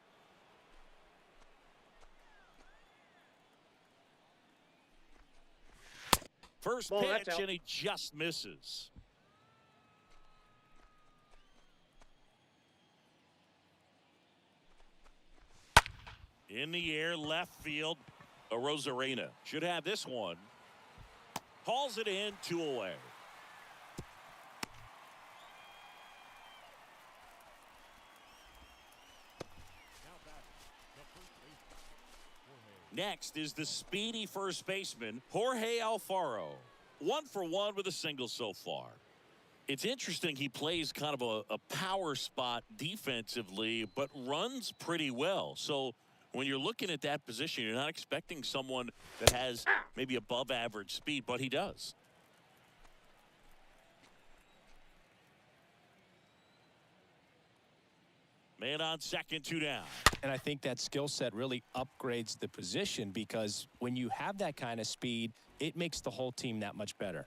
First Ball, pitch, that's out. and he just misses. In the air, left field. A Rosarena should have this one. Hauls it in, 2 away. now batting, the first baseman, Jorge. Next is the speedy first baseman, Jorge Alfaro. 1 for 1 with a single so far. It's interesting he plays kind of a power spot defensively, but runs pretty well. So when you're looking at that position, you're not expecting someone that has maybe above average speed, but he does. Man on second, 2 down. And I think that skill set really upgrades the position because when you have that kind of speed, it makes the whole team that much better.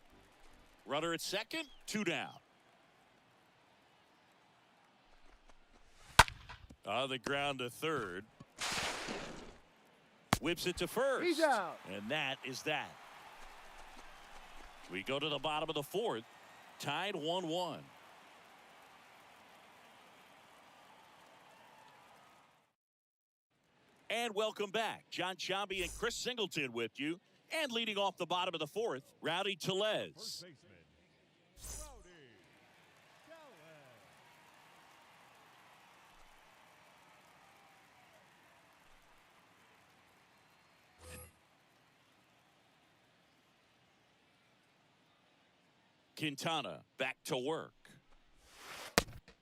Runner at second, 2 down. On the ground to third. Whips it to first. He's out. And that is that. We go to the bottom of the 4th. Tied 1-1. And welcome back. John Sciambi and Chris Singleton with you. And leading off the bottom of the 4th, Rowdy First Tellez. baseman, Rowdy Tellez. Quintana back to work.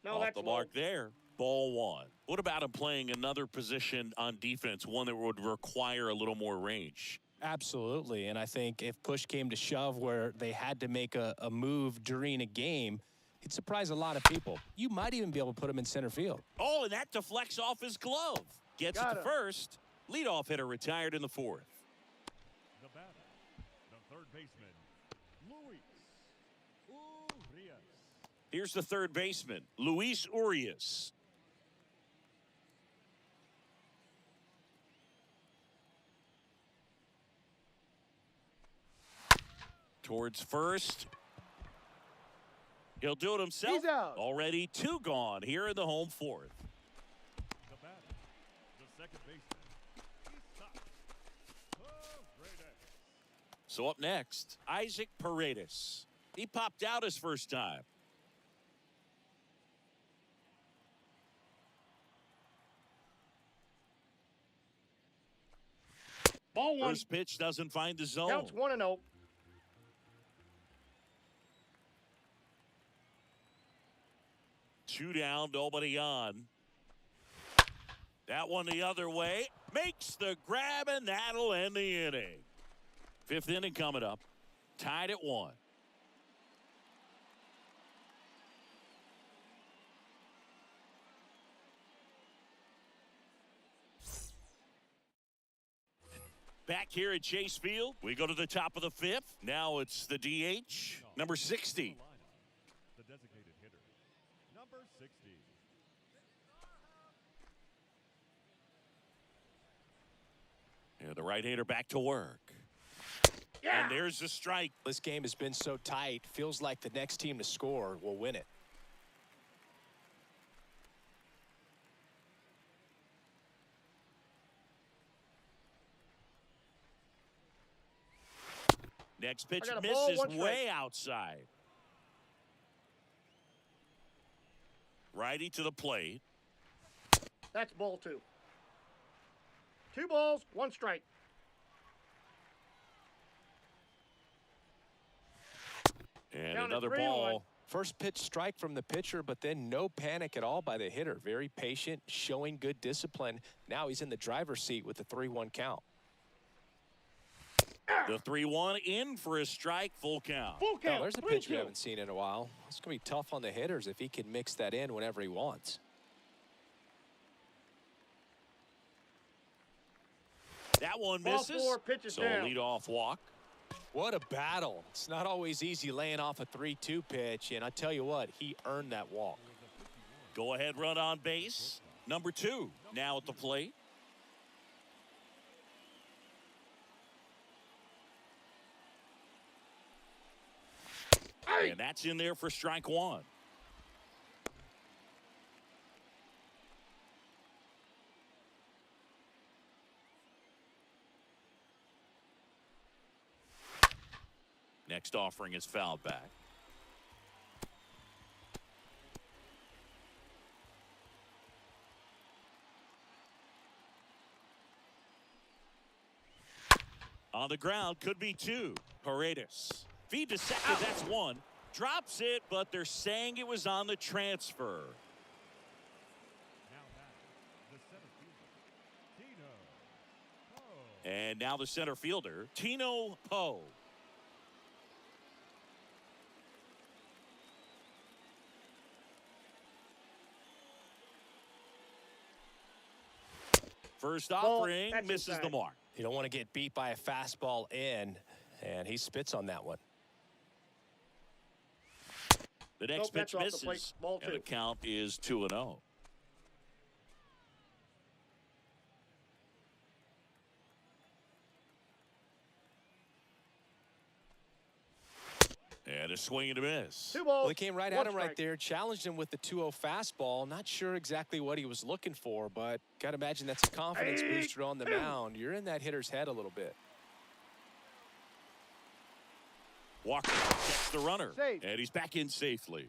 No, Off that's the low. mark there. Ball 1. What about him playing another position on defense, one that would require a little more range? Absolutely. And I think if push came to shove where they had to make a move during a game, it'd surprise a lot of people. You might even be able to put him in center field. Oh, and that deflects off his glove. Gets Got it to him. first. Leadoff hitter retired in the 4th. The batter, the third baseman, Luis Urias. Here's the third baseman, Luis Urias. Towards first. He'll do it himself. He's out. Already 2 gone here in the home 4th. The batter, the second baseman, Isaac Paredes. So up next, Isaac Paredes. He popped out his first time. Ball 1. First pitch doesn't find the zone. Counts 1-0. Two down, nobody on. That one the other way. Makes the grab, and that'll end the inning. 5th inning coming up. Tied at 1. Back here at Chase Field, we go to the top of the fifth. Now it's the DH, number 60. The designated hitter, number 60. And the right-hander back to work. Yeah. And there's the strike. This game has been so tight, feels like the next team to score will win it. Next pitch I got a ball, misses one strike. way outside. Righty to the plate. That's ball 2. 2 balls, 1 strike. And Down to another 3-1. ball. First pitch strike from the pitcher, but then no panic at all by the hitter. Very patient, showing good discipline. Now he's in the driver's seat with the 3-1 count. The 3-1 in for a strike, full count. Full Now, count. there's a pitch we 3-2. haven't seen in a while. It's going to be tough on the hitters if he can mix that in whenever he wants. That one Ball misses. 4, pitches So down. leadoff walk. What a battle. It's not always easy laying off a 3-2 pitch, and I tell you what, he earned that walk. Go ahead run on base. Number 2 now at the plate. And that's in there for strike 1. Next offering is fouled back. On the ground, could be 2. Paredes. Feed to second, that's 1. Drops it, but they're saying it was on the transfer. Now back, the center fielder, Tino Poe. And now the center fielder, Tino Poe. First Ball, offering that's misses inside. the mark. You don't want to get beat by a fastball in, and he spits on that one. The next Nope, that's pitch off the plate. misses, Ball and 2. the count is 2-0. And a swing and a miss. 2 balls. Well, he came right 1 at him right strike. there, challenged him with the 2-0 fastball. Not sure exactly what he was looking for, but got to imagine that's a confidence Hey, booster on the mound. You're in that hitter's head a little bit. Walker gets the runner, Safe. and he's back in safely.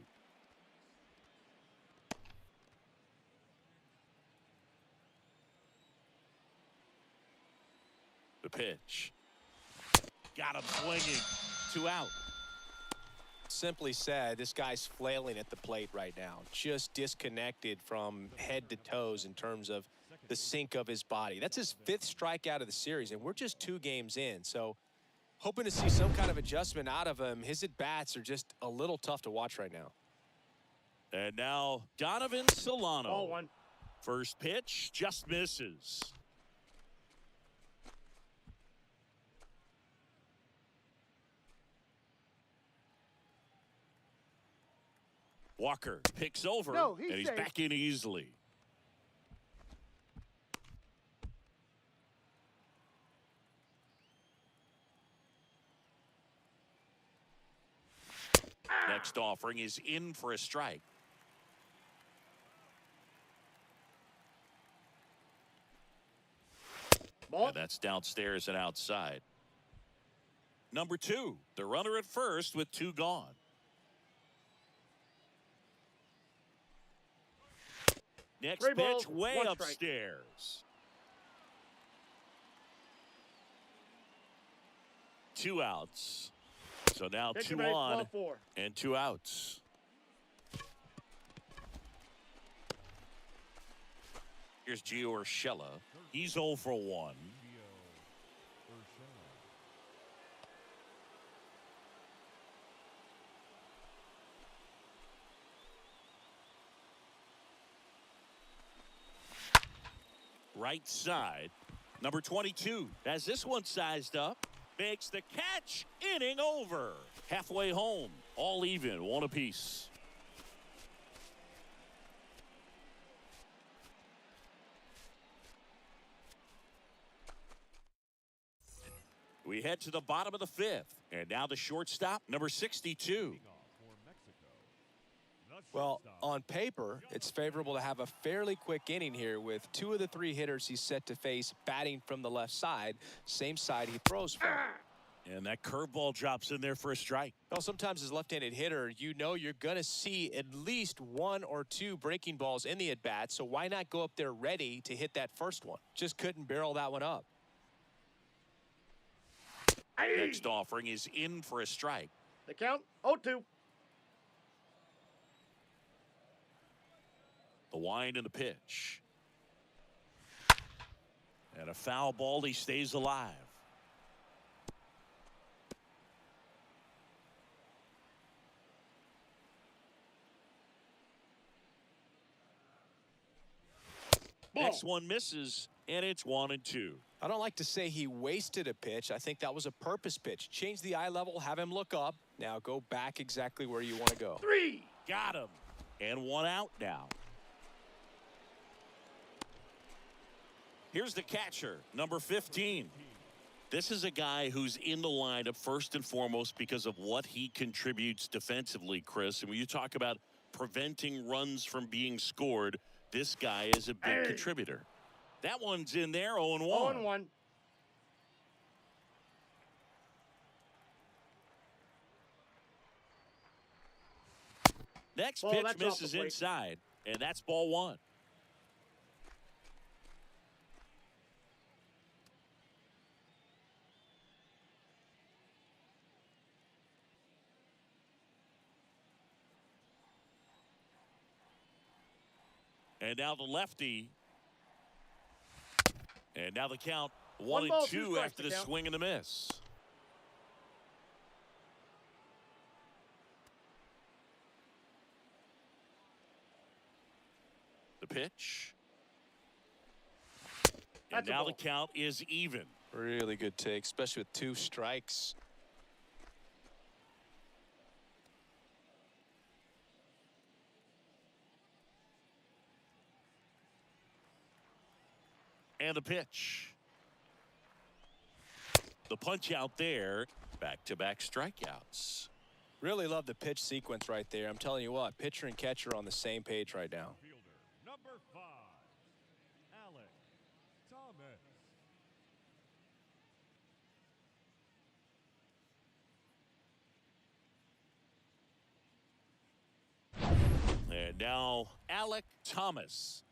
The pitch. Got him swinging. 2 out. Simply said, this guy's flailing at the plate right now. Just disconnected from head to toes in terms of the sync of his body. That's his 5th strikeout of the series, and we're just 2 games in. So hoping to see some kind of adjustment out of him. His at-bats are just a little tough to watch right now. And now Donovan Solano. Ball 1. First pitch just misses. Walker picks over, No, he's and he's safe. back in easily. Next offering is in for a strike. Ball. And that's downstairs and outside. Number 2, the runner at first with 2 gone. Next 3 pitch balls, way 1 strike. upstairs. 2 outs. So now Pitcher 2 base, on ball 4. and 2 outs. Here's Gio Urshela. He's 0 for 1. Gio Urshela. Right side. Number 22 has this one sized up. Makes the catch. Inning over. Halfway home. All even. One apiece. We head to the bottom of the fifth. And now the shortstop, number 62. Well, on paper, it's favorable to have a fairly quick inning here with 2 of the 3 hitters he's set to face batting from the left side, same side he throws from. And that curveball drops in there for a strike. Well, sometimes as a left-handed hitter, you know you're going to see at least 1 or 2 breaking balls in the at-bat, so why not go up there ready to hit that first one? Just couldn't barrel that one up. Next offering is in for a strike. The count, 0-2. The wind and the pitch. And a foul ball, he stays alive. Ball. Next one misses, and it's 1-2. I don't like to say he wasted a pitch. I think that was a purpose pitch. Change the eye level, have him look up. Now go back exactly where you want to go. 3. Got him. And 1 out now. Here's the catcher, number 15. This is a guy who's in the lineup first and foremost because of what he contributes defensively, Chris. And when you talk about preventing runs from being scored, this guy is a big contributor. That one's in there, 0-1. 0-1. Next Ball, pitch that's off the misses plate. inside, and that's ball 1. And now the lefty. And now the count 1-2 after the swing and the miss. The pitch. And now the count is even. Really good take, especially with 2 strikes. And the pitch. The punch out there. Back-to-back strikeouts. Really love the pitch sequence right there. I'm telling you what, pitcher and catcher on the same page right now. Fielder, number 5, Alec Thomas. And now Alec Thomas.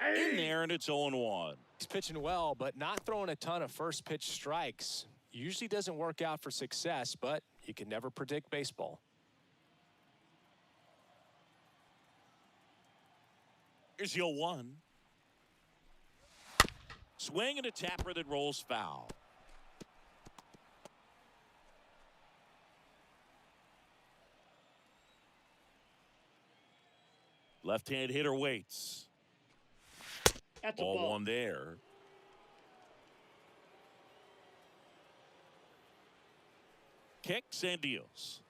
In there, and it's 0-1. He's pitching well, but not throwing a ton of first pitch strikes. Usually doesn't work out for success, but you can never predict baseball. Here's the 0-1. Swing and a tapper that rolls foul. Left-hand hitter waits. That's a Ball ball. 1 there. Kicks and deals.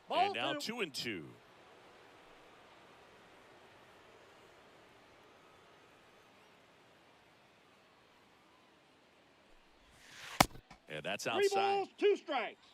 Ball And now 2. 2-2. And that's 3 outside. balls, 2 strikes.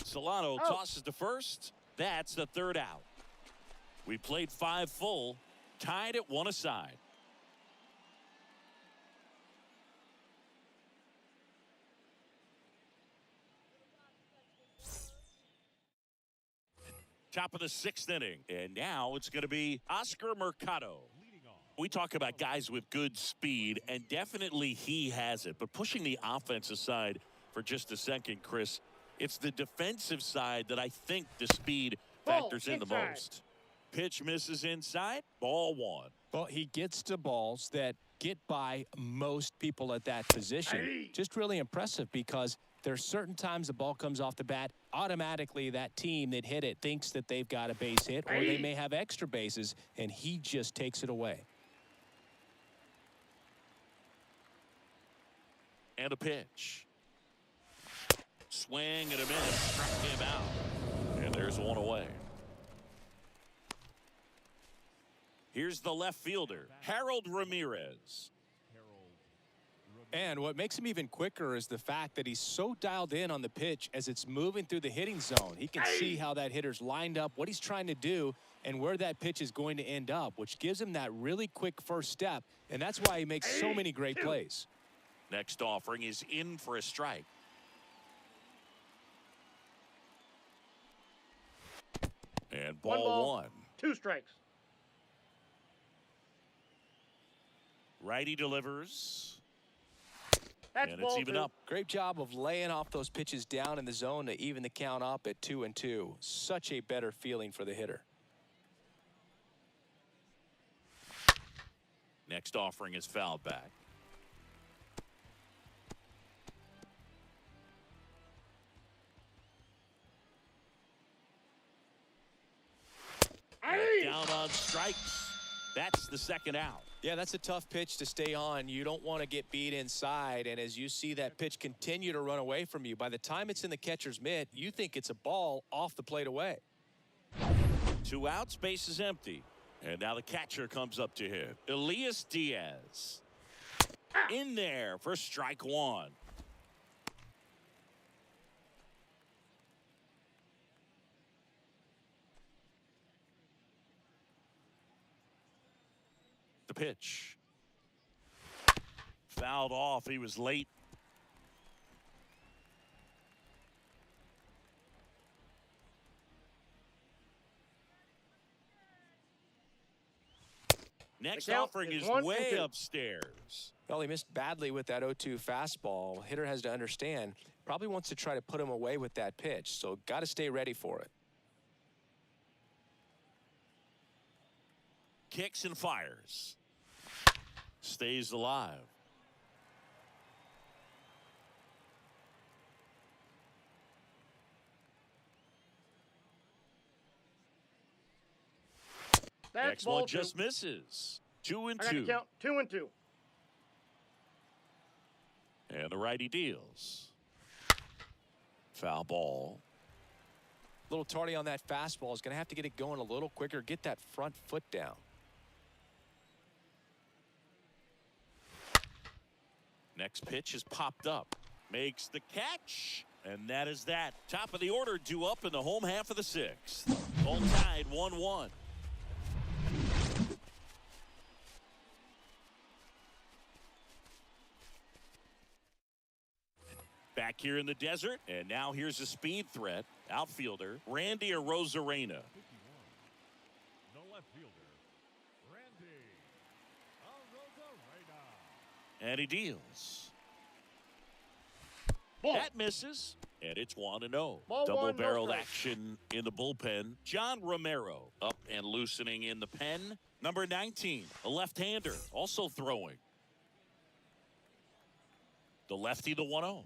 Solano tosses to first. That's the 3rd out. We played 5 full, tied at 1 aside. Top of the 6th inning, and now it's going to be Oscar Mercado. We talk about guys with good speed, and definitely he has it. But pushing the offense aside for just a second, Chris, it's the defensive side that I think the speed factors in the most. pitch misses inside. Ball one. Well, he gets to balls that get by most people at that position. Just really impressive because there's certain times the ball comes off the bat, automatically that team that hit it thinks that they've got a base hit, or they may have extra bases, and he just takes it away. And a pitch. Swing and a miss. Struck him out. And there's one away. Here's the left fielder, Harold Ramirez. And what makes him even quicker is the fact that he's so dialed in on the pitch as it's moving through the hitting zone. He can see how that hitter's lined up, what he's trying to do, and where that pitch is going to end up, which gives him that really quick first step, and that's why he makes so many great plays. Next offering is in for a strike. And ball one. 2 strikes. Righty delivers. That's And ball it's even 2. up. Great job of laying off those pitches down in the zone to even the count up at 2-2. Such a better feeling for the hitter. Next offering is fouled back. Down on strikes. That's the second out. Yeah, that's a tough pitch to stay on. You don't want to get beat inside, and as you see that pitch continue to run away from you, by the time it's in the catcher's mitt, you think it's a ball off the plate away. 2 outs, base is empty. And now the catcher comes up to him. Elias Diaz. In there for strike one. The pitch. Fouled off. He was late. Next offering is way upstairs. Well, he missed badly with that 0-2 fastball. Hitter has to understand, probably wants to try to put him away with that pitch, so got to stay ready for it. Kicks and fires. Stays alive. That's Next ball one 2. just misses. 2 and I got 2. to count 2 and 2. And the righty deals. Foul ball. A little tardy on that fastball. Is going to have to get it going a little quicker, get that front foot down. Next pitch is popped up. Makes the catch. And that is that. Top of the order due up in the home half of the 6th. All tied 1-1. Back here in the desert, and now here's a speed threat. Outfielder, Randy Arozarena. The left fielder, Randy Arozarena. And he deals. Ball. That misses, and it's 1-0. Ball 1, no Double-barreled strike. action in the bullpen. John Romero up and loosening in the pen. Number 19, a left-hander, also throwing. The lefty, the 1-0.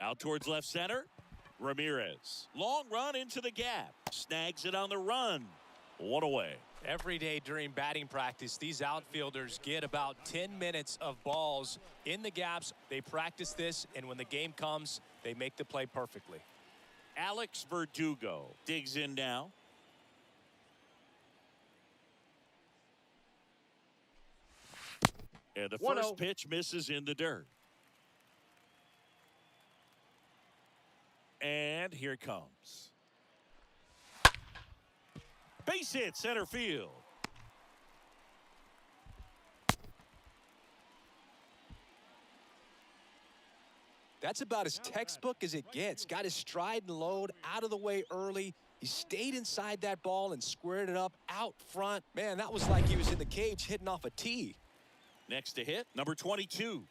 Out towards left center. Ramirez. Long run into the gap. Snags it on the run. 1 away. Every day during batting practice, these outfielders get about 10 minutes of balls in the gaps. They practice this, and when the game comes, they make the play perfectly. Alex Verdugo digs in now. And the 1-0. first pitch misses in the dirt. And here it comes. Base hit, center field. That's about as textbook as it gets. Got his stride and load out of the way early. He stayed inside that ball and squared it up out front. Man, that was like he was in the cage hitting off a tee. Next to hit, number 22.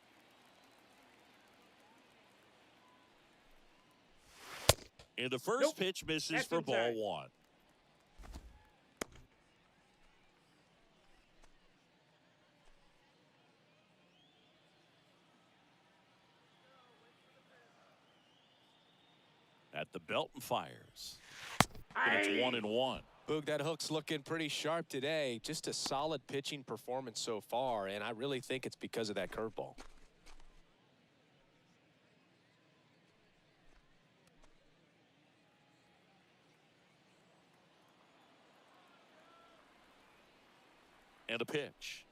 And the first pitch misses That's for ball inside. 1. at the belt and fires. And it's 1-1. Boog, that hook's looking pretty sharp today. Just a solid pitching performance so far, and I really think it's because of that curveball. And a pitch.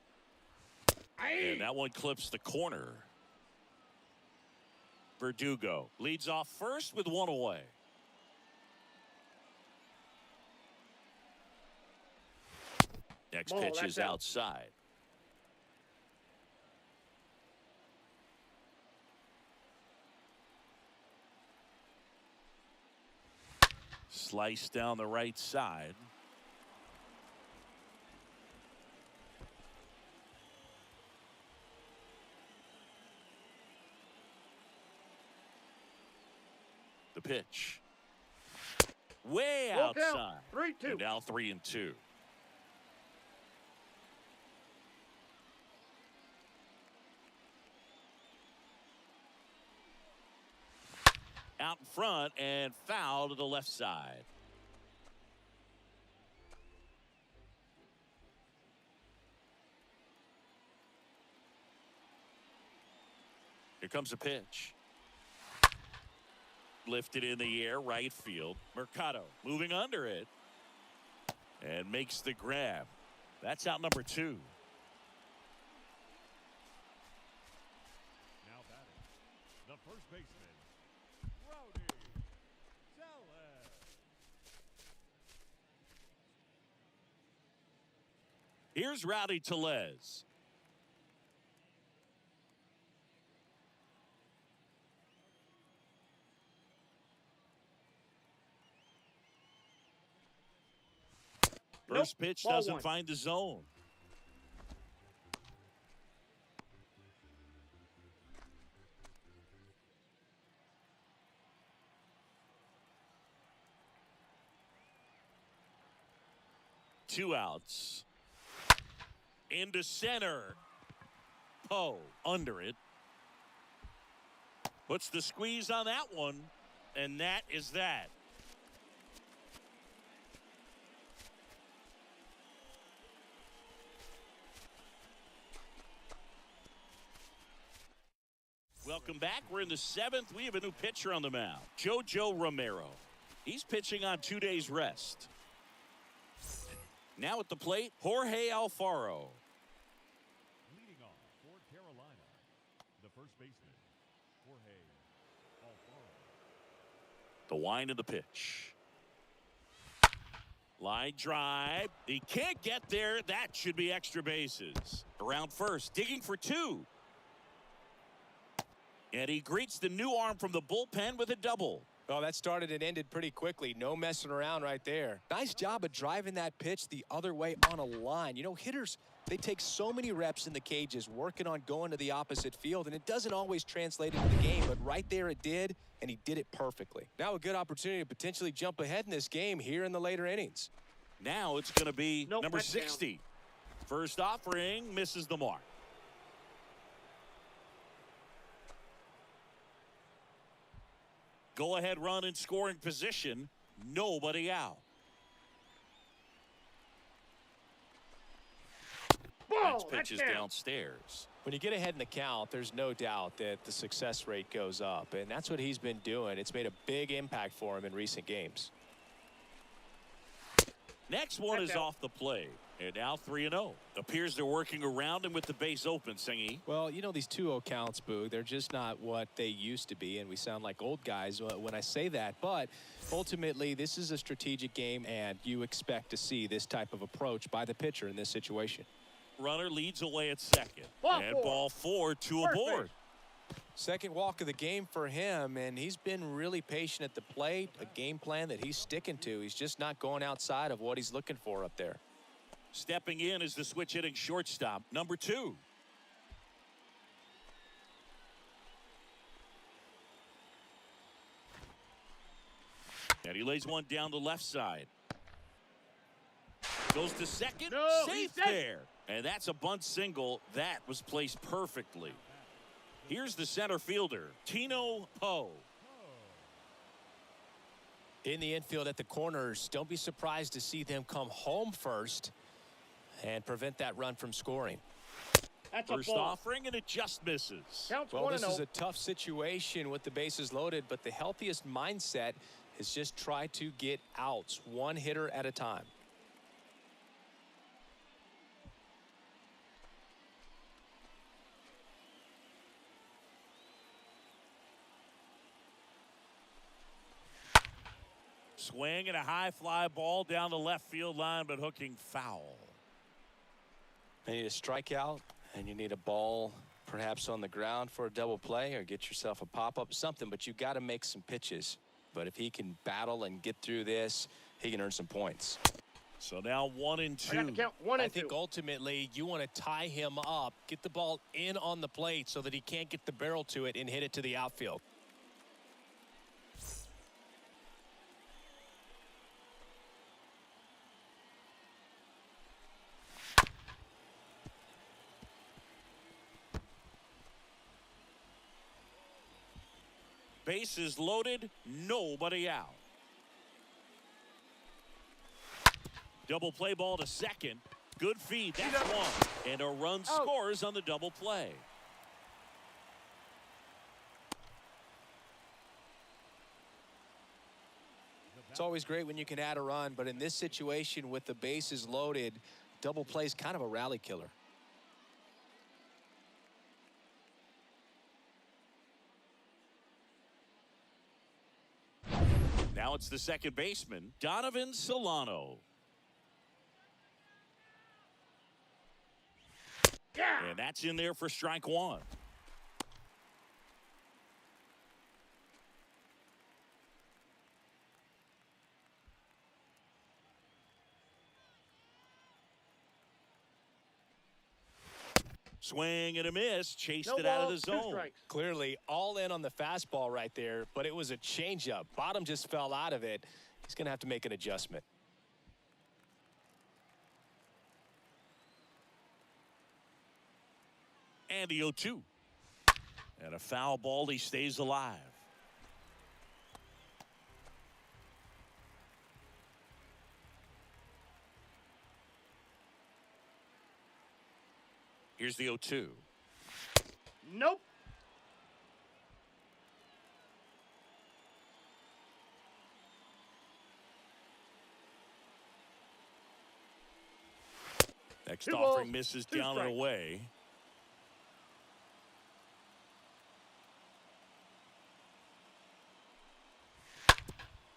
And that one clips the corner. Verdugo leads off first with one away. Next pitch is outside. Slice down the right side. The pitch. Way outside. 3-2. And now 3-2. Out in front and foul to the left side. Here comes a pitch. Lifted in the air, right field. Mercado moving under it and makes the grab. That's out number 2. Now batting, the first baseman, Rowdy Tellez. Here's Rowdy Tellez. First pitch doesn't find the zone. Two outs. Into center. Poe under it. Puts the squeeze on that one. And that is that. Welcome back. We're in the 7th. We have a new pitcher on the mound, Jojo Romero. He's pitching on 2 days rest. Now at the plate, Jorge Alfaro. Leading off for Carolina, the first baseman, Jorge Alfaro. The wind of the pitch. Line drive. He can't get there. That should be extra bases. Around first, digging for 2. And he greets the new arm from the bullpen with a double. Oh, that started and ended pretty quickly. No messing around right there. Nice job of driving that pitch the other way on a line. You know, hitters, they take so many reps in the cages working on going to the opposite field, and it doesn't always translate into the game, but right there it did, and he did it perfectly. Now a good opportunity to potentially jump ahead in this game here in the later innings. Now it's going to be number that's 60. First offering misses the mark. Go-ahead run in scoring position. Nobody out. Next pitch is downstairs. When you get ahead in the count, there's no doubt that the success rate goes up, and that's what he's been doing. It's made a big impact for him in recent games. Next one is off the plate. And now 3-0. Appears they're working around him with the base open, Singy. Well, you know, these 2-0 counts, Boo, they're just not what they used to be, and we sound like old guys when I say that. But ultimately, this is a strategic game, and you expect to see this type of approach by the pitcher in this situation. Runner leads away at second. Ball 4, 2 aboard. Second walk of the game for him, and he's been really patient at the plate, a game plan that he's sticking to. He's just not going outside of what he's looking for up there. Stepping in is the switch hitting shortstop, number 2. And he lays one down the left side. Goes to second, safe there. And that's a bunt single. That was placed perfectly. Here's the center fielder, Tino Poe. In the infield at the corners, don't be surprised to see them come home first and prevent that run from scoring. That's a First ball. offering, and it just misses. Counts Well, 1 this and is 0. a tough situation with the bases loaded, but the healthiest mindset is just try to get outs, one hitter at a time. Swing and a high fly ball down the left field line, but hooking foul. You need a strikeout, and you need a ball perhaps on the ground for a double play, or get yourself a pop-up, something, but you got to make some pitches. But if he can battle and get through this, he can earn some points. So now 1 and 2. I got to count 1 I and 2. think ultimately you want to tie him up, get the ball in on the plate so that he can't get the barrel to it and hit it to the outfield. Bases loaded, nobody out. Double play ball to second. Good feed, that's one. And a run scores on the double play. It's always great when you can add a run, but in this situation with the bases loaded, double play is kind of a rally killer. Now it's the second baseman, Donovan Solano. Yeah. And that's in there for strike one. Swing and a miss, chased No it out of ball, the 2 zone. strikes. Clearly all in on the fastball right there, but it was a changeup. Bottom just fell out of it. He's going to have to make an adjustment. And the 0-2. And a foul ball, he stays alive. Here's the 0-2. Nope. Next 2 offering balls, misses 2 down and strikes. away.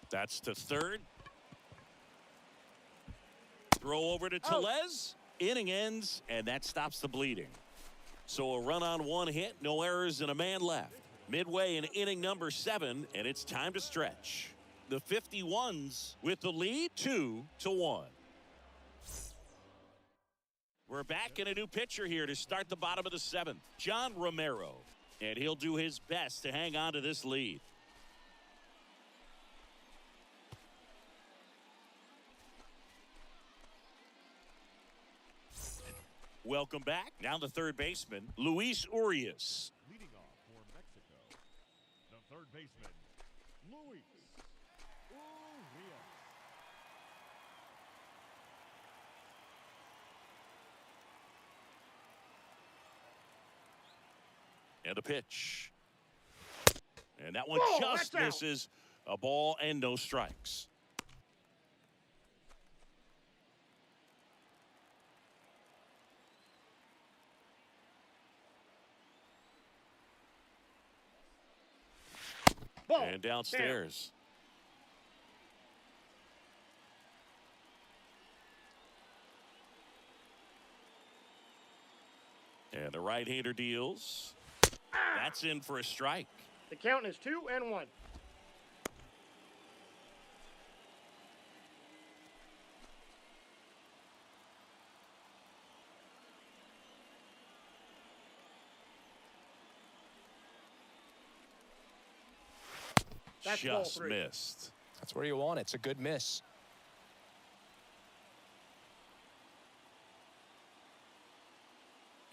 That's to third. Throw over to Tellez. Inning ends, and that stops the bleeding. So a run on 1 hit, no errors, and a man left. Midway in inning number 7, and it's time to stretch. The 51s with the lead, 2-1. We're back in a new pitcher here to start the bottom of the 7th, John Romero. And he'll do his best to hang on to this lead. Welcome back. Now the third baseman, Luis Urias. Leading off for Mexico, the third baseman, Luis Urias. And a pitch. And that one Whoa, just that's out. misses. A ball and no strikes. Ball. And downstairs. And the right-hander deals. That's in for a strike. The count is 2 and 1. That's ball Just 3. missed. That's where you want it. It's a good miss.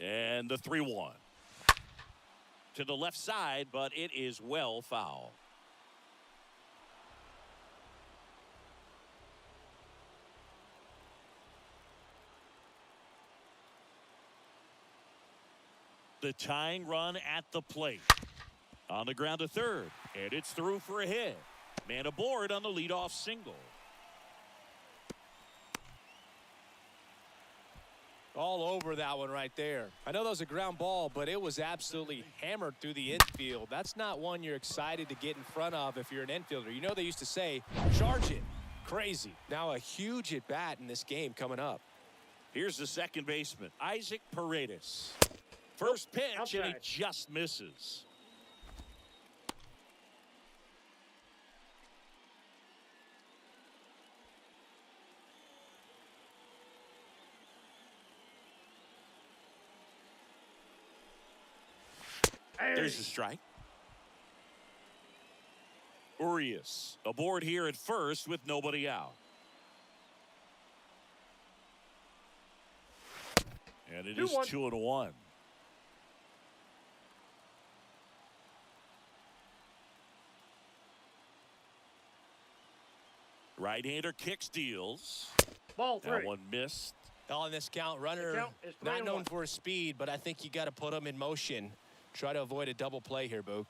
And the 3-1. To the left side, but it is well foul. the tying run at the plate. On the ground to third, and it's through for a hit. Man aboard on the leadoff single. All over that one right there. I know that was a ground ball, but it was absolutely hammered through the infield. That's not one you're excited to get in front of if you're an infielder. You know they used to say, charge it. Crazy. Now a huge at bat in this game coming up. Here's the second baseman, Isaac Paredes. First pitch, and he just misses. There's the strike. Urias aboard here at first with nobody out. And it is 2-1. Right-hander kicks, deals. Ball 3. That one missed. On this count, runner not known for his speed, but I think you got to put him in motion. Try to avoid a double play here, Boog.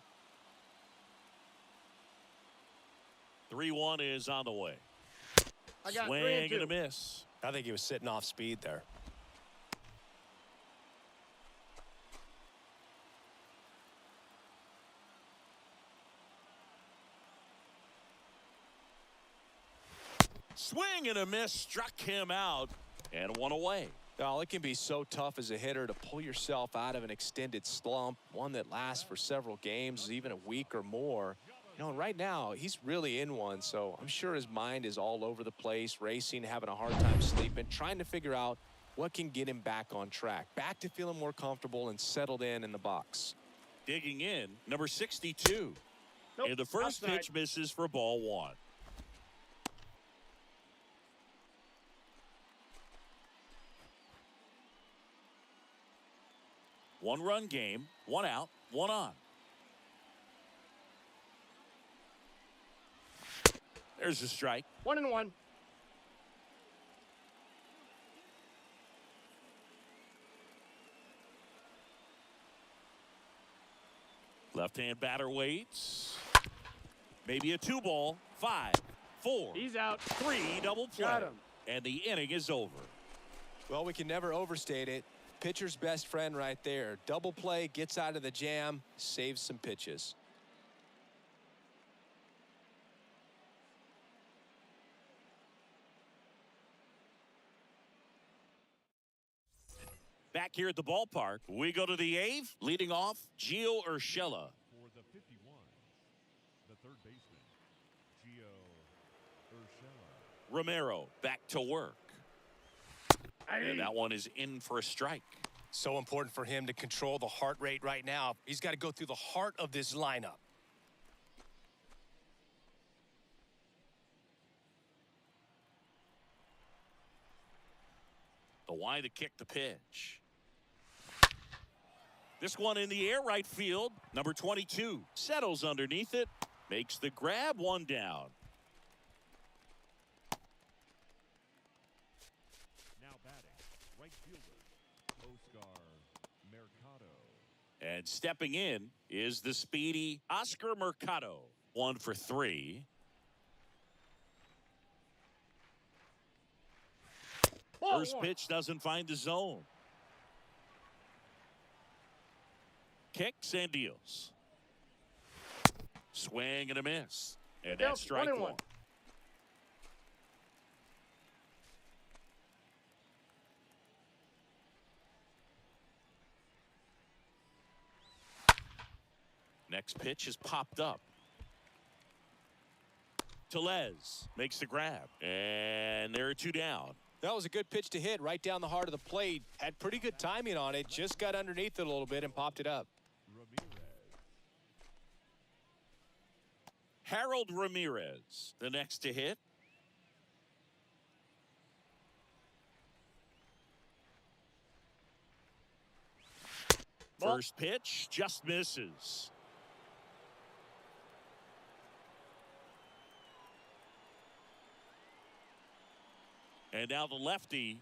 3-1 is on the way. I got Swing 3-2. and a miss. I think he was sitting off speed there. Swing and a miss, struck him out, and one away. Oh, it can be so tough as a hitter to pull yourself out of an extended slump, one that lasts for several games, even a week or more. You know, right now, he's really in one, so I'm sure his mind is all over the place, racing, having a hard time sleeping, trying to figure out what can get him back on track, back to feeling more comfortable and settled in the box. Digging in, number 62. Nope, And the first outside. pitch misses for ball 1. One-run game, one out, one on. There's a strike. 1-1. Left-hand batter waits. Maybe a 2-ball. 5, 4. He's out. 3, double play. Got him. And the inning is over. Well, we can never overstate it. Pitcher's best friend right there. Double play, gets out of the jam, saves some pitches. Back here at the ballpark, we go to the 8th. Leading off, Gio Urshela. For the 51, the third baseman, Gio Urshela. Romero back to work. And that one is in for a strike. So important for him to control the heart rate right now. He's got to go through the heart of this lineup. The wide to kick the pitch. This one in the air, right field. Number 22 settles underneath it. Makes the grab, one down. Now batting, right fielder, Oscar Mercado. And stepping in is the speedy Oscar Mercado. 1 for 3. First pitch doesn't find the zone. Kicks and deals. Swing and a miss. And that's strike 1. Next pitch is popped up. Tellez makes the grab. And there are 2 down. That was a good pitch to hit right down the heart of the plate. Had pretty good timing on it. Just got underneath it a little bit and popped it up. Harold Ramirez, the next to hit. First pitch just misses. And now the lefty.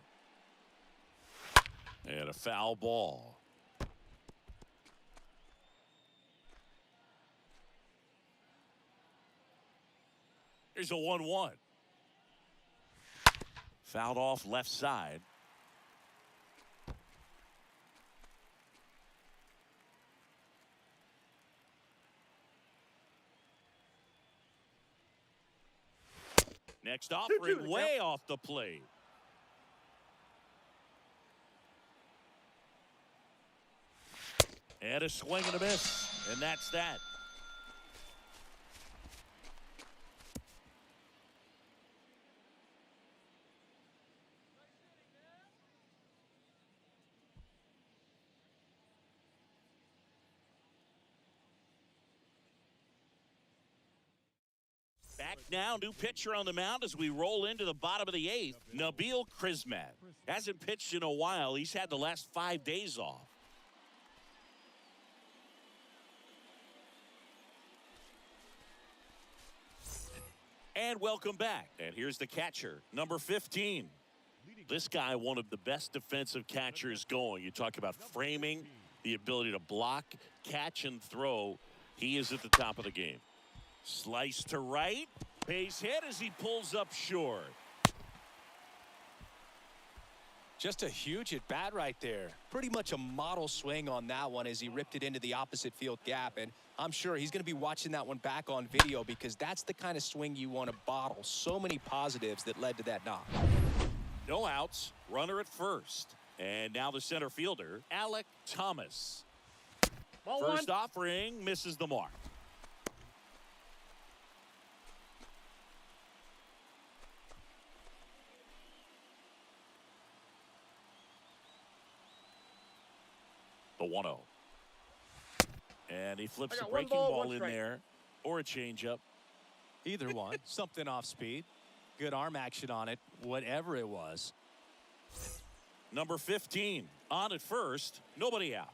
And a foul ball. There's a 1-1. Fouled off left side. Next offering way off the plate. And a swing and a miss. And that's that. Back now, new pitcher on the mound as we roll into the bottom of the 8th. Nabil Krismat hasn't pitched in a while. He's had the last 5 days off. And welcome back. And here's the catcher, number 15. This guy, one of the best defensive catchers going. You talk about framing, the ability to block, catch, and throw. He is at the top of the game. Slice to right. Base hit as he pulls up short. Just a huge at bat right there. Pretty much a model swing on that one as he ripped it into the opposite field gap. And I'm sure he's going to be watching that one back on video because that's the kind of swing you want to bottle. So many positives that led to that knock. No outs. Runner at first. And now the center fielder, Alec Thomas. First offering misses the mark. The 1-0. And he flips a breaking ball in there or a changeup. Either one. Something off speed. Good arm action on it. Whatever it was. Number 15 on at first. Nobody out.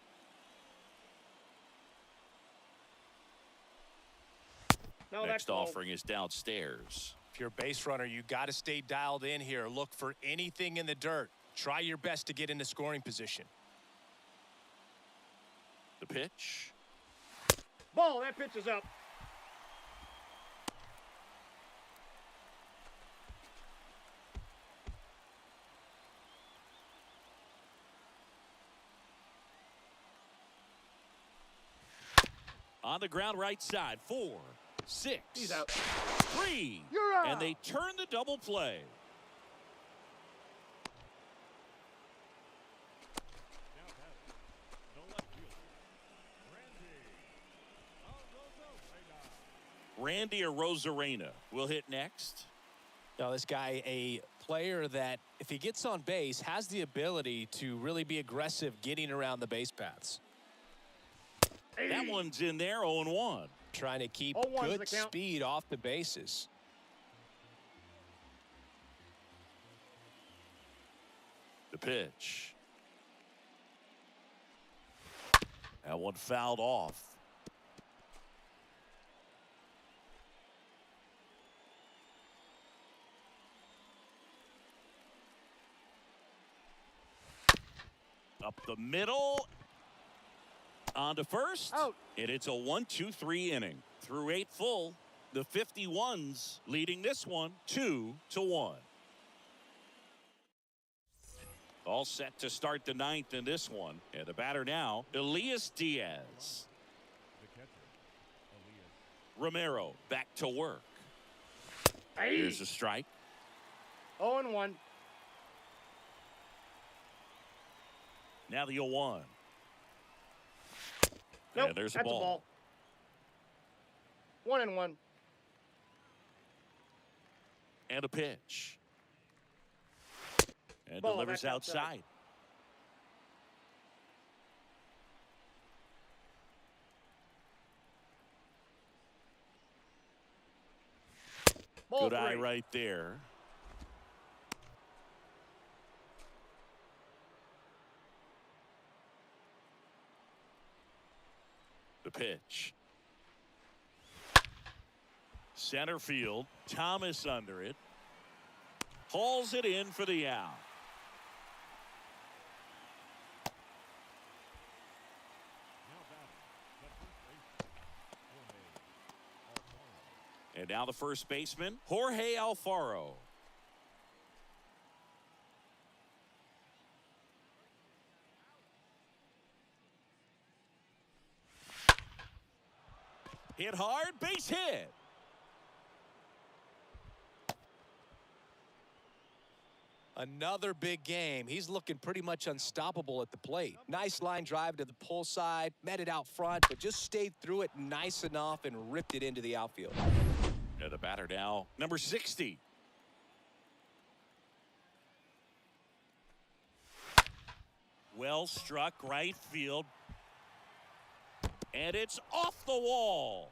Next offering is downstairs. If you're a base runner, you got to stay dialed in here. Look for anything in the dirt. Try your best to get into scoring position. The pitch. Ball, that pitch is up. On the ground right side. 4, 6, He's out. 3. You're out. And they turn the double play. Randy Arozarena will hit next. Now, this guy, a player that, if he gets on base, has the ability to really be aggressive getting around the base paths. That one's in there, 0-1. Trying to keep 0-1's good the count. speed off the bases. The pitch. That one fouled off. Up the middle. On to first. Out. And it's a 1-2-3 inning. Through 8 full, the 51s leading this one 2-1. All set to start the 9th in this one. And the batter now, Elias Diaz. The catcher, Elias. Romero back to work. Here's a strike. 0-1. Now the 0-1. Nope, And there's that's a ball. 1-1. And a pitch. And Ball, delivers that's outside. Ball Good eye 3. right there. The pitch. Center field. Thomas under it. Hauls it in for the out. And now the first baseman, Jorge Alfaro. Hit hard, base hit. Another big game. He's looking pretty much unstoppable at the plate. Nice line drive to the pull side, met it out front, but just stayed through it nice enough and ripped it into the outfield. And the batter now, number 60. Well struck right field. And it's off the wall.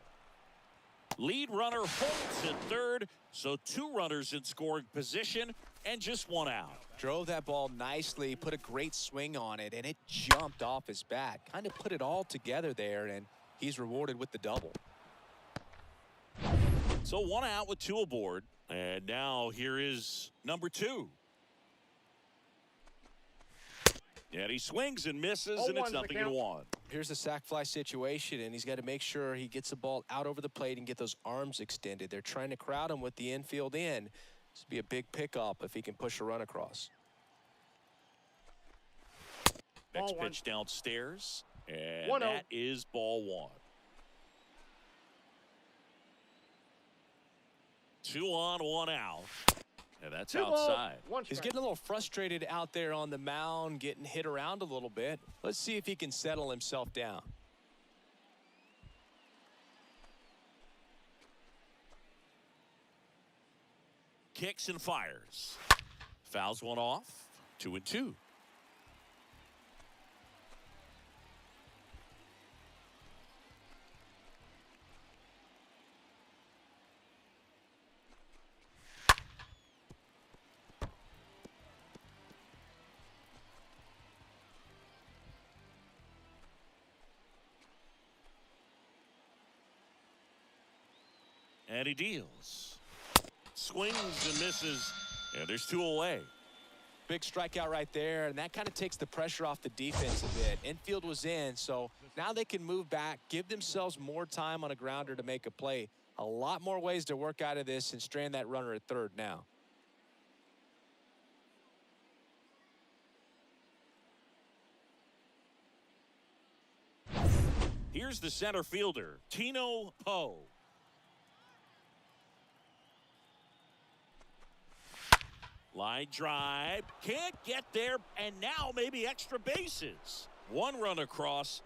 Lead runner holds at third, so 2 runners in scoring position and just 1 out. Drove that ball nicely, put a great swing on it, and it jumped off his bat. Kind of put it all together there, and he's rewarded with the double. So 1 out with 2 aboard. And now here is number 2. And he swings and misses, and it's 0-1. Here's the sac fly situation, and he's got to make sure he gets the ball out over the plate and get those arms extended. They're trying to crowd him with the infield in. This would be a big pickup if he can push a run across. Next pitch downstairs, and that is ball 1. 2 on, 1 out. And that's outside. He's getting a little frustrated out there on the mound, getting hit around a little bit. Let's see if he can settle himself down. Kicks and fires. Fouls 1 off. 2-2. And he deals. Swings and misses. And there's 2 away. Big strikeout right there, and that kind of takes the pressure off the defense a bit. Infield was in, so now they can move back, give themselves more time on a grounder to make a play. A lot more ways to work out of this and strand that runner at third now. Here's the center fielder, Tino Poe. Line drive, can't get there, and now maybe extra bases. 1 run across,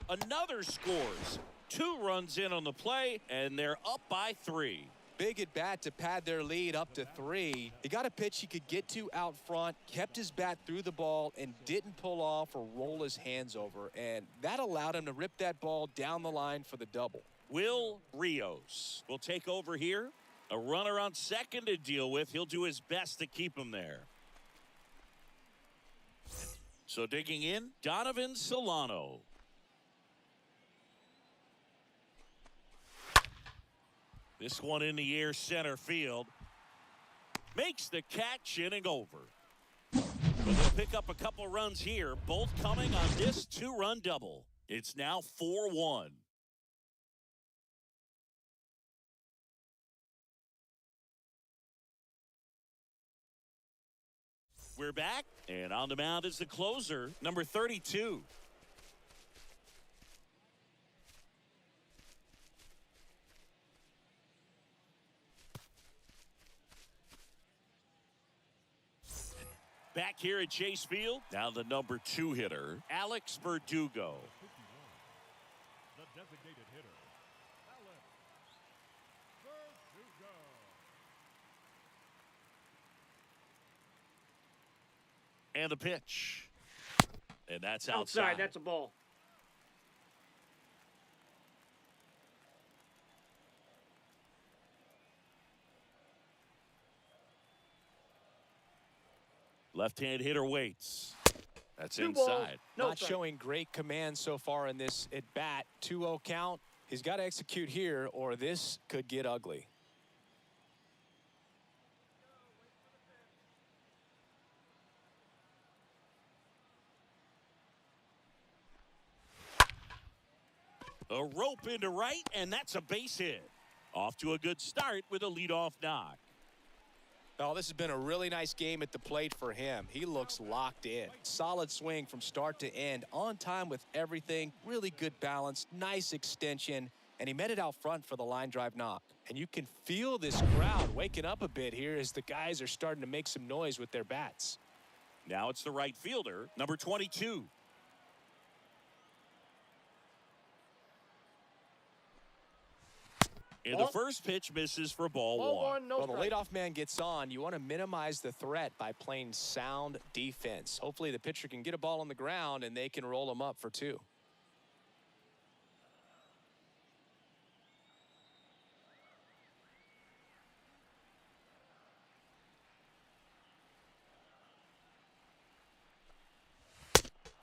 another scores. 2 runs in on the play, and they're up by 3. Big at bat to pad their lead up to 3. He got a pitch he could get to out front, kept his bat through the ball, and didn't pull off or roll his hands over, and that allowed him to rip that ball down the line for the double. Will Rios will take over here. A runner on second to deal with. He'll do his best to keep him there. So digging in, Donovan Solano. This one in the air center field. Makes the catch, inning over. But they'll pick up a couple runs here, both coming on this 2-run double. It's now 4-1. We're back, and on the mound is the closer, number 32. Back here at Chase Field, now the number 2 hitter, Alex Verdugo. The designated hitter, Alex Verdugo. And the pitch. And that's outside. That's a ball. Left-hand hitter waits. That's inside. Not showing great command so far in this at-bat. 2-0 count. He's got to execute here, or this could get ugly. A rope into right, and that's a base hit. Off to a good start with a leadoff knock. Oh, this has been a really nice game at the plate for him. He looks locked in. Solid swing from start to end. On time with everything. Really good balance. Nice extension. And he met it out front for the line drive knock. And you can feel this crowd waking up a bit here as the guys are starting to make some noise with their bats. Now it's the right fielder, number 22. And the first pitch misses for ball one. No Well, the strike. leadoff man gets on. You want to minimize the threat by playing sound defense. Hopefully the pitcher can get a ball on the ground and they can roll him up for 2.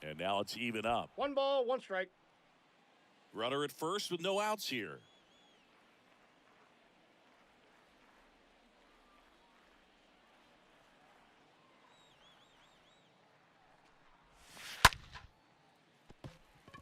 And now it's even up. 1 ball, 1 strike. Runner at first with no outs here.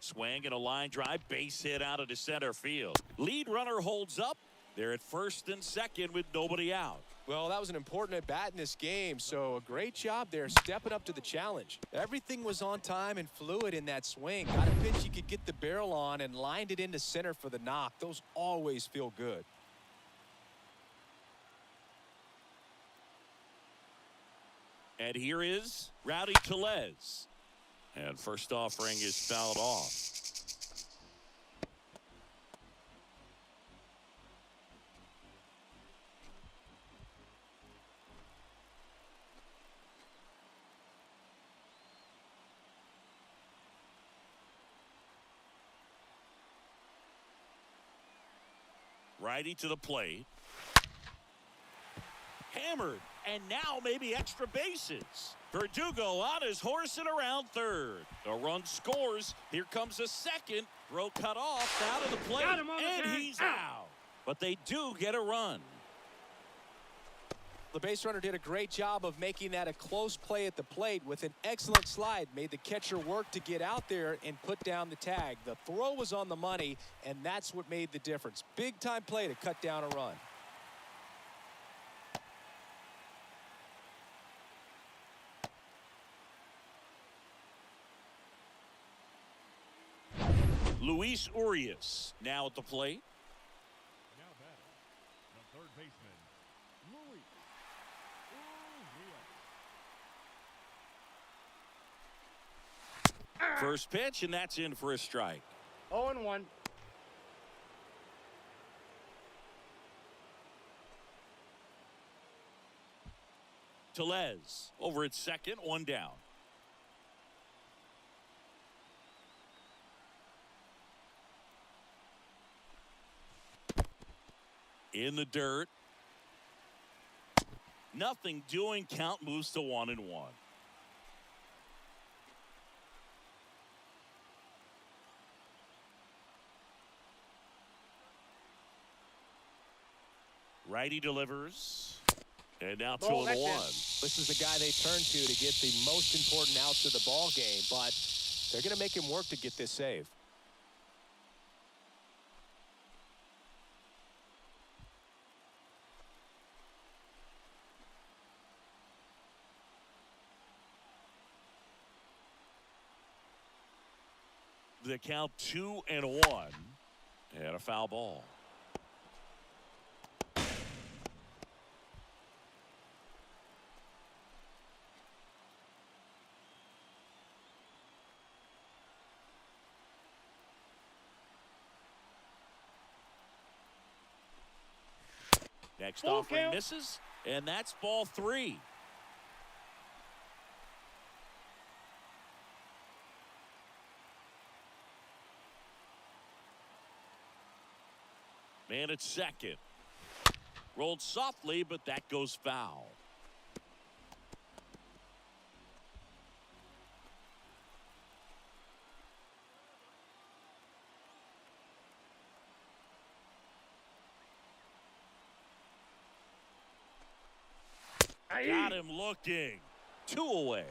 Swing and a line drive, base hit out into center field. Lead runner holds up. They're at first and second with nobody out. Well, that was an important at bat in this game, so a great job there stepping up to the challenge. Everything was on time and fluid in that swing. Got a pitch you could get the barrel on and lined it into center for the knock. Those always feel good. And here is Rowdy Tellez. And first offering is fouled off. Righty to the plate. Hammered. And now maybe extra bases. Verdugo on his horse and around third. The run scores. Here comes a second. Throw cut off. Out of the plate. Got him on the And tag. he's out. But they do get a run. The base runner did a great job of making that a close play at the plate with an excellent slide. Made the catcher work to get out there and put down the tag. The throw was on the money, and that's what made the difference. Big time play to cut down a run. Luis Urias now at the plate. Now batting, the third baseman, Luis Urias. First pitch, and that's in for a strike. 0-1. Tellez over at second, one down. In the dirt. Nothing doing. Count moves to 1-1. Righty delivers. And now 2-1. This is the guy they turn to get the most important outs of the ball game, but they're going to make him work to get this save. The count 2-1 and a foul ball. Next offering misses, and that's ball 3. Man at second. Rolled softly, but that goes foul. Got him looking. 2 away.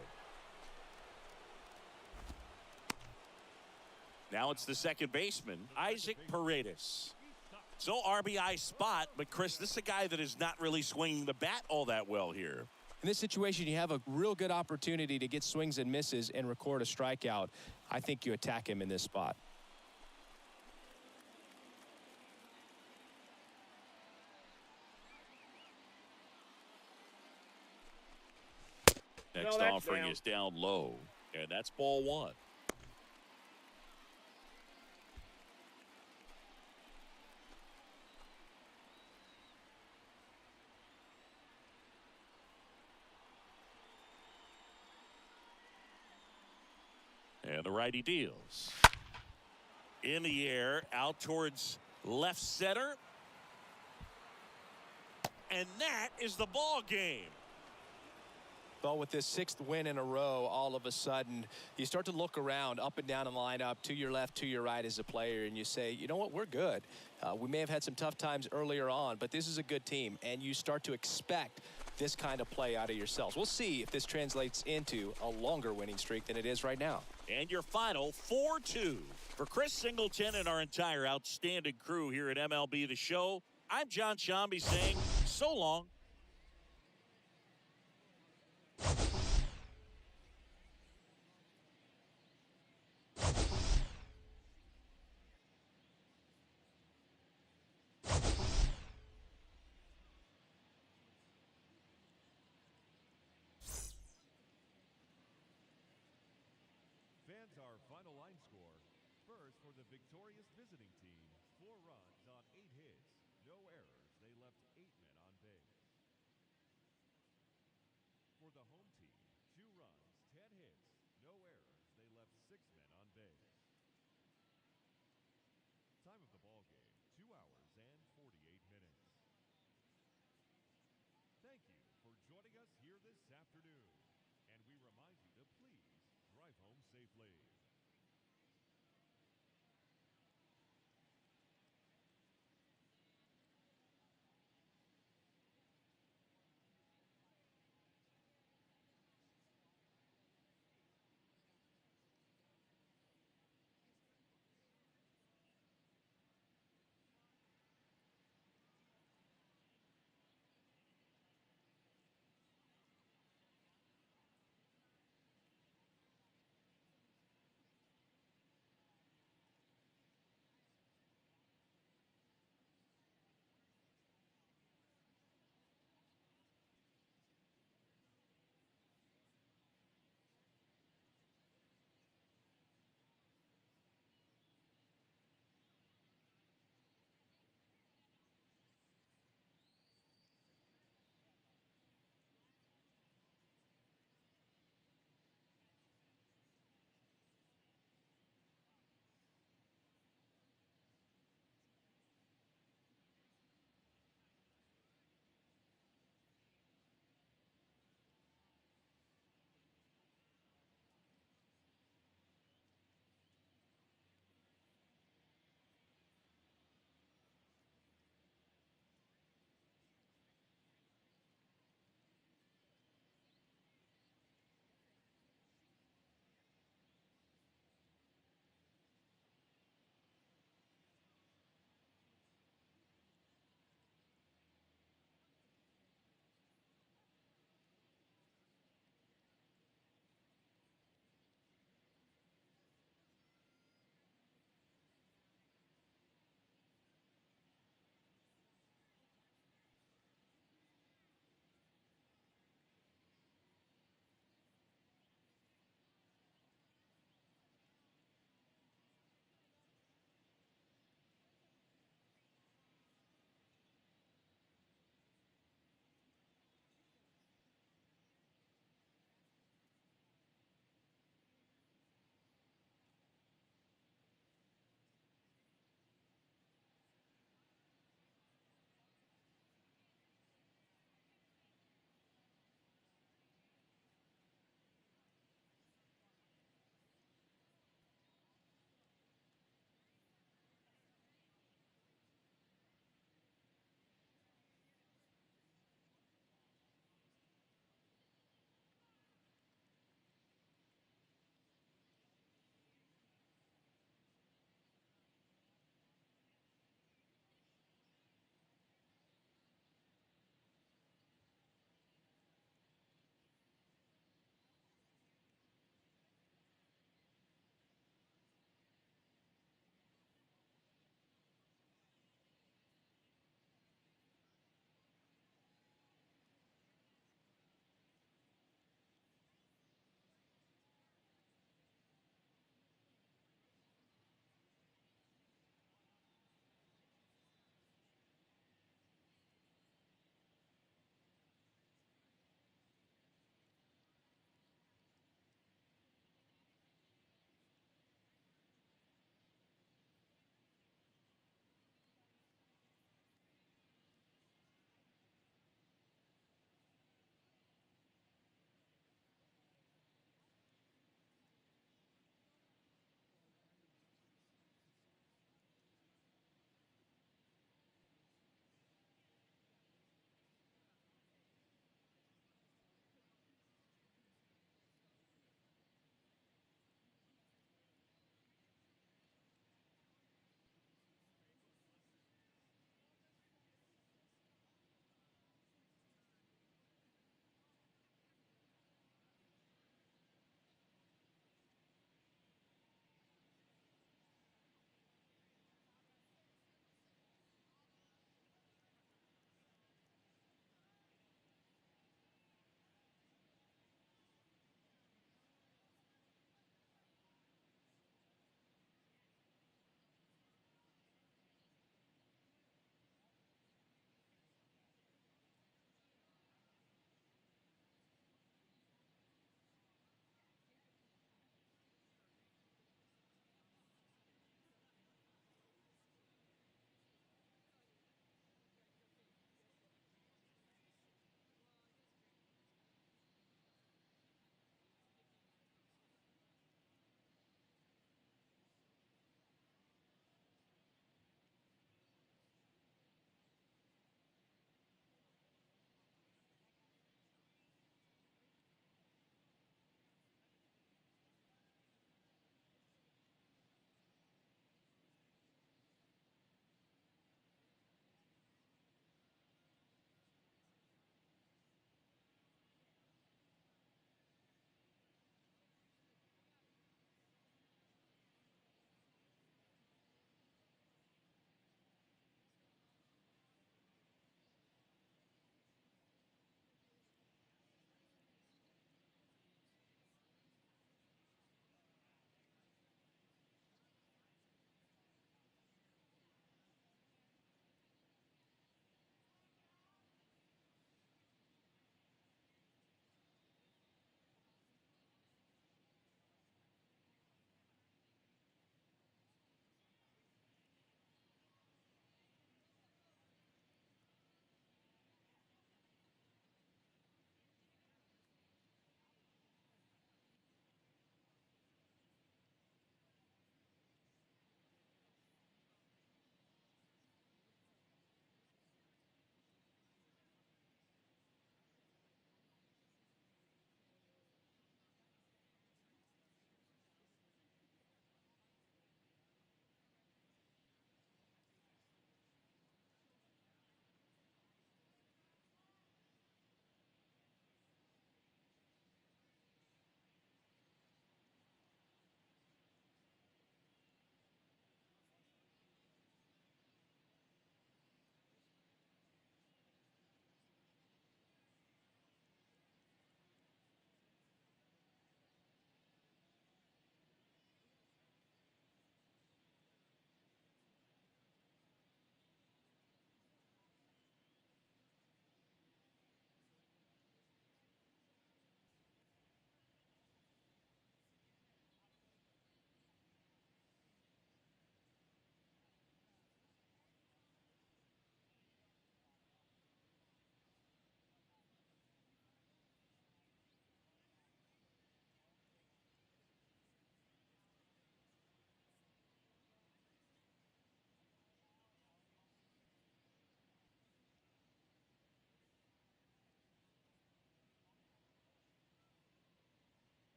Now it's the second baseman, Isaac Paredes. So RBI spot, but Chris, this is a guy that is not really swinging the bat all that well here. In this situation, you have a real good opportunity to get swings and misses and record a strikeout. I think you attack him in this spot. Next offering is down low, and that's ball one. And the righty deals. In the air, out towards left center. And that is the ball game. Well, with this 6th win in a row, all of a sudden, you start to look around up and down the lineup, to your left, to your right as a player, and you say, you know what, we're good. We may have had some tough times earlier on, but this is a good team, and you start to expect this kind of play out of yourselves. We'll see if this translates into a longer winning streak than it is right now. And your final 4-2. For Chris Singleton and our entire outstanding crew here at MLB The Show, I'm John Shambi saying so long. Fans, our final line score. First, for the victorious visiting team, 4 runs on 8 hits, no errors. They left 8 men on base. For the home team, 2 runs, 10 hits, no errors. They left 6 men on base. Time of the ball game, 2 hours and 48 minutes. Thank you for joining us here this afternoon.